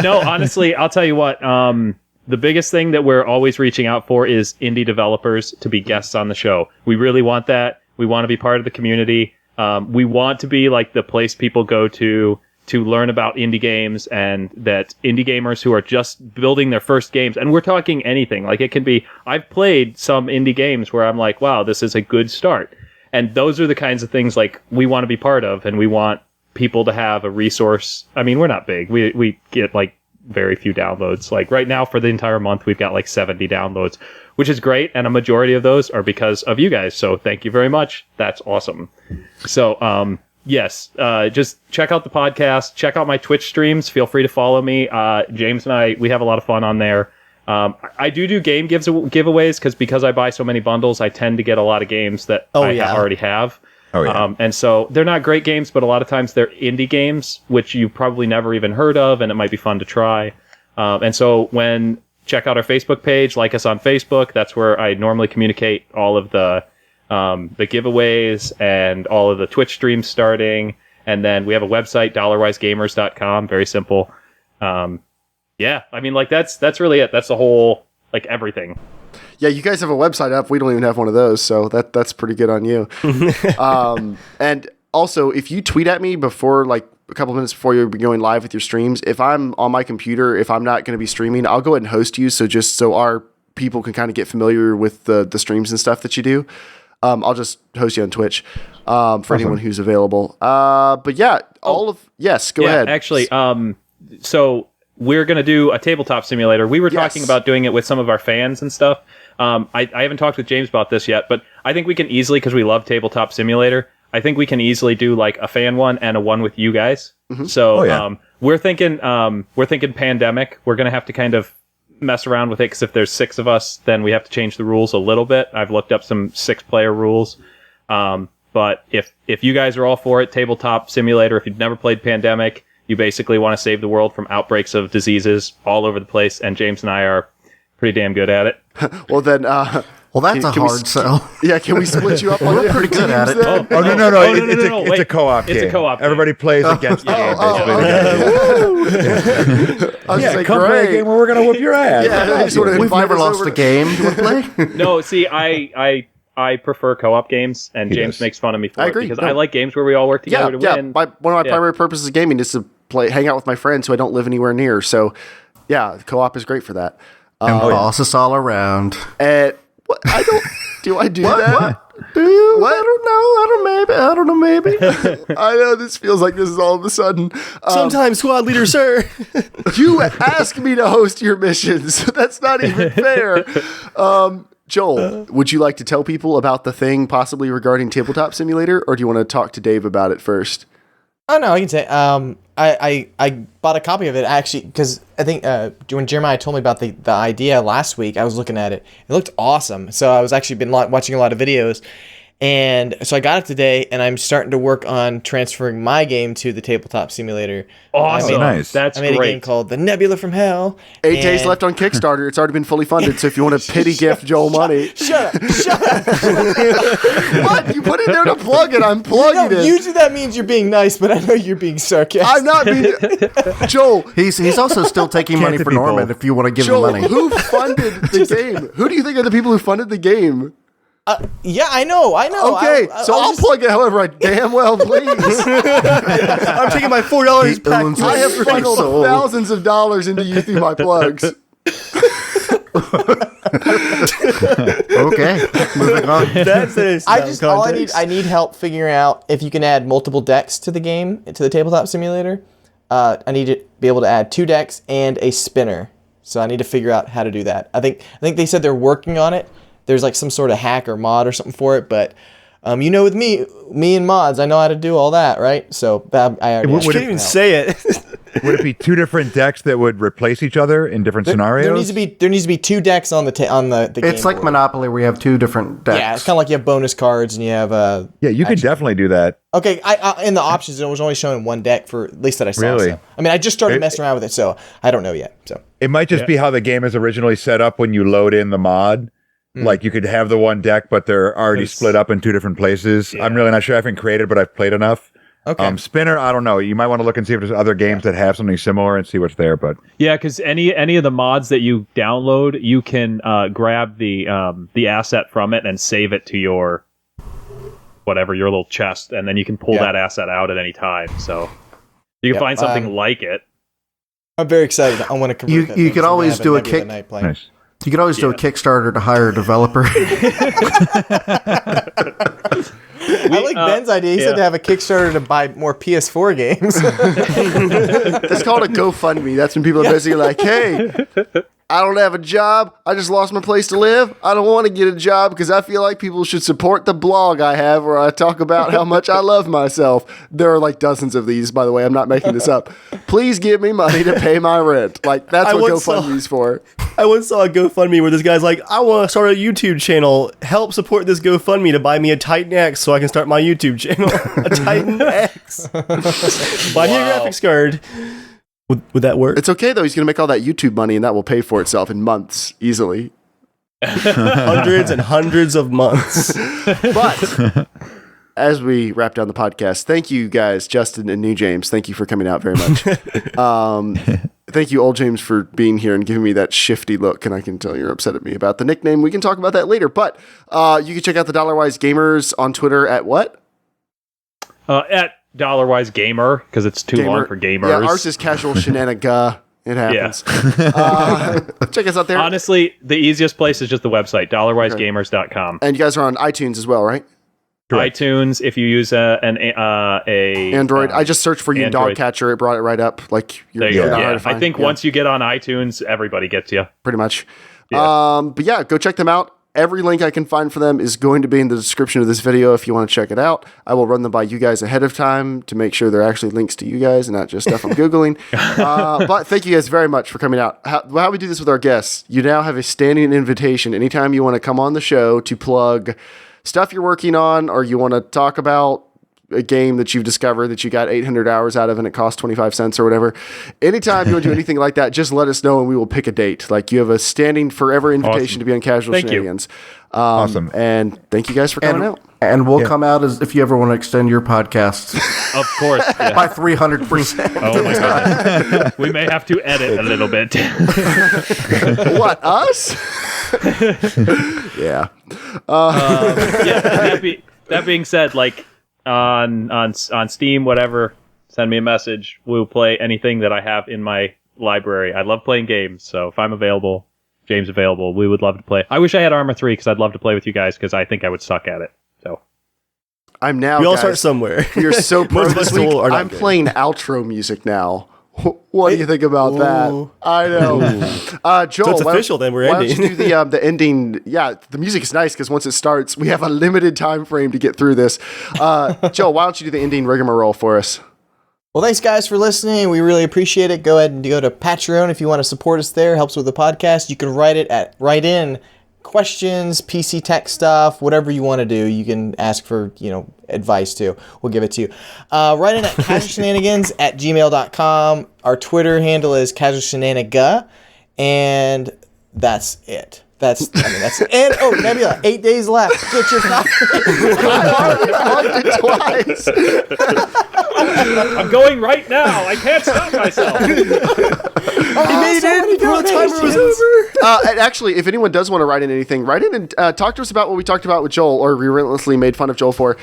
No, honestly, I'll tell you what. The biggest thing that we're always reaching out for is indie developers to be guests on the show. We really want that. We want to be part of the community. We want to be the place people go to learn about indie games, and that indie gamers who are just building their first games, and we're talking anything. It can be, I've played some indie games where I'm like, wow, this is a good start. And those are the kinds of things we want to be part of, and we want people to have a resource. I mean, we're not big. We get very few downloads. Right now for the entire month, we've got 70 downloads, which is great. And a majority of those are because of you guys. So thank you very much. That's awesome. So, yes, just check out the podcast, check out my Twitch streams. Feel free to follow me. James and I, we have a lot of fun on there. I do game giveaways because I buy so many bundles. I tend to get a lot of games that I already have. Oh, yeah. And so they're not great games, but a lot of times they're indie games, which you probably never even heard of, and it might be fun to try. And so check out our Facebook page, like us on Facebook. That's where I normally communicate all of the giveaways and all of the Twitch streams starting. And then we have a website, dollarwisegamers.com. Very simple. Yeah, I mean, that's really it. That's the whole, everything. Yeah, you guys have a website up. We don't even have one of those, so that's pretty good on you. And also, if you tweet at me before, a couple minutes before you're going live with your streams, if I'm on my computer, if I'm not going to be streaming, I'll go ahead and host you, so our people can kind of get familiar with the streams and stuff that you do. I'll just host you on Twitch for anyone who's available. But yeah, yes, go ahead. Actually, so we're going to do a tabletop simulator. We were talking about doing it with some of our fans and stuff. I haven't talked with James about this yet, but I think we can easily, because we love tabletop simulator, I think we can easily do a fan one and a one with you guys. Mm-hmm. So we're thinking pandemic. We're going to have to kind of mess around with it, because if there's 6 of us, then we have to change the rules a little bit. I've looked up some 6-player rules. But if you guys are all for it, tabletop simulator, if you've never played Pandemic, you basically want to save the world from outbreaks of diseases all over the place, and James and I are pretty damn good at it. Well, then... that's a hard sell. Yeah, can we split you up on We're pretty good at it. Then? No. It's a co-op game. It's a co-op game. Everybody plays against the game, basically. Come play a game where we're going to whoop your ass. Yeah, we've never lost a game. You want to play? No, see, I prefer co-op games, and James makes fun of me for it, because I like games where we all work together to win. One of my primary purposes of gaming is to hang out with my friends who I don't live anywhere near. So, yeah, co-op is great for that. And boss us all around. What? Do I do that? What? Do you? What? I don't know, maybe. I know this feels like this is all of a sudden. Sometimes, squad leader, sir. You ask me to host your missions. That's not even fair. Joel, would you like to tell people about the thing possibly regarding Tabletop Simulator, or do you want to talk to Dave about it first? Oh, no, I can say, I bought a copy of it, actually, because I think when Jeremiah told me about the idea last week, I was looking at it. It looked awesome. So I was actually been watching a lot of videos, And so I got it today, and I'm starting to work on transferring my game to the tabletop simulator. Awesome. Nice. That's I made a great. game called The Nebula from Hell. 8 days and- left on Kickstarter. It's already been fully funded, so if you want to pity gift Joel money. Shut up. What? You put it there to plug it. I'm No, plugging it. usually that means you're being nice, but I know you're being sarcastic. I'm not being... Joel, He's also still taking money to for be Norman both. if you want to give him Joel, money. who funded the game? Who do you think are the people who funded the game? Yeah, I know. Okay, so I'll plug it however I damn well please. I'm taking my $4 back. owns I have Free funneled soul. thousands of dollars into you through my plugs. Okay, moving on. That's it. I need help figuring out if you can add multiple decks to the game, to the tabletop simulator. I need to be able to add 2 decks and a spinner. So I need to figure out how to do that. I think they said they're working on it. There's like some sort of hack or mod or something for it, but with me and mods, I know how to do all that, right? So I already Would You it- can't even say it. Would it be 2 different decks that would replace each other in different scenarios? There needs to be 2 decks on the game It's like board. Monopoly where you have 2 different decks. Yeah, it's kind of like you have bonus cards and you have Yeah, you could definitely do that. Okay, in the options, it was only showing 1 deck for at least that I saw. Really? So. I mean, I just started messing around with it, so I don't know yet. So It might just be how the game is originally set up when you load in the mod. Like you could have the 1 deck, but they're already split up in 2 different places. Yeah. I'm really not sure. I haven't created, but I've played enough. okay, Spinner, I don't know. You might want to look and see if there's other games that have something similar and see what's there. But Yeah, because any of the mods that you download, you can grab the asset from it and save it to your little chest, and then you can pull that asset out at any time. So you can find something like it. I'm very excited. I want to convert You- that you thing, could so I'm gonna always have do a Nebula kick- night playing. nice. You could always do a Kickstarter to hire a developer. I like Ben's idea. He said to have a Kickstarter to buy more PS4 games. It's called a GoFundMe. That's when people are basically like, hey, I don't have a job. I just lost my place to live. I don't want to get a job because I feel like people should support the blog I have where I talk about how much I love myself. There are like dozens of these, by the way. I'm not making this up. Please give me money to pay my rent. Like, that's I what once saw- GoFundMe's for. I once saw a GoFundMe where this guy's like, I want to start a YouTube channel. Help support this GoFundMe to buy me a Titan X so I can start my YouTube channel. A Titan X. Buy me a graphics card. Would that work? It's okay, though. He's going to make all that YouTube money, and that will pay for itself in months easily. Hundreds and hundreds of months. But as we wrap down the podcast, thank you guys, Justin and New James. Thank you for coming out very much. Thank you, Old James, for being here and giving me that shifty look. And I can tell you're upset at me about the nickname. We can talk about that later. But you can check out the Dollarwise Gamers on Twitter at what? At Dollarwise Gamer, because it's too long for gamers. Yeah, ours is Casual Shenanigans. It happens. Check us out there. Honestly, the easiest place is just the website, dollarwisegamers.com. And you guys are on iTunes as well, right? Correct. iTunes, if you use a Android. I just searched for you in Android. Dogcatcher. It brought it right up. Like There you you're go. not hard Yeah. to find. I think once you get on iTunes, everybody gets you. pretty much. Yeah. But yeah, go check them out. Every link I can find for them is going to be in the description of this video if you want to check it out. I will run them by you guys ahead of time to make sure they're actually links to you guys and not just stuff I'm Googling. But thank you guys very much for coming out. How we do this with our guests, you now have a standing invitation anytime you want to come on the show to plug stuff you're working on or you want to talk about a game that you've discovered that you got 800 hours out of and it costs 25 cents or whatever. Anytime you want to do anything like that, just let us know and we will pick a date. Like you have a standing forever invitation Awesome. to be on Casual Thank you. Shenanigans. Awesome. And thank you guys for coming out. And we'll come out as if you ever want to extend your podcast Of course. Yeah. by 300%. Oh my god. We may have to edit a little bit. What, us? Yeah. That being said, like on Steam, whatever, send me a message. We'll play anything that I have in my library. I love playing games, so if I'm available, James available, we would love to play. I wish I had Arma 3 because I'd love to play with you guys because I think I would suck at it. So I'm now, We all guys, start somewhere. we are so pro Most of this us week. still are not I'm good. playing outro music now. What do you think about that? I know. Joel, it's official then, we're why don't ending. you do the ending? Yeah, the music is nice because once it starts, we have a limited time frame to get through this. Joel, why don't you do the ending rigmarole for us? Well, thanks guys for listening. We really appreciate it. Go ahead and go to Patreon if you want to support us there. Helps with the podcast. You can write in questions, PC tech stuff, whatever you want to do, you can ask for, advice too. We'll give it to you. Write in at casualshenanigans@gmail.com. Our Twitter handle is casualshenaniga, and that's it. That's it. And Nebula, 8 days left. Get your copy. Twice. I'm going right now. I can't stop myself. He made it before the timer was over. And actually, if anyone does want to write in anything, write in and talk to us about what we talked about with Joel, or we relentlessly made fun of Joel for.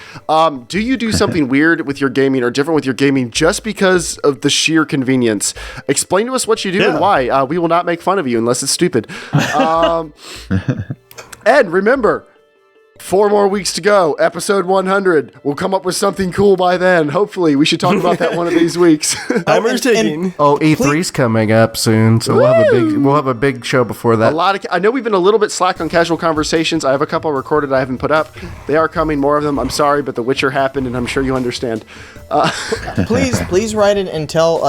Do you do something weird with your gaming or different with your gaming just because of the sheer convenience? Explain to us what you do and why. We will not make fun of you unless it's stupid. And remember, 4 more weeks to go. Episode 100. We'll come up with something cool by then. Hopefully, we should talk about that one of these weeks. Timer's ticking. E3's coming up soon, so we'll have a big show before that. I know we've been a little bit slack on casual conversations. I have a couple recorded I haven't put up. They are coming, more of them. I'm sorry, but The Witcher happened, and I'm sure you understand. Please write in and tell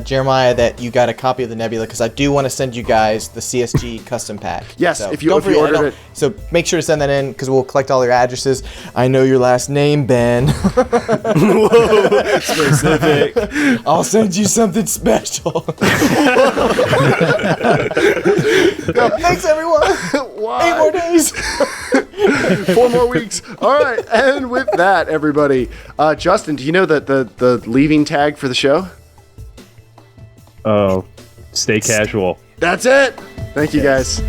Jeremiah that you got a copy of the Nebula, because I do want to send you guys the CSG custom pack. Yes, so if you ordered it. So make sure to send that in, because we'll collect all your addresses. I know your last name, Ben. Whoa, specific. I'll send you something special. Thanks, everyone. Why? 8 more days. 4 more weeks. All right, and with that, everybody, Justin, do you know that the leaving tag for the show? Oh, stay casual. That's it. Thank you, guys.